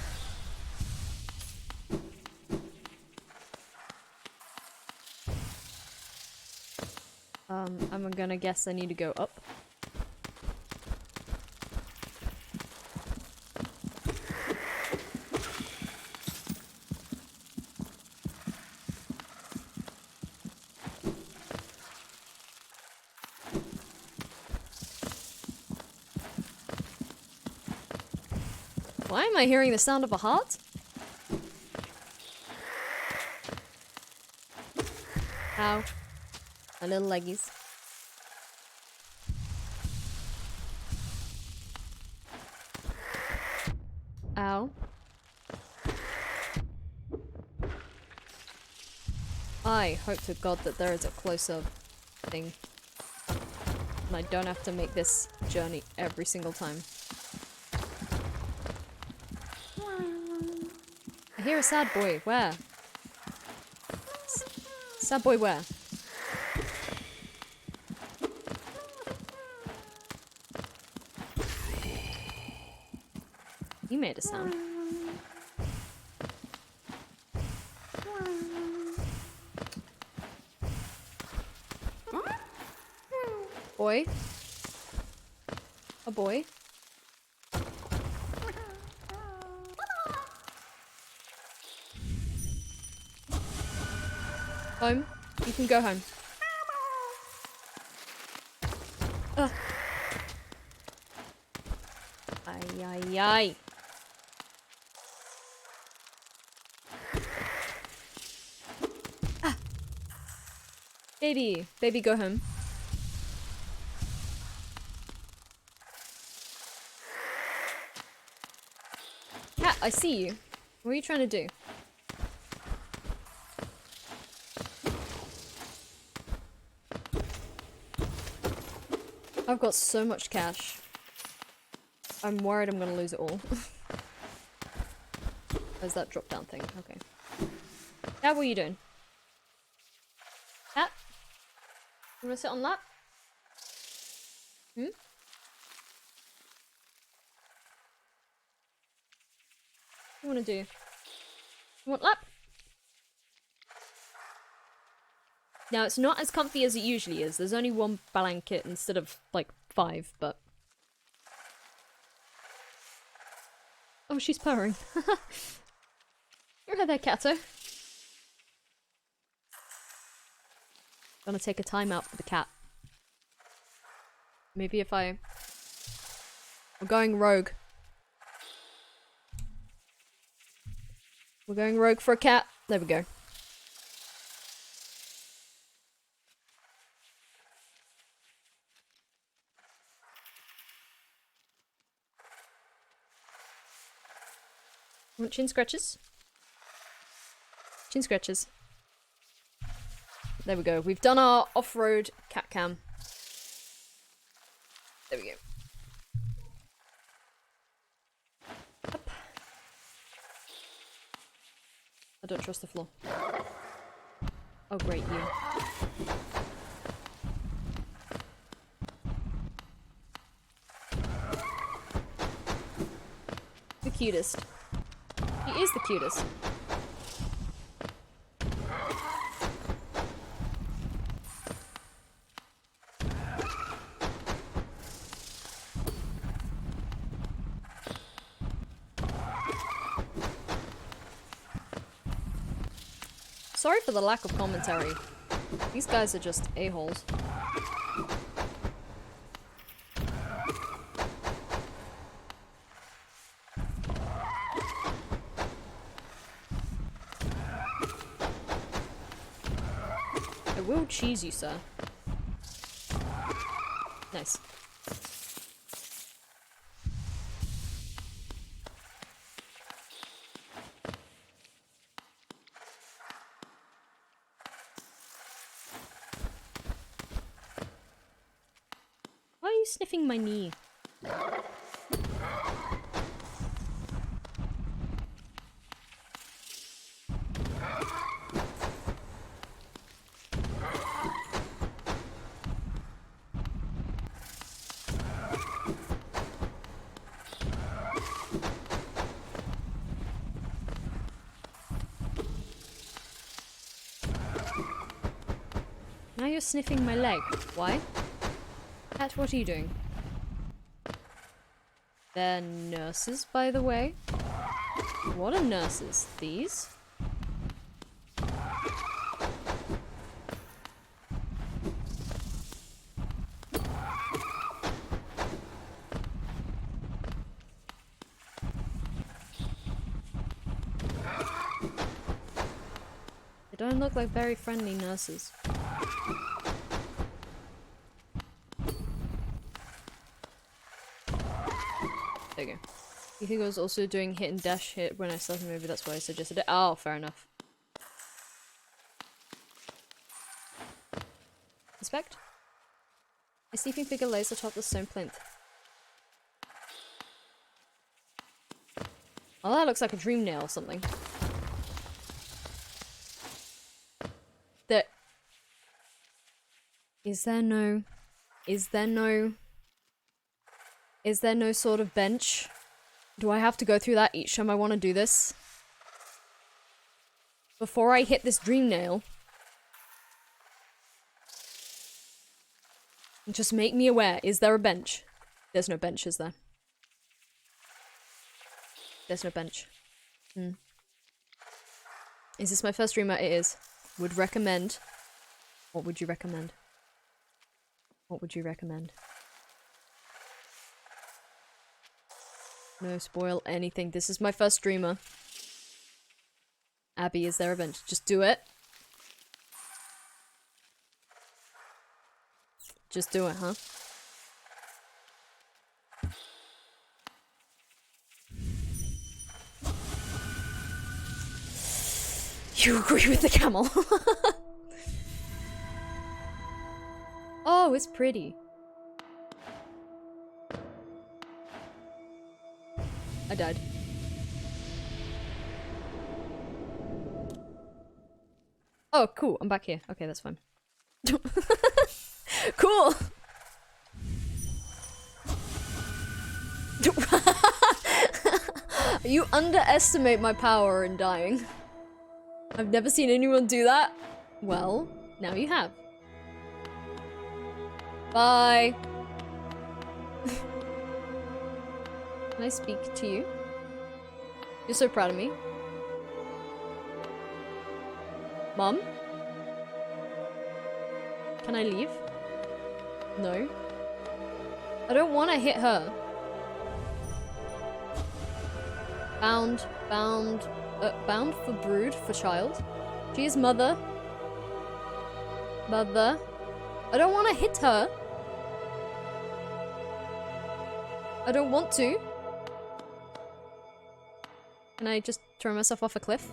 I'm gonna guess I need to go up. Why am I hearing the sound of a heart? Ow. My little leggies. Ow. I hope to God that there is a close-up thing. And I don't have to make this journey every single time. I hear a sad boy. Where? Sad boy where? You made a sound. Boy. A boy. Home. You can go home. Ugh. Ay, ay, ay. Ah. Baby. Baby, go home. Cat, I see you. What are you trying to do? I've got so much cash. I'm worried I'm gonna lose it all. Where's that drop down thing? Okay. Cat, what are you doing? Cat? You wanna sit on that? Hmm? What do you wanna do? You want that? Now, it's not as comfy as it usually is. There's only one blanket instead of, like, 5, but... Oh, she's purring. You're there, Cato. Gonna take a time out for the cat. Maybe if I... We're going rogue. We're going rogue for a cat. There we go. Want chin scratches? Chin scratches. There we go. We've done our off-road cat cam. There we go. Up. I don't trust the floor. Oh great, you. The cutest. He is the cutest. Sorry for the lack of commentary. These guys are just a-holes. I will cheese you, sir. Nice. Why are you sniffing my knee? Now you're sniffing my leg. Why? Cat, what are you doing? They're nurses, by the way. What are nurses? These? They don't look like very friendly nurses. There you go. You think I was also doing hit and dash hit when I started? Maybe that's why I suggested it. Oh, fair enough. Inspect. A sleeping figure lays atop the stone plinth. Oh, that looks like a dream nail or something. There... Is there no sort of bench? Do I have to go through that each time I want to do this? Before I hit this dream nail? Just make me aware. Is there a bench? There's no bench, is there? There's no bench. Is this my first streamer? It is. Would recommend. What would you recommend? What would you recommend? No spoil anything. This is my first streamer. Abby, is there a bench? Just do it. Just do it, huh? You agree with the camel. Oh, it's pretty. I died. Oh, cool. I'm back here. Okay, that's fine. Cool. You underestimate my power in dying. I've never seen anyone do that. Well, now you have. Bye. Can I speak to you? You're so proud of me. Mom? Can I leave? No. I don't want to hit her. Bound for brood for child. She is mother. Mother. I don't want to hit her. I don't want to. Can I just throw myself off a cliff?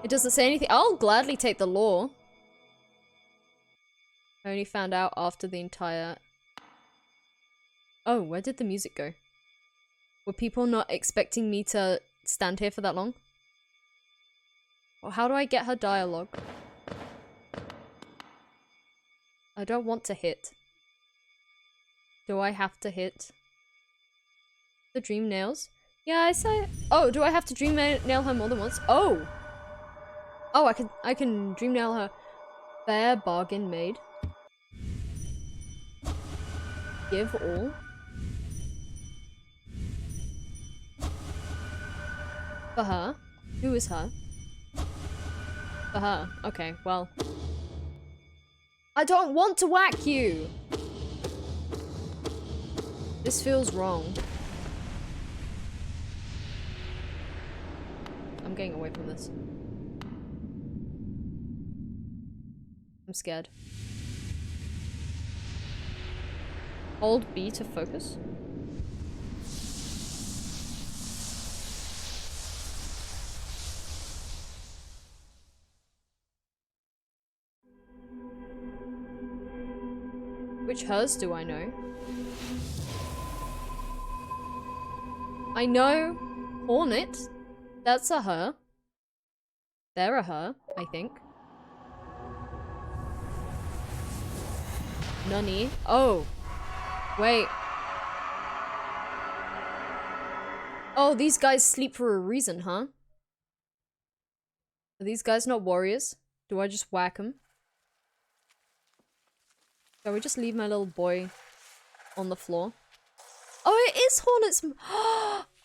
It doesn't say anything. I'll gladly take the law. I only found out after the entire... Oh, where did the music go? Were people not expecting me to stand here for that long? Well, how do I get her dialogue? I don't want to hit. Do I have to hit? The dream nails? Yeah, I say. Oh, do I have to dream nail her more than once? Oh! Oh, I can dream nail her. Fair bargain made. Give all. For her? Who is her? For her. Okay, well. I don't want to whack you! This feels wrong. I'm getting away from this. I'm scared. Hold B to focus. Which hers do I know? I know Hornet. That's a her. They're a her, I think. Nunny. Oh. Wait. Oh, these guys sleep for a reason, huh? Are these guys not warriors? Do I just whack them? Shall we just leave my little boy on the floor? Oh, it is Hornet's...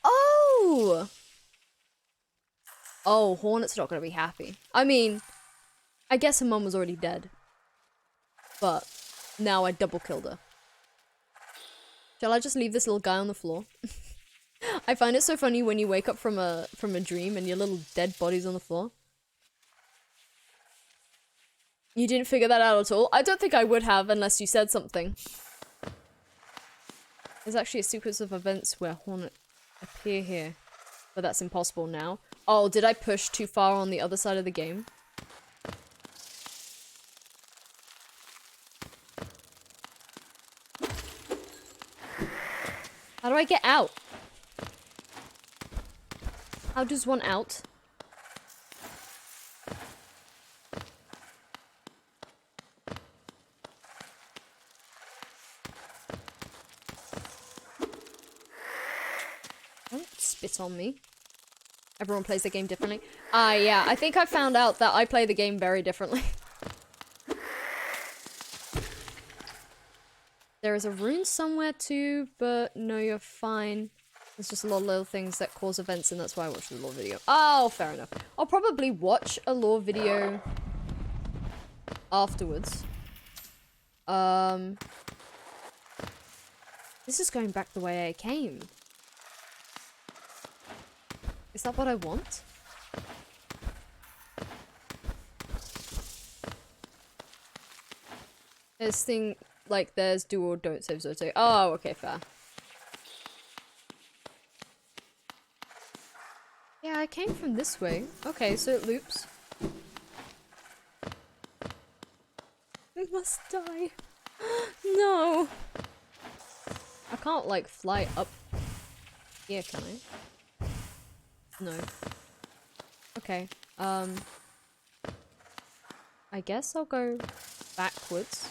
Oh! Oh, Hornet's not gonna be happy. I mean, I guess her mum was already dead. But now I double killed her. Shall I just leave this little guy on the floor? I find it so funny when you wake up from a dream and your little dead body's on the floor. You didn't figure that out at all? I don't think I would have unless you said something. There's actually a sequence of events where Hornet appear here. But that's impossible now. Oh, did I push too far on the other side of the game? How do I get out? How does one out? Don't spit on me. Everyone plays the game differently. Yeah, I think I found out that I play the game very differently. There is a rune somewhere too, but no, you're fine. There's just a lot of little things that cause events, and that's why I watched the lore video. Oh, fair enough. I'll probably watch a lore video afterwards. This is going back the way I came. Is that what I want? There's thing, like, there's do or don't save Zote. Oh, okay, fair. Yeah, I came from this way. Okay, so it loops. We must die. No! I can't, like, fly up here, can I? No. Okay, I guess I'll go backwards.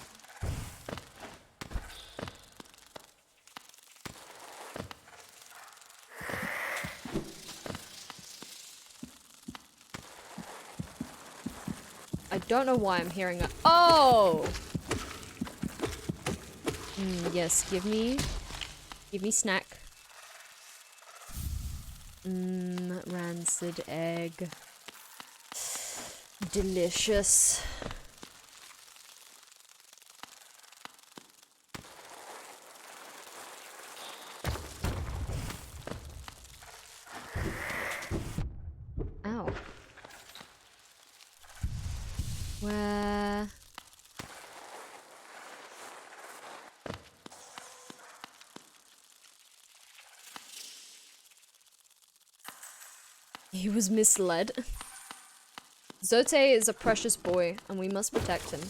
I don't know why I'm hearing a- Oh! Yes, give me snack. Rancid egg. Delicious. Ow. Where? He was misled. Zote is a precious boy, and we must protect him.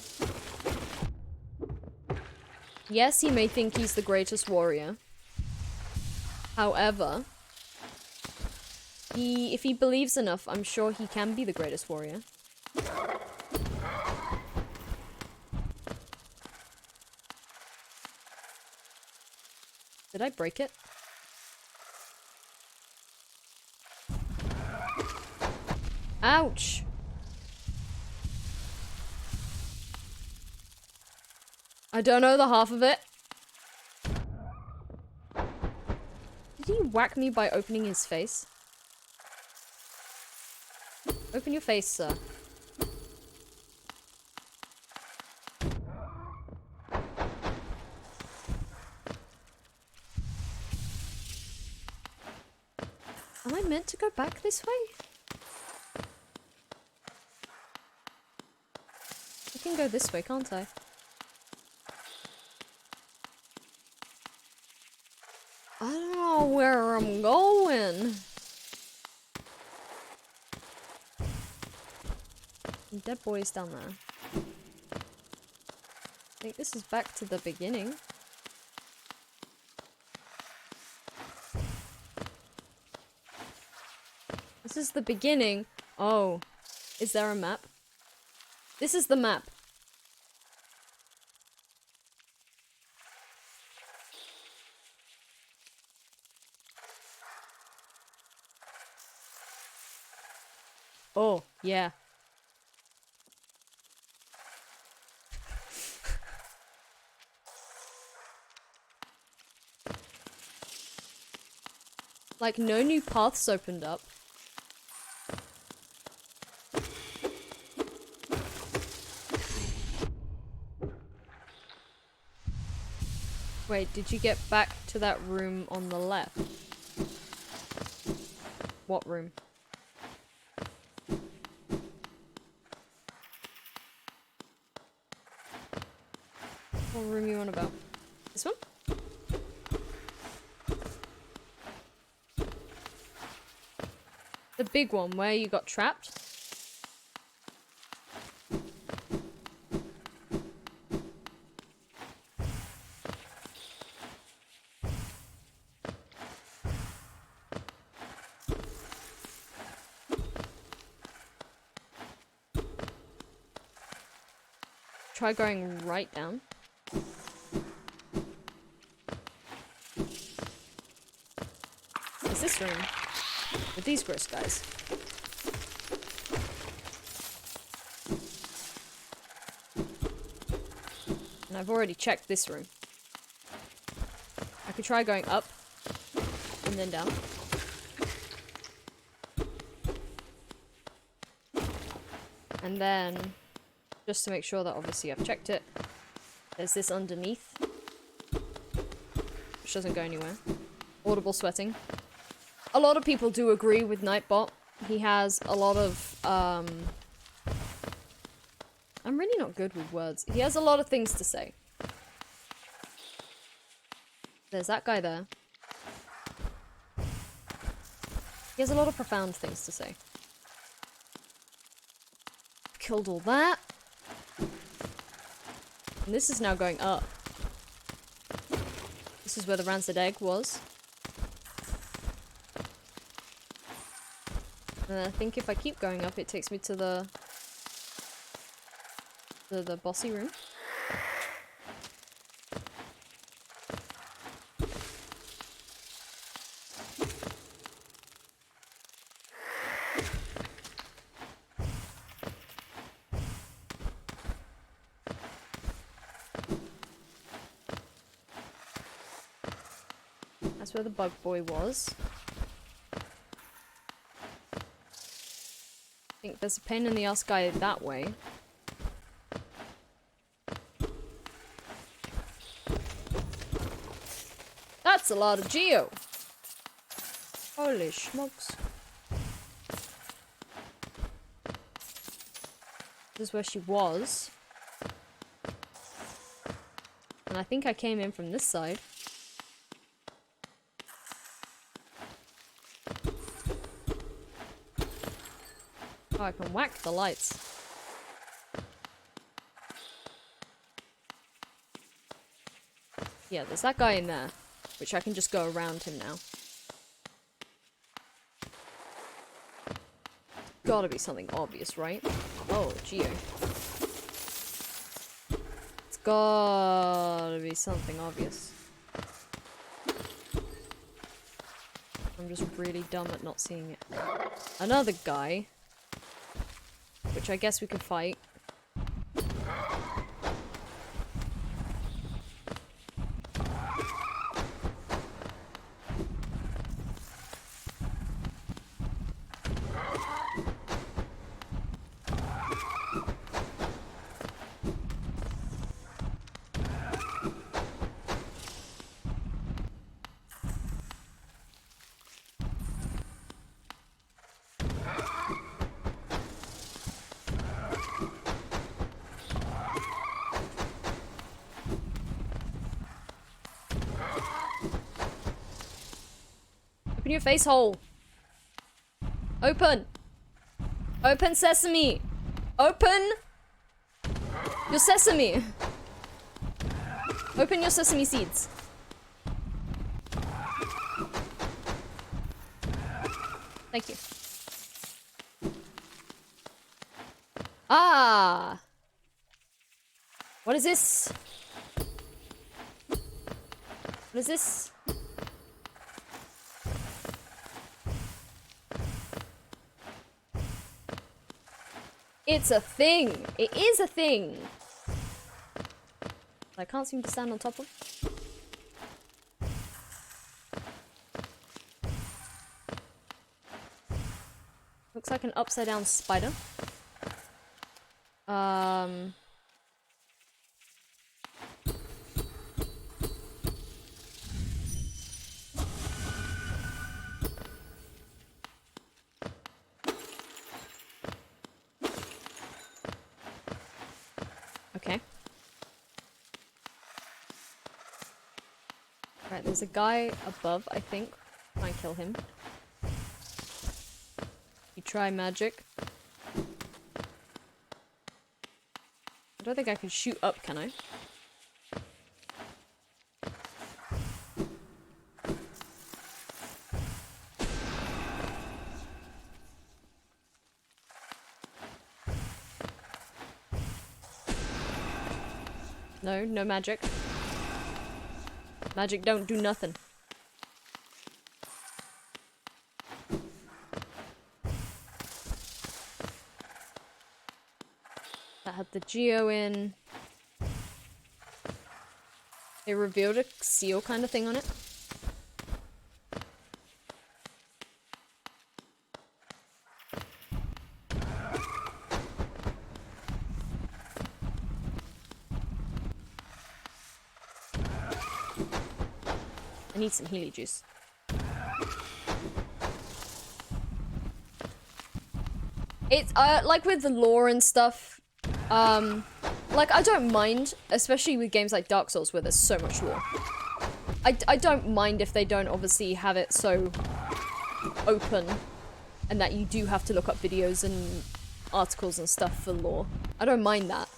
Yes, he may think he's the greatest warrior. However, if he believes enough, I'm sure he can be the greatest warrior. Did I break it? Ouch! I don't know the half of it. Did he whack me by opening his face? Open your face, sir. Am I meant to go back this way? I can go this way, can't I? I don't know where I'm going. Dead boy's down there. I think this is back to the beginning. This is the beginning. Oh. Is there a map? This is the map. Oh, yeah. Like, no new paths opened up. Wait, did you get back to that room on the left? What room? What room you on about? This one? The big one where you got trapped? Try going right down. Is this room? With these gross guys. And I've already checked this room. could try going up and then down. And then, just to make sure that obviously I've checked it, there's this underneath, which doesn't go anywhere. Audible sweating. A lot of people do agree with Nightbot. He has a lot of, I'm really not good with words. He has a lot of things to say. There's that guy there. He has a lot of profound things to say. Killed all that. And this is now going up. This is where the Rancid Egg was. And I think if I keep going up, it takes me to the bossy room. That's where the bug boy was. I think there's a pain in the ass guy that way. That's a lot of geo. Holy smokes. This is where she was. And I think I came in from this side. Oh, I can whack the lights. Yeah, there's that guy in there, which I can just go around him now. Gotta be something obvious, right? Oh, geo. It's gotta be something obvious. I'm just really dumb at not seeing it. Another guy. Which I guess we could fight. Open your face hole. Open. Open sesame. Open your sesame. Open your sesame seeds. Thank you. Ah. What is this? What is this? It's a thing! It is a thing! I can't seem to stand on top of. Looks like an upside down spider. Okay. Right, there's a guy above, I think. Try and kill him. You try magic. I don't think I can shoot up, can I? No, no magic. Magic don't do nothing. That had the geo in. It revealed a seal kind of thing on it. I need some Healy juice. It's, like with the lore and stuff, like, I don't mind, especially with games like Dark Souls where there's so much lore. I don't mind if they don't obviously have it so open and that you do have to look up videos and articles and stuff for lore. I don't mind that.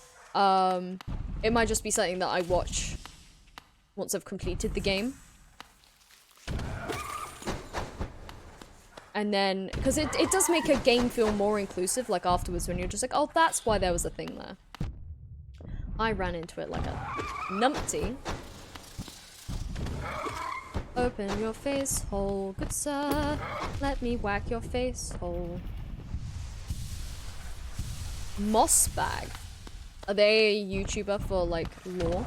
It might just be something that I watch once I've completed the game. And then, because it does make a game feel more inclusive, like afterwards when you're just like, oh, that's why there was a thing there. I ran into it like a numpty. Open your face hole, good sir. Let me whack your face hole. Moss Bag. Are they a YouTuber for, like, lore?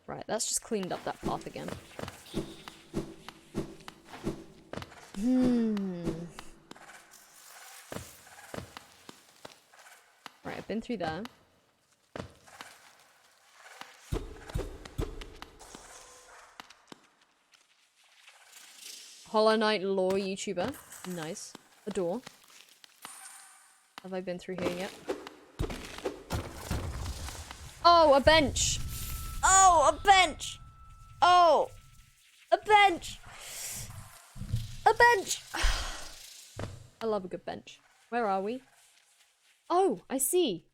Right, that's just cleaned up that path again. Right, I've been through there. Hollow Knight lore YouTuber. Nice. A door. Have I been through here yet? Oh, a bench! Oh, a bench! Oh! A bench! A bench! I love a good bench. Where are we? Oh, I see.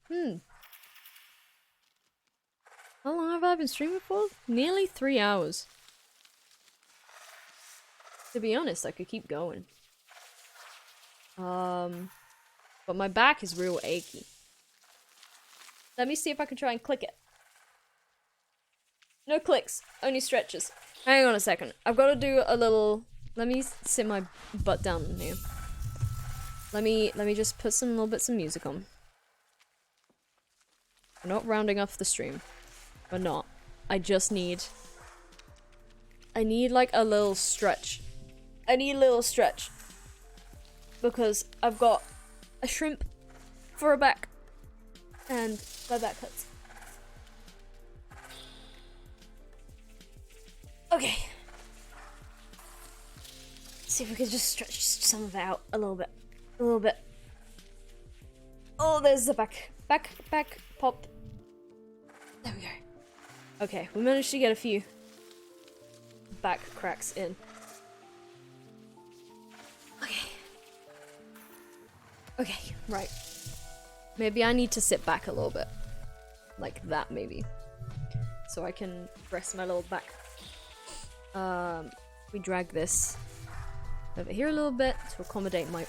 How long have I been streaming for? Nearly 3 hours. To be honest, I could keep going. But my back is real achy. Let me see if I can try and click it. No clicks, only stretches. Hang on a second. I've got to do a little... Let me sit my butt down in here. Let me just put some little bits of music on. We're not rounding off the stream. We're not. I just need... I need like a little stretch. I need a little stretch. Because I've got a shrimp for a back. And my back hurts. Okay. Let's see if we can just stretch some of it out a little bit. A little bit. Oh, there's the back. Back pop. There we go. Okay, we managed to get a few back cracks in. Okay. Okay, right. Maybe I need to sit back a little bit. Like that, maybe. So I can rest my little back. We drag this over here a little bit to accommodate my...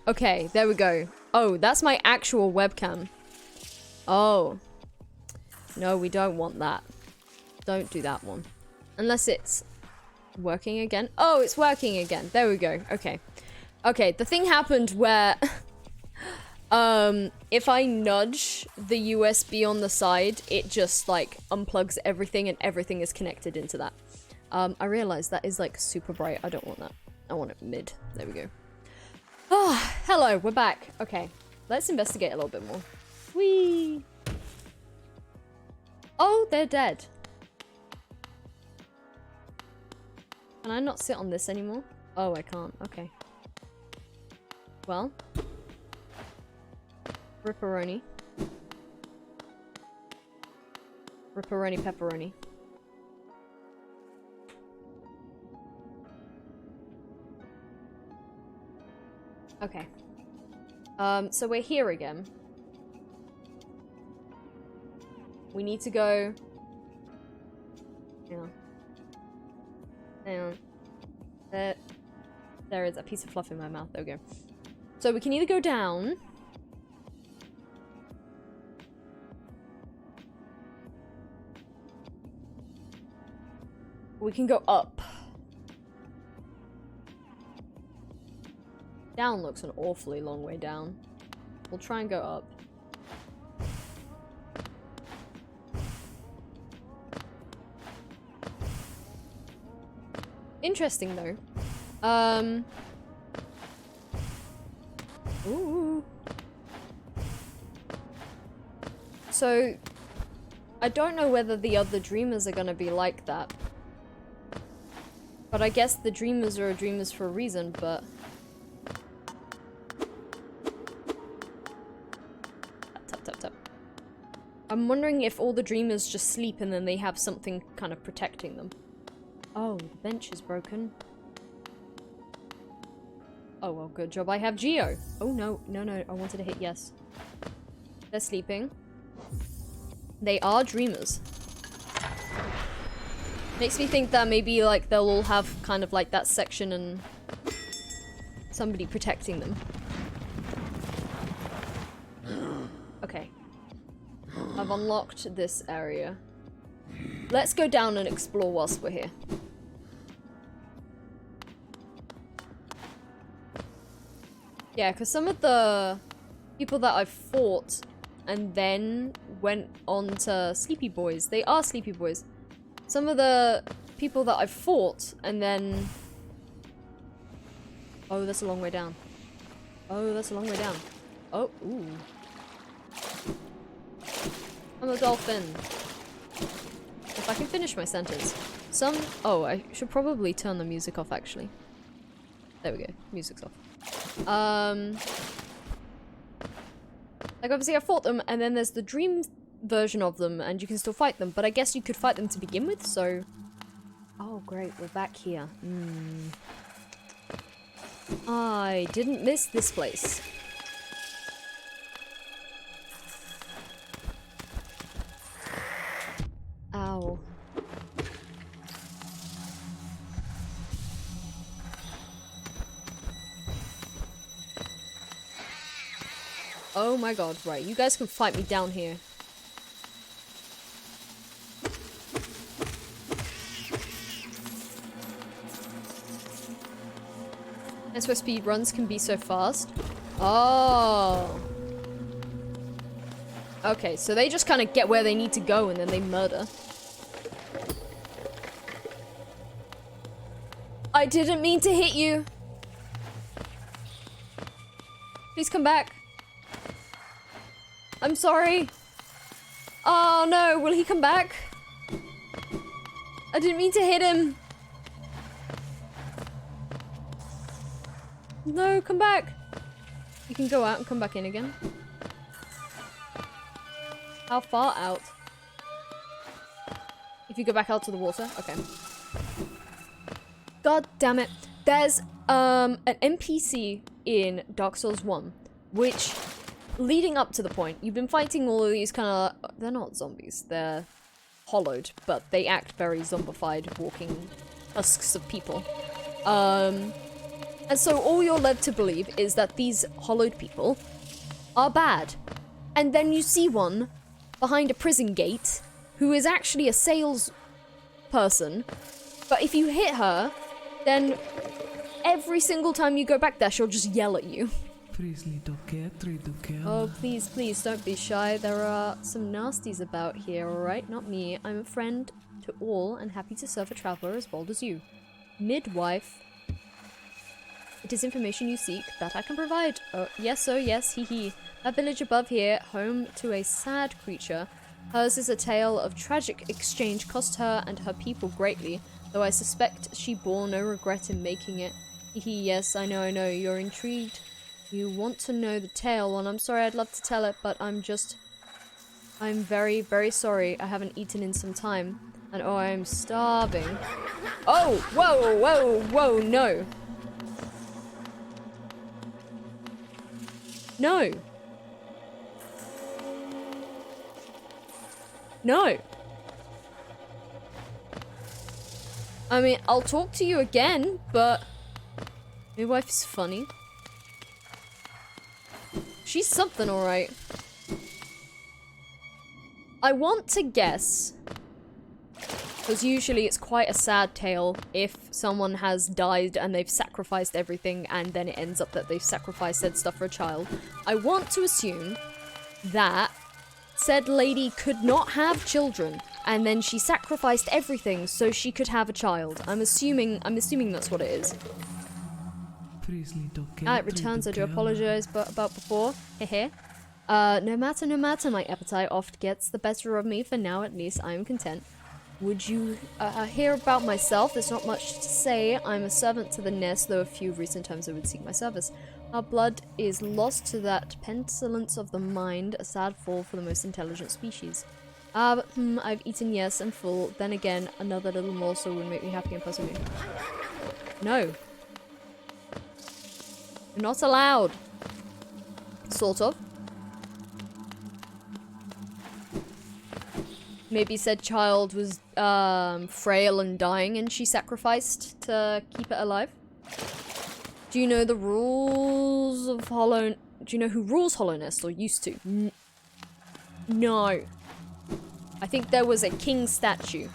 Okay, there we go. Oh, that's my actual webcam. Oh. No, we don't want that. Don't do that one. Unless it's working again. Oh, it's working again. There we go. Okay. Okay, the thing happened where If I nudge the USB on the side, it just like unplugs everything and everything is connected into that. I realize that is like super bright. I don't want that. I want it mid. There we go. Ah, hello, we're back. Okay, let's investigate a little bit more. Whee! Oh, they're dead. Can I not sit on this anymore? Oh, I can't. Okay. Well. Ripperoni. Ripperoni pepperoni. Okay. So we're here again. We need to go... Hang on. Hang on. There is a piece of fluff in my mouth. There we go. So we can either go down... We can go up. Down looks an awfully long way down. We'll try and go up. Interesting though. Ooh. So, I don't know whether the other dreamers are gonna be like that. But I guess the dreamers are dreamers for a reason, but... Tap, tap, tap. I'm wondering if all the dreamers just sleep and then they have something kind of protecting them. Oh, the bench is broken. Oh, well, good job I have Geo. Oh, no, no, no, I wanted to hit yes. They're sleeping. They are dreamers. Makes me think that maybe, like, they'll all have kind of, like, that section and somebody protecting them. Okay. I've unlocked this area. Let's go down and explore whilst we're here. Yeah, because some of the people that I've fought and then went on to Sleepy Boys, they are Sleepy Boys. Some of the people that I've fought and then... Oh, that's a long way down. Oh, that's a long way down. Oh, ooh. I'm a dolphin. If I can finish my sentence. Oh, I should probably turn the music off, actually. There we go. Music's off. Like, obviously I fought them, and then there's the dream version of them, and you can still fight them, but I guess you could fight them to begin with, so... Oh, great. We're back here. I didn't miss this place. Ow. Oh my god, right. You guys can fight me down here. That's where speed runs can be so fast. Oh. Okay, so they just kind of get where they need to go and then they murder. I didn't mean to hit you. Please come back. I'm sorry. Oh no, will he come back? I didn't mean to hit him. No, come back. You can go out and come back in again. How far out? If you go back out to the water? Okay. God damn it. There's an NPC in Dark Souls 1, which, leading up to the point, you've been fighting all of these kind of... They're not zombies, they're hollowed, but they act very zombified, walking husks of people. And so all you're led to believe is that these hollowed people are bad. And then you see one behind a prison gate who is actually a sales person, but if you hit her, then every single time you go back there, she'll just yell at you. Oh, please, please, don't be shy. There are some nasties about here, alright? Not me. I'm a friend to all and happy to serve a traveler as bold as you. Midwife. It is information you seek that I can provide. Oh, yes, hee hee. That village above here, home to a sad creature. Hers is a tale of tragic exchange, cost her and her people greatly, though I suspect she bore no regret in making it. Hee hee, yes, I know, you're intrigued. You want to know the tale, and I'm sorry, I'd love to tell it, but I'm very, very sorry. I haven't eaten in some time, and oh, I'm starving. Oh, whoa, no. No. No. I mean, I'll talk to you again, but midwife is funny. She's something, alright. I want to guess, because usually it's quite a sad tale if someone has died and they've sacrificed everything and then it ends up that they've sacrificed said stuff for a child. I want to assume that said lady could not have children and then she sacrificed everything so she could have a child. I'm assuming that's what it is. It returns. I do apologize about before. Hehe. No matter, my appetite oft gets the better of me. For now, at least, I am content. Would you hear about myself? There's not much to say. I'm a servant to the nest, though a few recent times I would seek my service. Our blood is lost to that pestilence of the mind, a sad fall for the most intelligent species. But I've eaten, yes, and full. Then again, another little morsel would make me happy and puzzle me. No. You're not allowed. Sort of. Maybe said child was frail and dying and she sacrificed to keep it alive. Do you know the rules of Hollow... Do you know who rules Hollow Nest or used to? No. I think there was a king statue.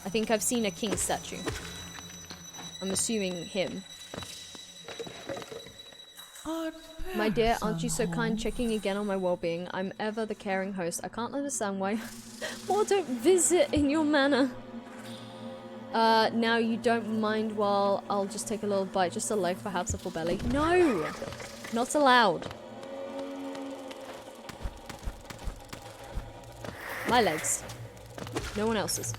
I think I've seen a king statue. I'm assuming him. My dear, aren't you so kind, checking again on my well-being? I'm ever the caring host. I can't understand why more don't visit in your manner. Now you don't mind while I'll just take a little bite, just a leg, perhaps a full belly. No! Not allowed. My legs. No one else's.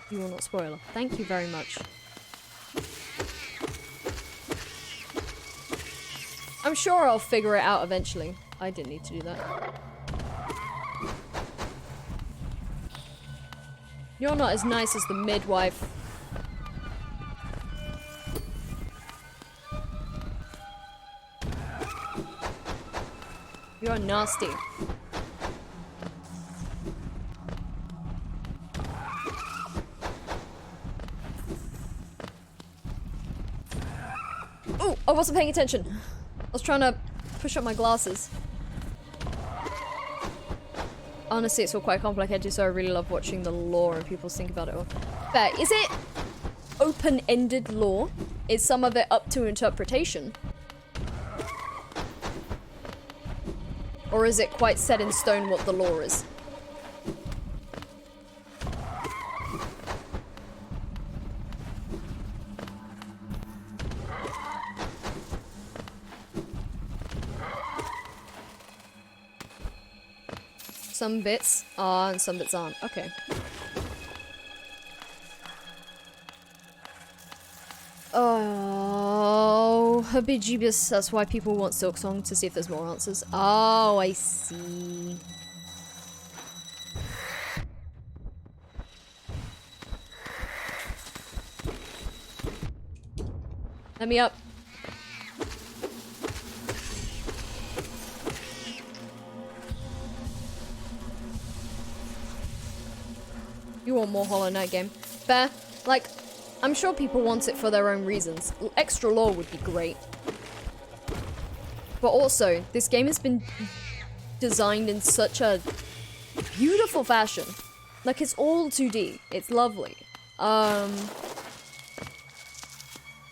You will not spoil. Thank you very much. I'm sure I'll figure it out eventually. I didn't need to do that. You're not as nice as the midwife. You're nasty. Oh, I wasn't paying attention. I was trying to push up my glasses. Honestly, it's all quite complicated, so I really love watching the lore and people think about it all. Fair. Is it open-ended lore? Is some of it up to interpretation? Or is it quite set in stone what the lore is? Some bits are and some bits aren't. Okay. Oh, Habijibus. That's why people want Silk Song, to see if there's more answers. Oh, I see. Let me up. You want more Hollow Knight game. Fair. Like, I'm sure people want it for their own reasons. Extra lore would be great. But also, this game has been designed in such a beautiful fashion. Like, it's all 2D. It's lovely.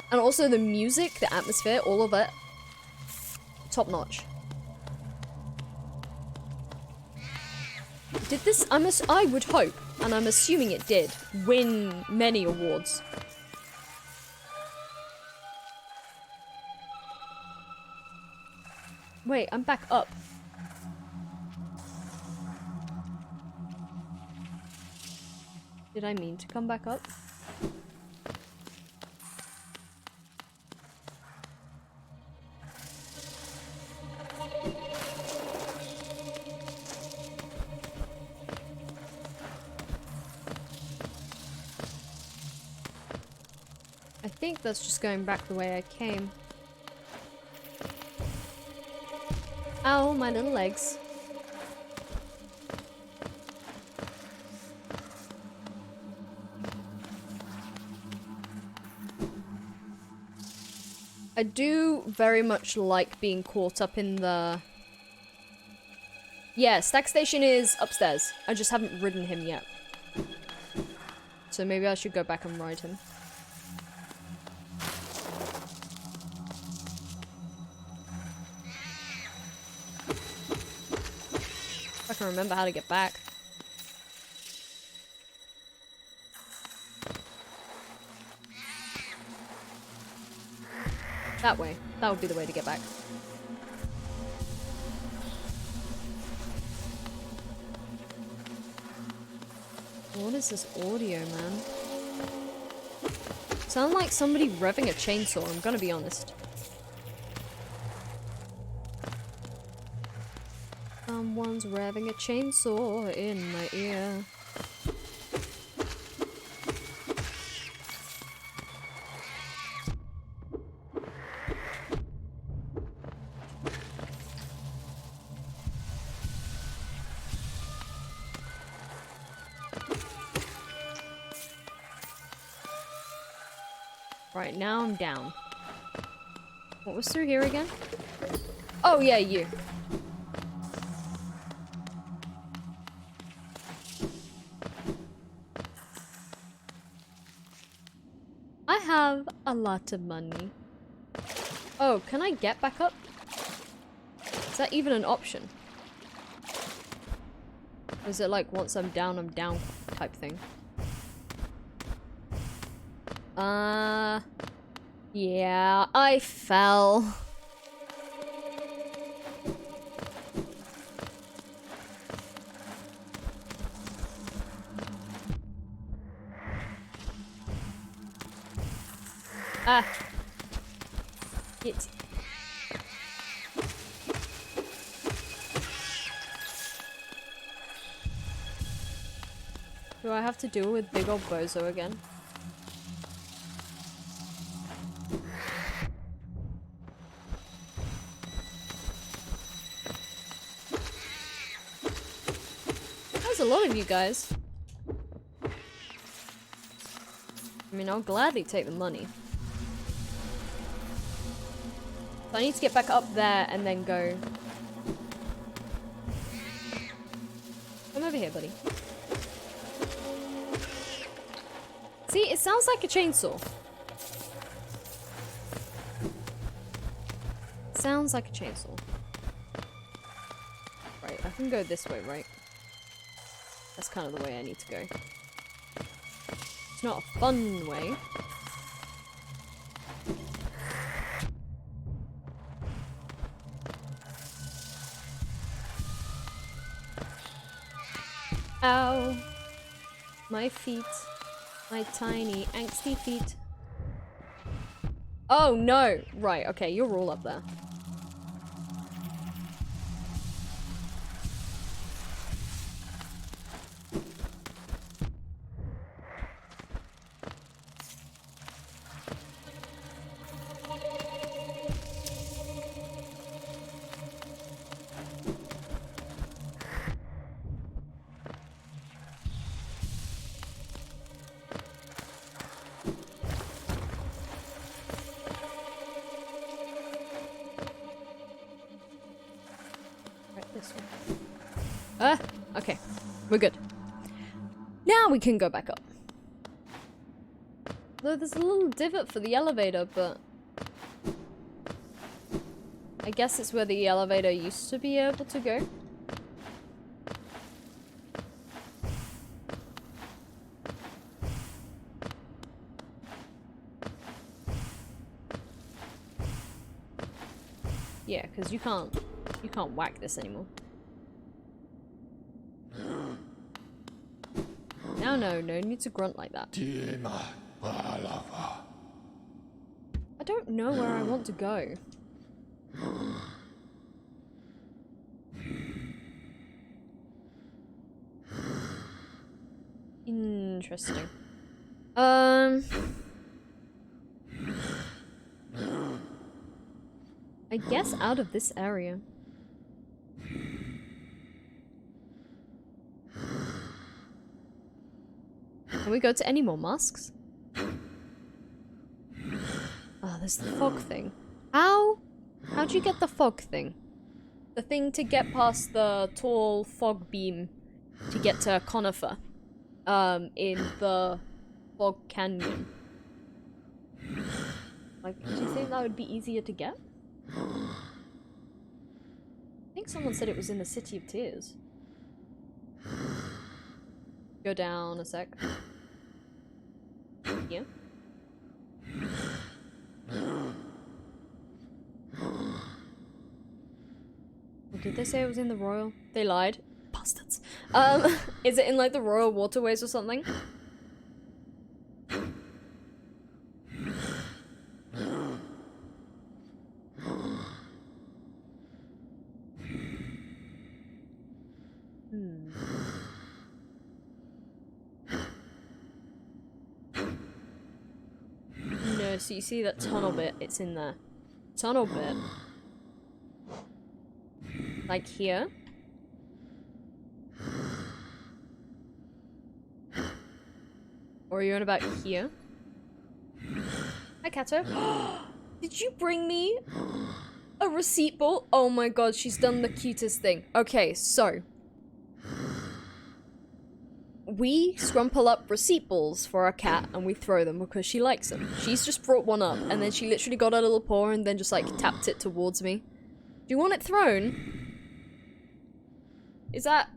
And also the music, the atmosphere, all of it. Top notch. Did this, I would hope, and I'm assuming it did, win many awards. Wait, I'm back up. Did I mean to come back up? I think that's just going back the way I came. Ow, my little legs. I do very much like being caught up in the... Yeah, Stack Station is upstairs. I just haven't ridden him yet. So maybe I should go back and ride him. If I can remember how to get back. That way. That would be the way to get back. What is this audio, man? Sound like somebody revving a chainsaw, I'm gonna be honest. Someone's revving a chainsaw in my ear. Right, now I'm down. What was through here again? Oh yeah, you. I have a lot of money. Oh, can I get back up? Is that even an option? Or is it like once I'm down type thing? Yeah, I fell. Ah. Get. Do I have to deal with big old bozo again? There's a lot of you guys. I mean, I'll gladly take the money. So I need to get back up there and then go. Come over here, buddy. See, it sounds like a chainsaw. Sounds like a chainsaw. Right, I can go this way, right? That's kind of the way I need to go. It's not a fun way. Ow. My feet. My tiny, angsty feet. Oh no! Right, okay, you're all up there. Okay. We're good. Now we can go back up. Though there's a little divot for the elevator, but I guess it's where the elevator used to be able to go. Yeah, because you can't whack this anymore. No need to grunt like that. I don't know where I want to go. Interesting. I guess out of this area. Can we go to any more masks? Oh, there's the fog thing. How'd you get the fog thing? The thing to get past the tall fog beam to get to Conifer. In the fog canyon. Like, do you think that would be easier to get? I think someone said it was in the City of Tears. Go down a sec. Yeah. Did they say it was in the Royal? They lied. Bastards. Is it in like the Royal Waterways or something? No, so you see that tunnel bit, it's in there. Tunnel bit. Like here. Or are you on about here? Hi, Kato. Did you bring me a receipt ball? Oh my god, she's done the cutest thing. Okay, so we scrumple up receipt balls for our cat and we throw them because she likes them. She's just brought one up and then she literally got her little paw and then just like tapped it towards me. Do you want it thrown? Is that...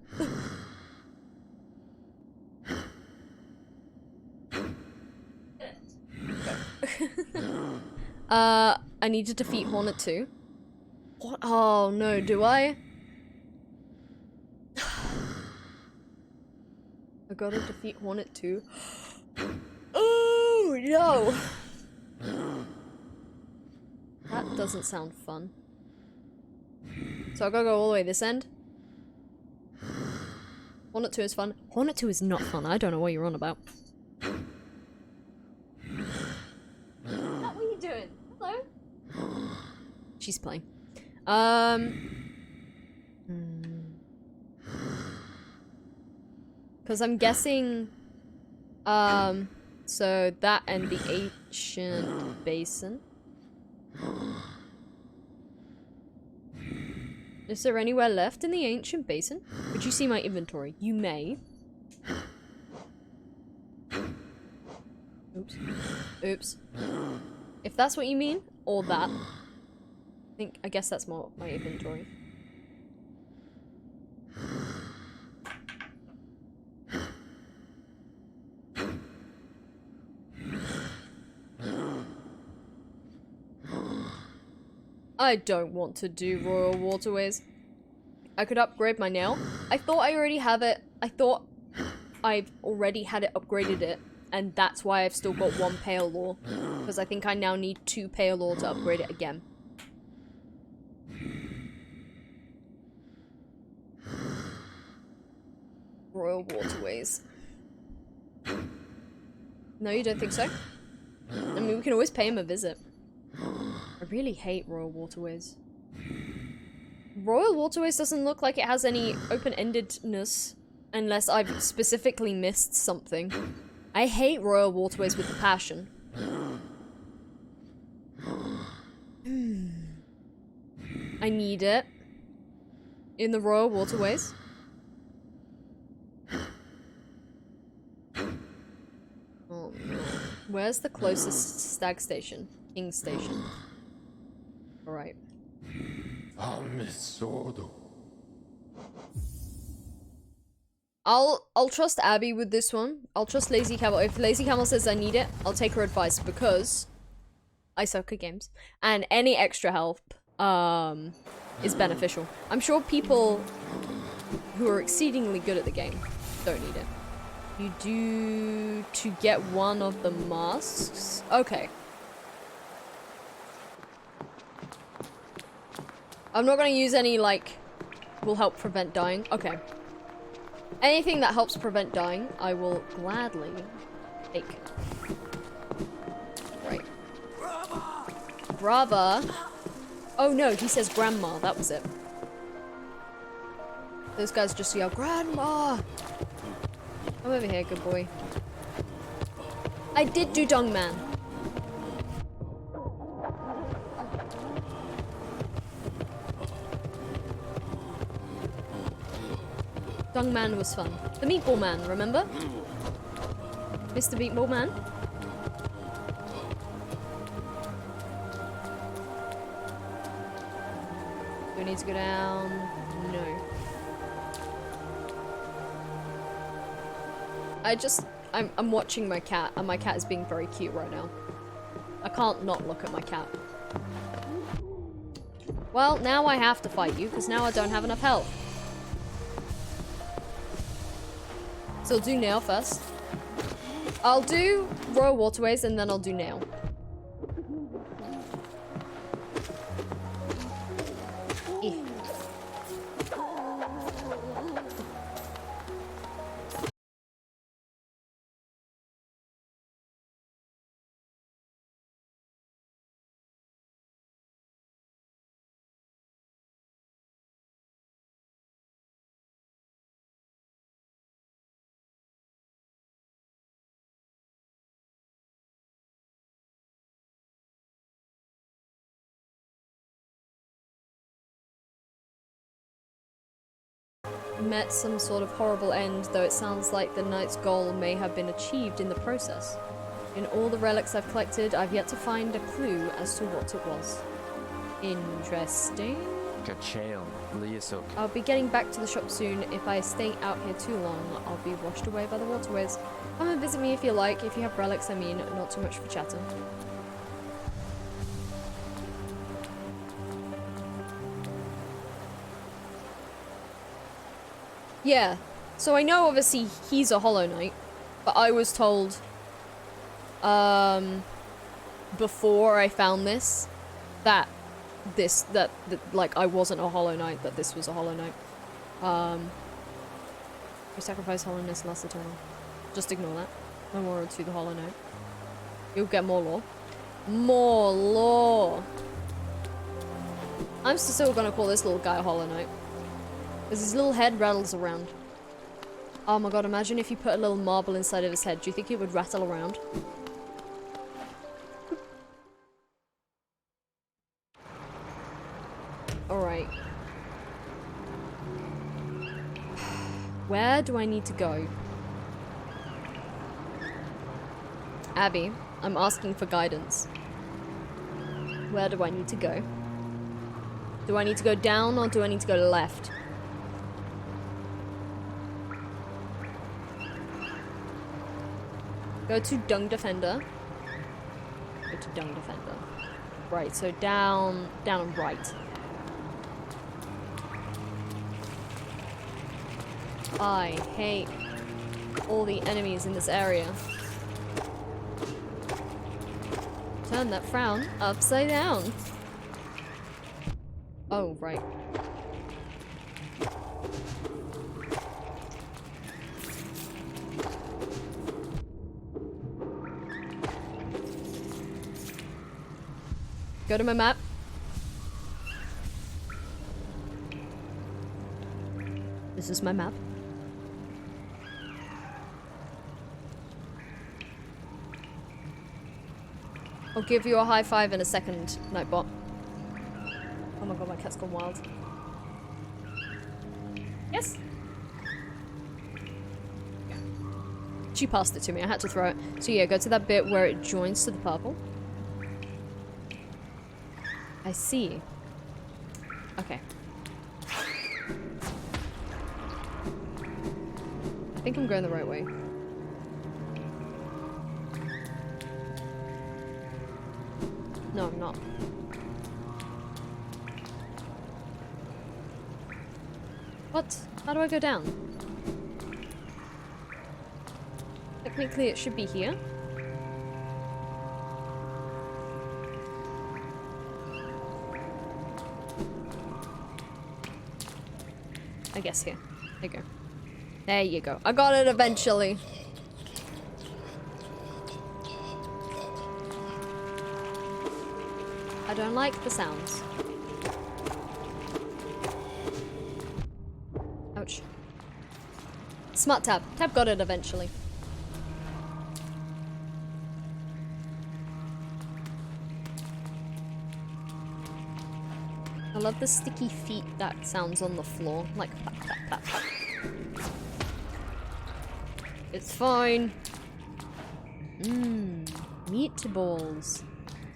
I need to defeat Hornet too. What? Oh no, do I? I gotta defeat Hornet too. Oh no! That doesn't sound fun. So I gotta go all the way this end. Hornet 2 is fun. Hornet 2 is not fun. I don't know what you're on about. What are you doing? Hello? She's playing. Because I'm guessing, so that and the ancient basin. Is there anywhere left in the ancient basin? Could you see my inventory? You may. Oops. Oops. If that's what you mean, or that. I guess that's more my inventory. I don't want to do Royal Waterways. I could upgrade my nail. I thought I already have it. I thought I've already had it upgraded it. And that's why I've still got 1 pale ore. Because I think I now need 2 pale ore to upgrade it again. Royal Waterways. No, you don't think so? I mean, we can always pay him a visit. I really hate Royal Waterways. Royal Waterways doesn't look like it has any open-endedness unless I've specifically missed something. I hate Royal Waterways with a passion. I need it. In the Royal Waterways. Oh no. Where's the closest stag station? King station. Alright. I'll trust Abby with this one. I'll trust Lazy Camel. If Lazy Camel says I need it, I'll take her advice because I suck at games. And any extra help is beneficial. I'm sure people who are exceedingly good at the game don't need it. You do to get one of the masks? Okay. I'm not gonna use any, like, will help prevent dying. Okay. Anything that helps prevent dying, I will gladly take. Right. Brava. Oh no, he says grandma, that was it. Those guys just yell, grandma! Come over here, good boy. I did do Dong Man. Dong Man was fun. The Meatball Man, remember? Mr. Meatball Man? Do we need to go down? No. I'm watching my cat, and my cat is being very cute right now. I can't not look at my cat. Well, now I have to fight you, because now I don't have enough health. So I'll do nail first. I'll do Royal Waterways, and then I'll do nail. Met some sort of horrible end, though it sounds like the knight's goal may have been achieved in the process. In all the relics I've collected, I've yet to find a clue as to what it was. Interesting. I'll be getting back to the shop soon. If I stay out here too long, I'll be washed away by the waterways. Come and visit me if you like. If you have relics, I mean, not too much for chatter. Yeah, so I know obviously he's a Hollow Knight, but I was told, before I found this, that like, I wasn't a Hollow Knight, that this was a Hollow Knight. You sacrifice hollowness, less eternal. Just ignore that. Memorial to the Hollow Knight. You'll get more lore. More lore! I'm still gonna call this little guy a Hollow Knight. Because his little head rattles around. Oh my god, imagine if you put a little marble inside of his head. Do you think it would rattle around? Alright. Where do I need to go? Abby, I'm asking for guidance. Where do I need to go? Do I need to go down or do I need to go left? Go to Dung Defender. Go to Dung Defender. Right, so down and right. I hate all the enemies in this area. Turn that frown upside down. Oh, right. Go to my map. This is my map. I'll give you a high five in a second, Nightbot. Oh my god, my cat's gone wild. Yes? She passed it to me. I had to throw it. So yeah, go to that bit where it joins to the purple. I see. Okay. I think I'm going the right way. No, I'm not. What? How do I go down? Technically, it should be here. I guess here. There you go. There you go. I got it eventually. I don't like the sounds. Ouch. Smart tab. Tab got it eventually. I love the sticky feet that sounds on the floor. Like pap, pap, pap, pap. It's fine. Mmm. Meatballs.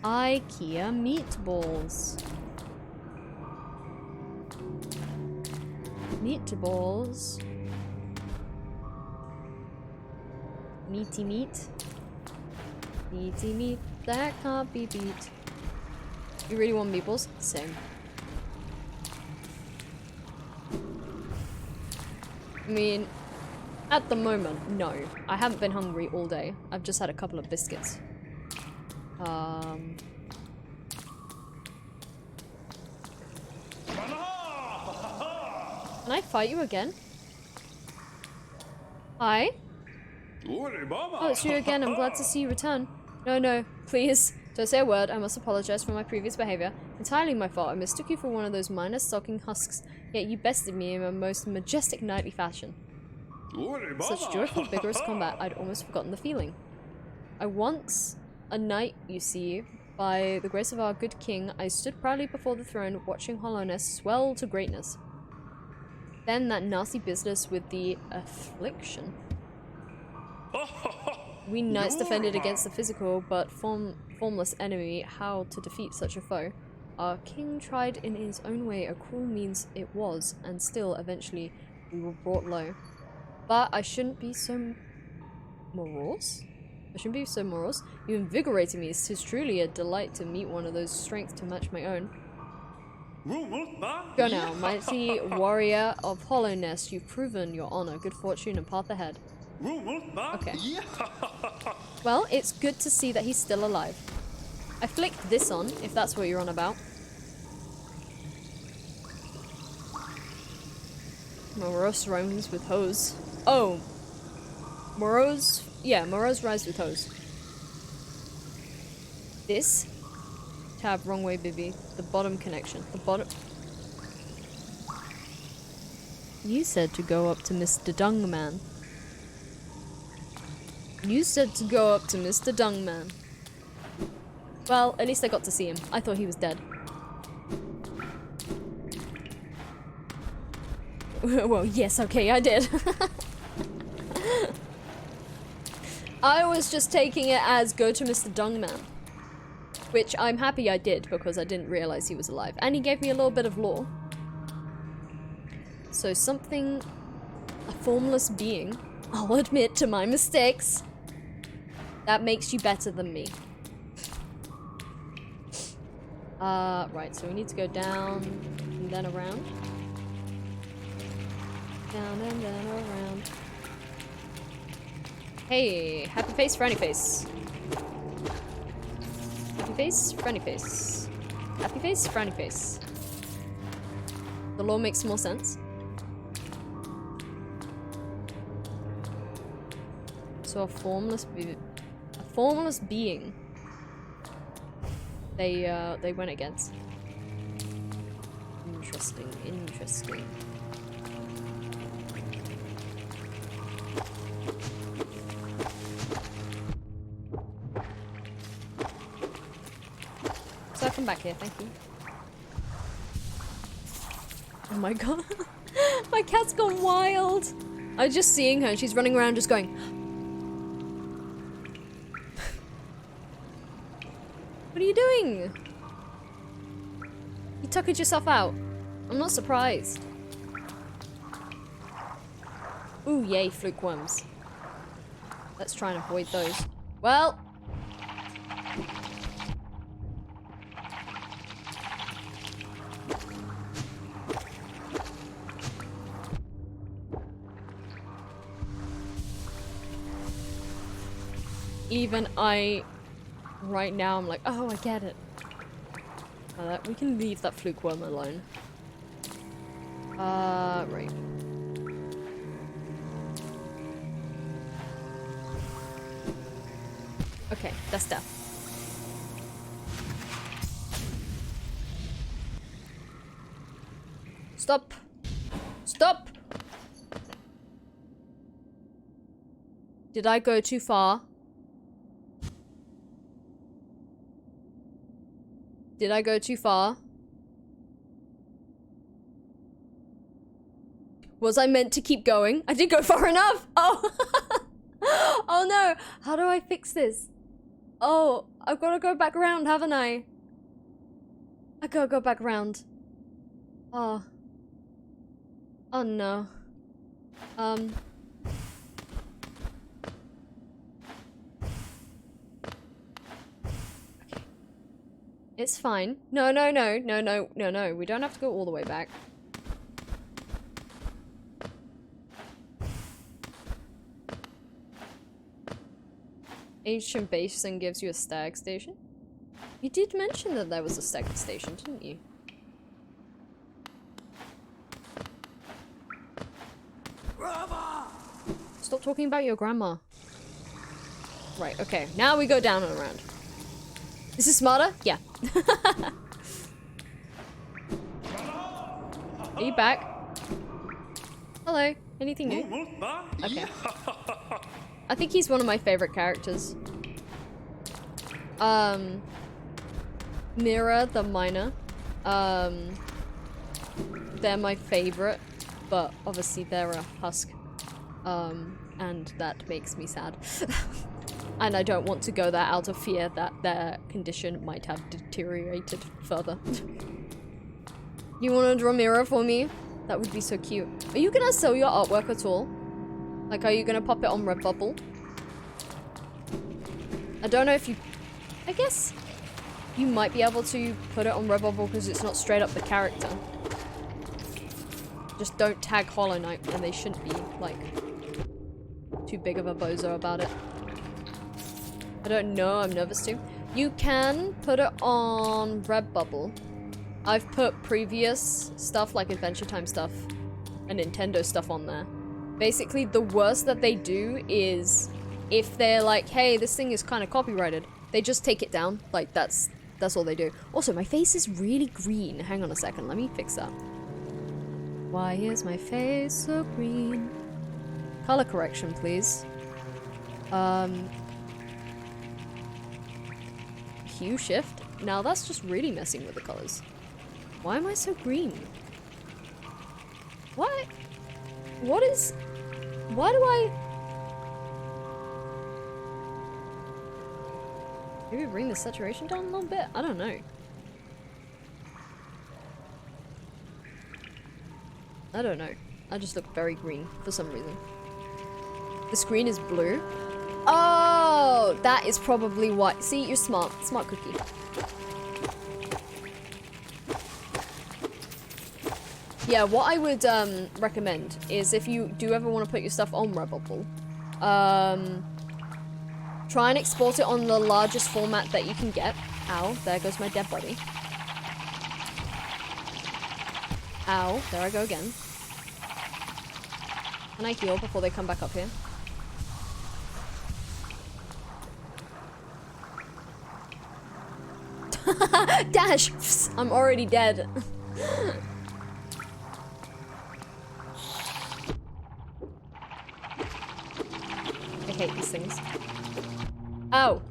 IKEA meatballs. Meatballs. Meaty meat. Meaty meat that can't be beat. You really want meatballs? Same. I mean, at the moment, no. I haven't been hungry all day. I've just had a couple of biscuits. Can I fight you again? Hi? Oh, it's you again. I'm glad to see you return. No, please. Don't say a word. I must apologize for my previous behavior. Entirely my fault. I mistook you for one of those minor sulking husks, yet you bested me in a most majestic knightly fashion. Such joyful, vigorous combat, I'd almost forgotten the feeling. I once a knight, you see. By the grace of our good king, I stood proudly before the throne, watching Hollowness swell to greatness. Then that nasty business with the affliction. We knights defended against the physical but formless enemy. How to defeat such a foe? Our king tried in his own way a cruel means it was, and still, eventually, we were brought low. But I shouldn't be so morose? You invigorated me. 'Tis truly a delight to meet one of those strength to match my own. Go now, mighty warrior of Hollowness. You've proven your honor, good fortune, and path ahead. Okay. Well, it's good to see that he's still alive. I flicked this on, if that's what you're on about. Morose rhymes with hose. Oh. Morose? Yeah, Morose rhymes with hose. This? Tab, wrong way, Bibi. The bottom connection. The bottom... You said to go up to Mr. Dungman. You said to go up to Mr. Dungman. Well, at least I got to see him. I thought he was dead. Well, yes, okay, I did. I was just taking it as go to Mr. Dungman. Which I'm happy I did, because I didn't realize he was alive. And he gave me a little bit of lore. So something... a formless being. I'll admit to my mistakes. That makes you better than me. Right, so we need to go down and then around. Down and then around. Hey, happy face, frowny face. Happy face, frowny face. Happy face, frowny face. The law makes more sense. So a formless being. They went against. Interesting, interesting. So I come back here, thank you. Oh my god. My cat's gone wild. I was just seeing her and she's running around just going What are you doing? You tuckered yourself out. I'm not surprised. Ooh, yay, fluke worms. Let's try and avoid those. Well. Even right now, I'm like, oh, I get it. We can leave that fluke worm alone. Right. Okay, that's that. Stop! Stop! Did I go too far? Did I go too far? Was I meant to keep going? I didn't go far enough! Oh! Oh no! How do I fix this? Oh, I've got to go back around, haven't I? I gotta go back around. Oh. Oh no. It's fine. No, no, no, no, no, no, no. We don't have to go all the way back. Ancient Basin gives you a stag station? You did mention that there was a stag station, didn't you? Grandma! Stop talking about your grandma. Right, okay. Now we go down and around. Is this smarter? Yeah. Are you back? Hello. Anything new? Okay. I think he's one of my favorite characters. Mira the Miner. They're my favorite, but obviously they're a husk. And that makes me sad. And I don't want to go there out of fear that their condition might have deteriorated further. You want to draw Mira for me? That would be so cute. Are you gonna sell your artwork at all? Like, are you gonna pop it on Redbubble? I don't know if you... I guess you might be able to put it on Redbubble because it's not straight up the character. Just don't tag Hollow Knight, and they shouldn't be, like, too big of a bozo about it. I don't know, I'm nervous too. You can put it on Redbubble. I've put previous stuff, like Adventure Time stuff and Nintendo stuff on there. Basically, the worst that they do is if they're like, hey, this thing is kind of copyrighted, they just take it down. Like, that's all they do. Also, my face is really green. Hang on a second, let me fix that. Why is my face so green? Color correction, please. Hue shift? Now that's just really messing with the colors. Why am I so green? What? What is... Why do I... Maybe bring the saturation down a little bit? I don't know. I don't know. I just look very green for some reason. The screen is blue. Oh, that is probably why. See, you're smart. Smart cookie. Yeah, what I would recommend is if you do ever want to put your stuff on Redbubble, try and export it on the largest format that you can get. Ow, there goes my dead body. Ow, there I go again. Can I heal before they come back up here? Dash! I'm already dead. I hate these things. Ow!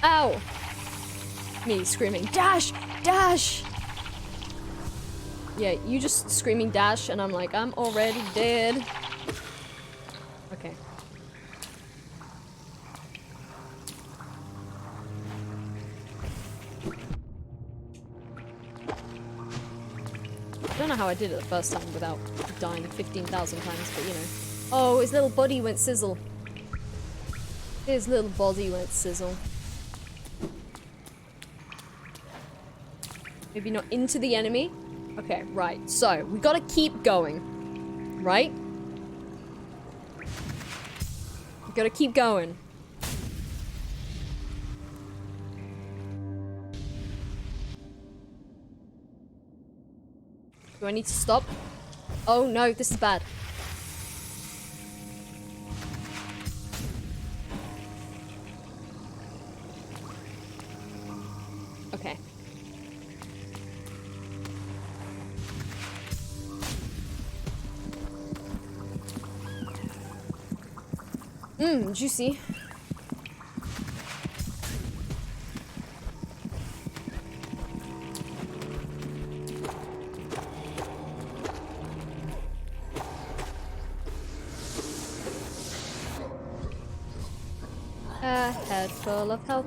Ow! Me screaming, dash! Dash! Yeah, you just screaming dash and I'm like, I'm already dead. Okay. how I did it the first time without dying 15,000 times, but you know. Oh, his little body went sizzle. His little body went sizzle. Maybe not into the enemy. Okay, right. So, we gotta keep going. Right? We gotta keep going. Do I need to stop? Oh no, this is bad. Okay. Juicy. A head full of health.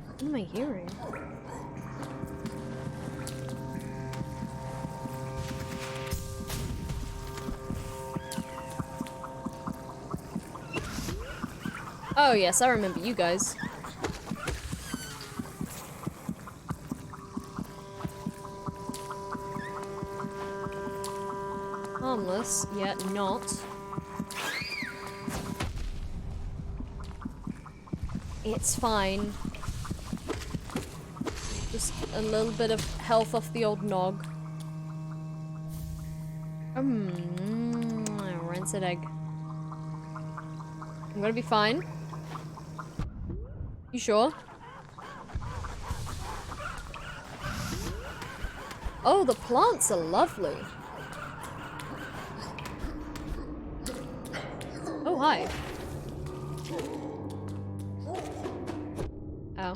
What am I hearing? Oh yes, I remember you guys. Harmless, yet not. It's fine. Just a little bit of health off the old nog. Rancid egg. I'm gonna be fine. You sure? Oh, the plants are lovely. Oh, hi. Ow.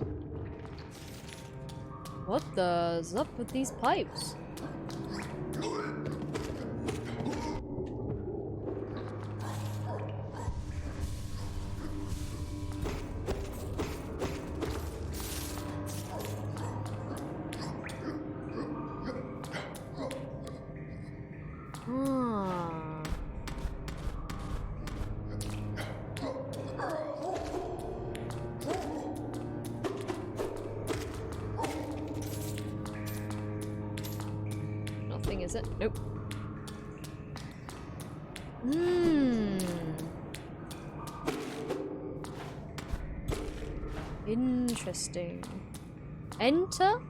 What there's up with these pipes? Nothing, is it? Nope. Interesting. Enter?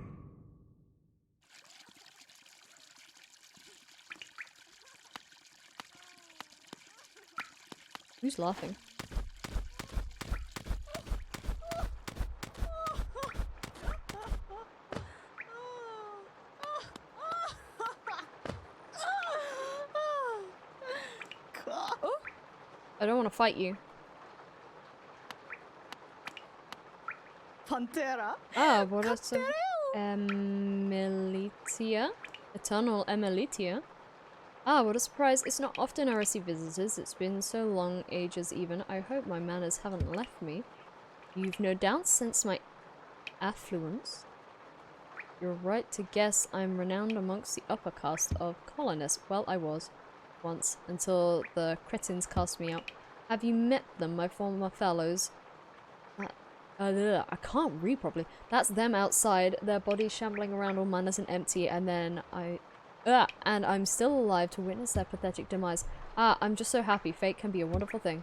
Who's laughing? I don't want to fight you. Pantera? Ah, what is it? Emilitia? Eternal Emilitia? Ah, what a surprise. It's not often I receive visitors. It's been so long, ages even. I hope my manners haven't left me. You've no doubt sensed my affluence. You're right to guess I'm renowned amongst the upper caste of colonists. Well, I was. Once, until the cretins cast me out. Have you met them, my former fellows? I can't read properly. That's them outside, their bodies shambling around all manners and empty, and then and I'm still alive to witness their pathetic demise. Ah, I'm just so happy. Fate can be a wonderful thing.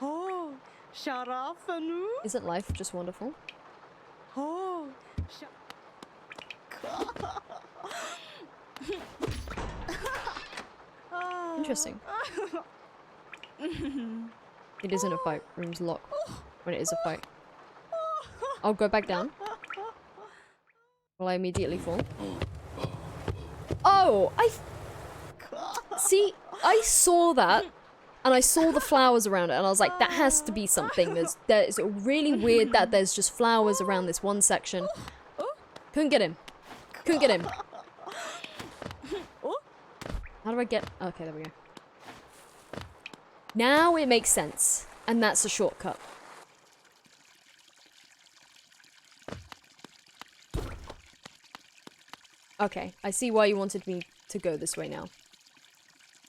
Oh, Sharafanu? Isn't life just wonderful? Oh, Interesting. It isn't a fight. Room's locked. When it is a fight. I'll go back down. Will I immediately fall? Oh! See, I saw that, and I saw the flowers around it, and I was like, that has to be something. It's really weird that there's just flowers around this one section. Couldn't get him. Couldn't get him. How do I get... Okay, there we go. Now it makes sense. And that's a shortcut. Okay, I see why you wanted me to go this way now.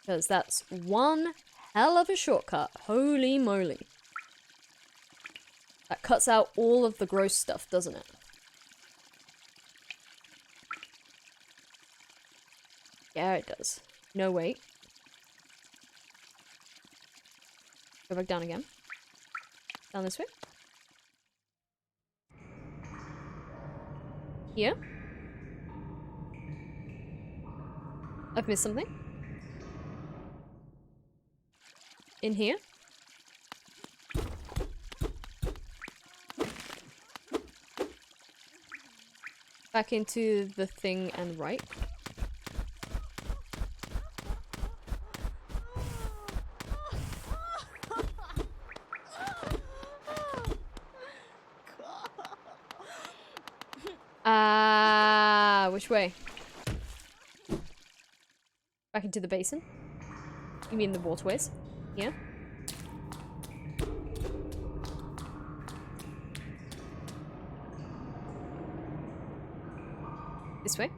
Because that's one hell of a shortcut. Holy moly. That cuts out all of the gross stuff, doesn't it? Yeah, it does. No, wait. Go back down again. Down this way. Here. I've missed something. In here. Back into the thing and right. Which way? Back into the basin? You mean the waterways? Yeah? This way?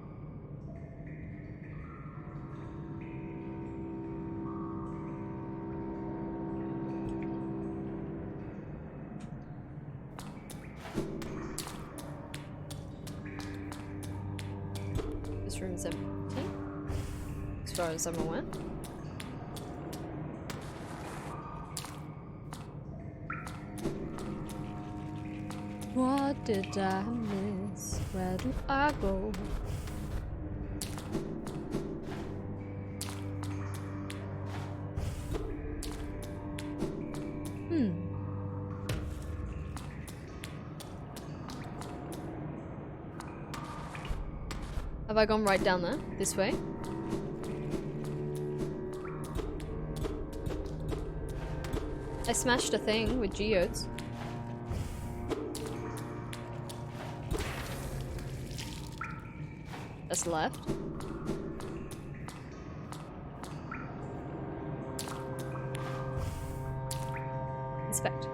This room is empty, as far as I'm aware. What did I miss? Where do I go? Have I gone right down there? This way? I smashed a thing with geodes. That's left. Inspect.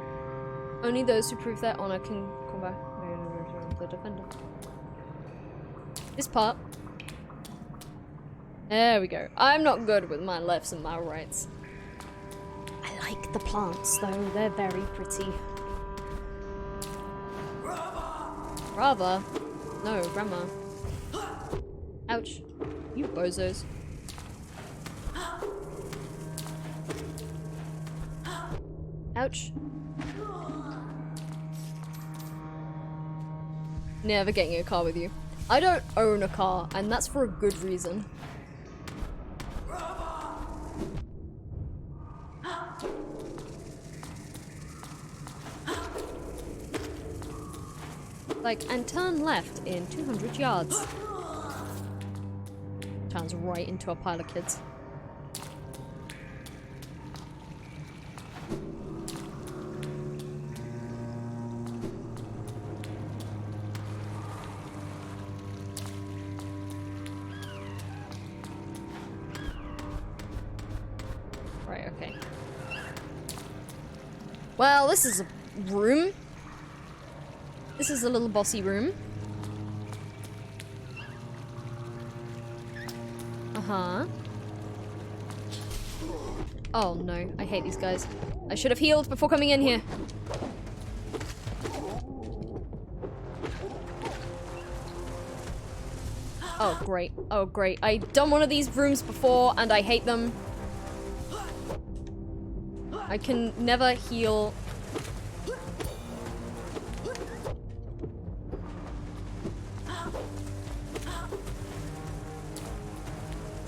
Only those who prove their honor can come back. The defender. This part. There we go. I'm not good with my lefts and my rights. I like the plants though, they're very pretty. Brava? No, Grandma. Ouch. You bozos. Ouch. Never getting a car with you. I don't own a car, and that's for a good reason. Like, and turn left in 200 yards. Turns right into a pile of kids. Right, okay. Well, this is a room. This is a little bossy room. Uh-huh. Oh no, I hate these guys. I should have healed before coming in here. Oh great, oh great. I've done one of these rooms before and I hate them. I can never heal.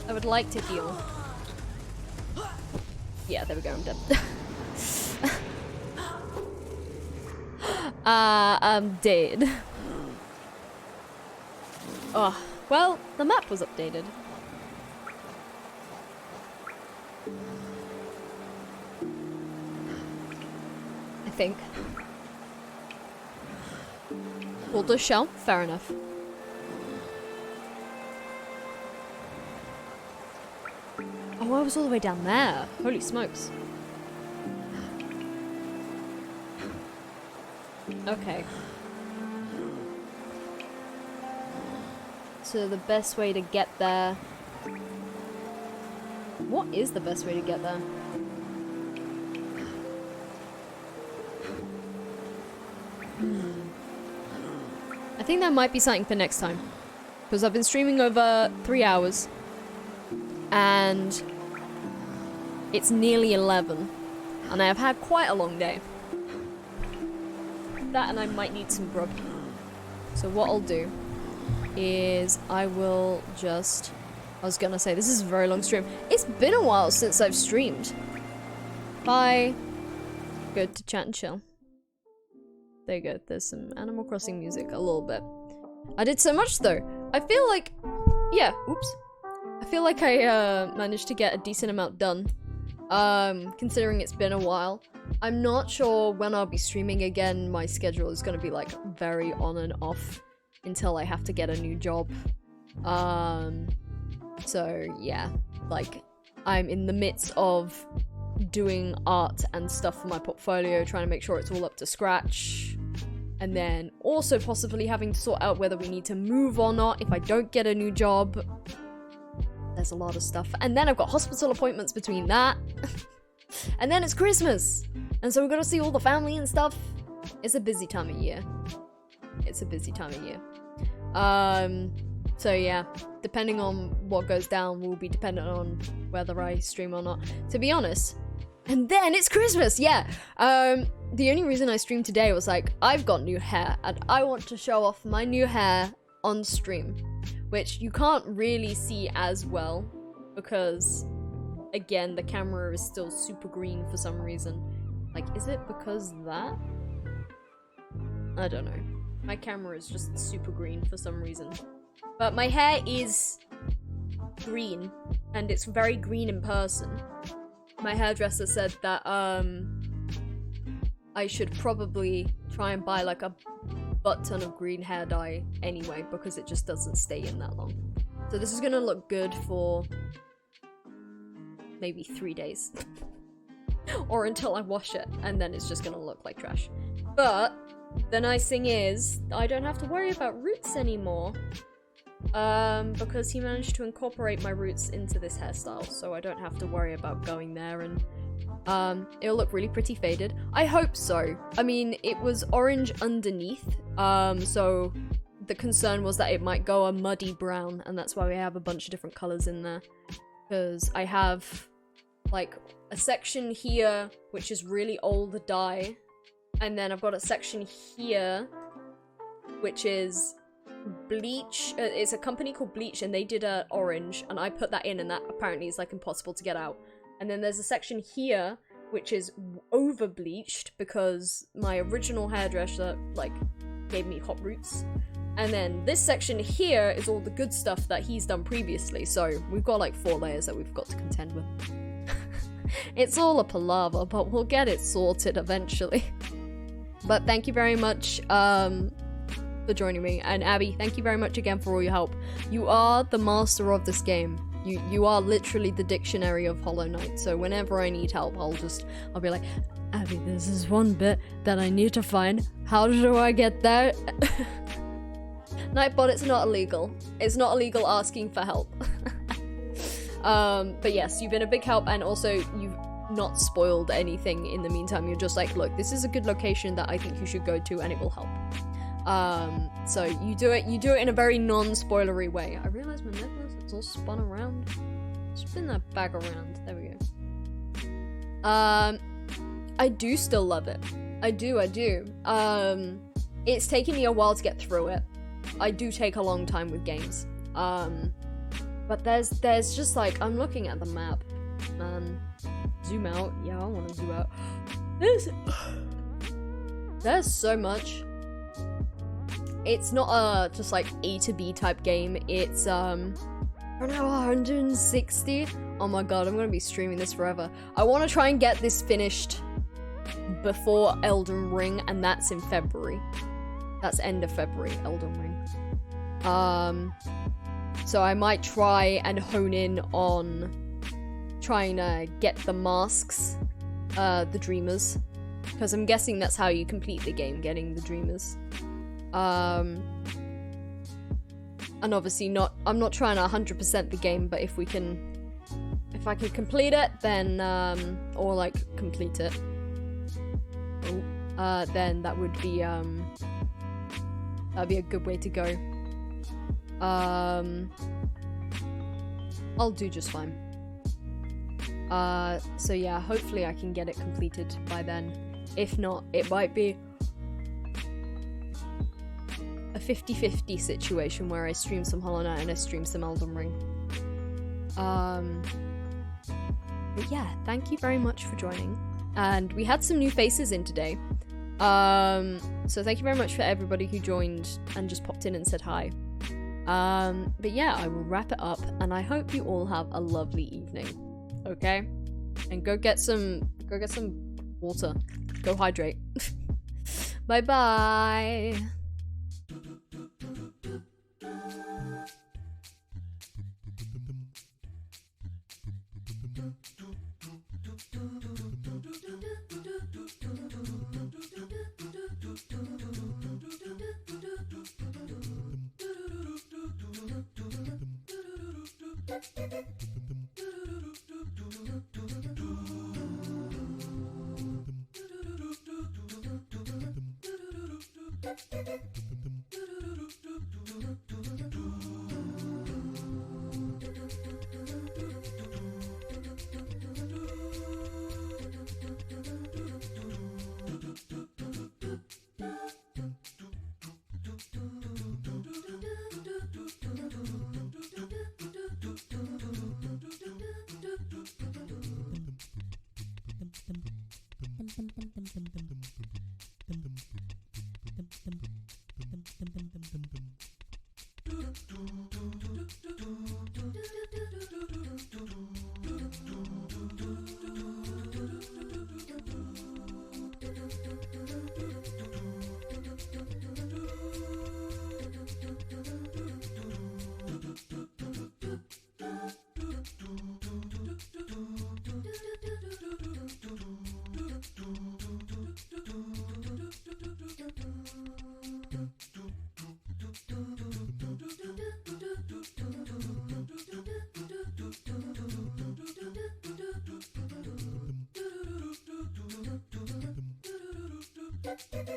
I would like to heal. Yeah, there we go, I'm dead. I'm dead. Oh, well, the map was updated. I think. Boulder shell? Fair enough. Oh, I was all the way down there. Holy smokes. Okay. to the best way to get there. What is the best way to get there? I think that might be something for next time. Because I've been streaming over 3 hours. And it's nearly 11. And I have had quite a long day. That and I might need some grub. So what I'll do is I will just... I was gonna say, this is a very long stream. It's been a while since I've streamed. Bye. Go to chat and chill. There you go. There's some Animal Crossing music, a little bit. I did so much though. I feel like... Yeah, oops. I feel like I managed to get a decent amount done. Considering it's been a while. I'm not sure when I'll be streaming again. My schedule is gonna be like very on and off until I have to get a new job. So yeah, like I'm in the midst of doing art and stuff for my portfolio, trying to make sure it's all up to scratch. And then also possibly having to sort out whether we need to move or not if I don't get a new job. There's a lot of stuff. And then I've got hospital appointments between that. And then it's Christmas. And so we've got to see all the family and stuff. It's a busy time of year. It's a busy time of year. So yeah, depending on what goes down will be dependent on whether I stream or not, to be honest. And then it's Christmas, yeah! The only reason I streamed today was like, I've got new hair, and I want to show off my new hair on stream. Which you can't really see as well, because, again, the camera is still super green for some reason. Like, is it because that? I don't know. My camera is just super green for some reason. But my hair is green, and it's very green in person. My hairdresser said that, I should probably try and buy, like, a butt-ton of green hair dye anyway, because it just doesn't stay in that long. So this is gonna look good for maybe 3 days. Or until I wash it, and then it's just gonna look like trash. But the nice thing is, I don't have to worry about roots anymore. Because he managed to incorporate my roots into this hairstyle, so I don't have to worry about going there and it'll look really pretty faded. I hope so. I mean, it was orange underneath, so the concern was that it might go a muddy brown, and that's why we have a bunch of different colors in there. Because I have, like, a section here, which is really old dye, and then I've got a section here, which is bleach. It's a company called Bleach, and they did a orange, and I put that in, and that apparently is, like, impossible to get out. And then there's a section here, which is over bleached, because my original hairdresser, like, gave me hot roots. And then this section here is all the good stuff that he's done previously, so we've got, like, 4 layers that we've got to contend with. It's all a palaver, but we'll get it sorted eventually. But thank you very much, for joining me. And Abby, thank you very much again for all your help. You are the master of this game. You are literally the dictionary of Hollow Knight, so whenever I need help, I'll be like, Abby, this is one bit that I need to find. How do I get there? Nightbot, it's not illegal. It's not illegal asking for help. But yes, you've been a big help, and also you've not spoiled anything in the meantime. You're just like, look, this is a good location that I think you should go to, and it will help. So you do it in a very non-spoilery way. I realize my necklace, it's all spun around. Spin that back around. There we go. I do still love it. I do. It's taken me a while to get through it. I do take a long time with games. But there's just like, I'm looking at the map. Zoom out. Yeah, I want to zoom out. There's so much. It's not a just like A to B type game. It's I don't know, 160. Oh my god, I'm gonna be streaming this forever. I want to try and get this finished before Elden Ring, and that's in February. That's end of February, Elden Ring. So I might try and hone in on trying to get the masks, the Dreamers, because I'm guessing that's how you complete the game, getting the Dreamers. And obviously I'm not trying to 100% the game, but if I can complete it, then, or like complete it, then that would be, that'd be a good way to go. I'll do just fine. So yeah, hopefully I can get it completed by then. If not, it might be a 50-50 situation where I stream some Hollow Knight and I stream some Elden Ring. But yeah, thank you very much for joining. And we had some new faces in today. So thank you very much for everybody who joined and just popped in and said hi. But yeah, I will wrap it up, and I hope you all have a lovely evening. Okay? And go get some water. Go hydrate. Bye bye. Dum, dum, dum, dum, dum, dum, dum, dum, dum, dum, dum, dum, dum, dum, dum, dum,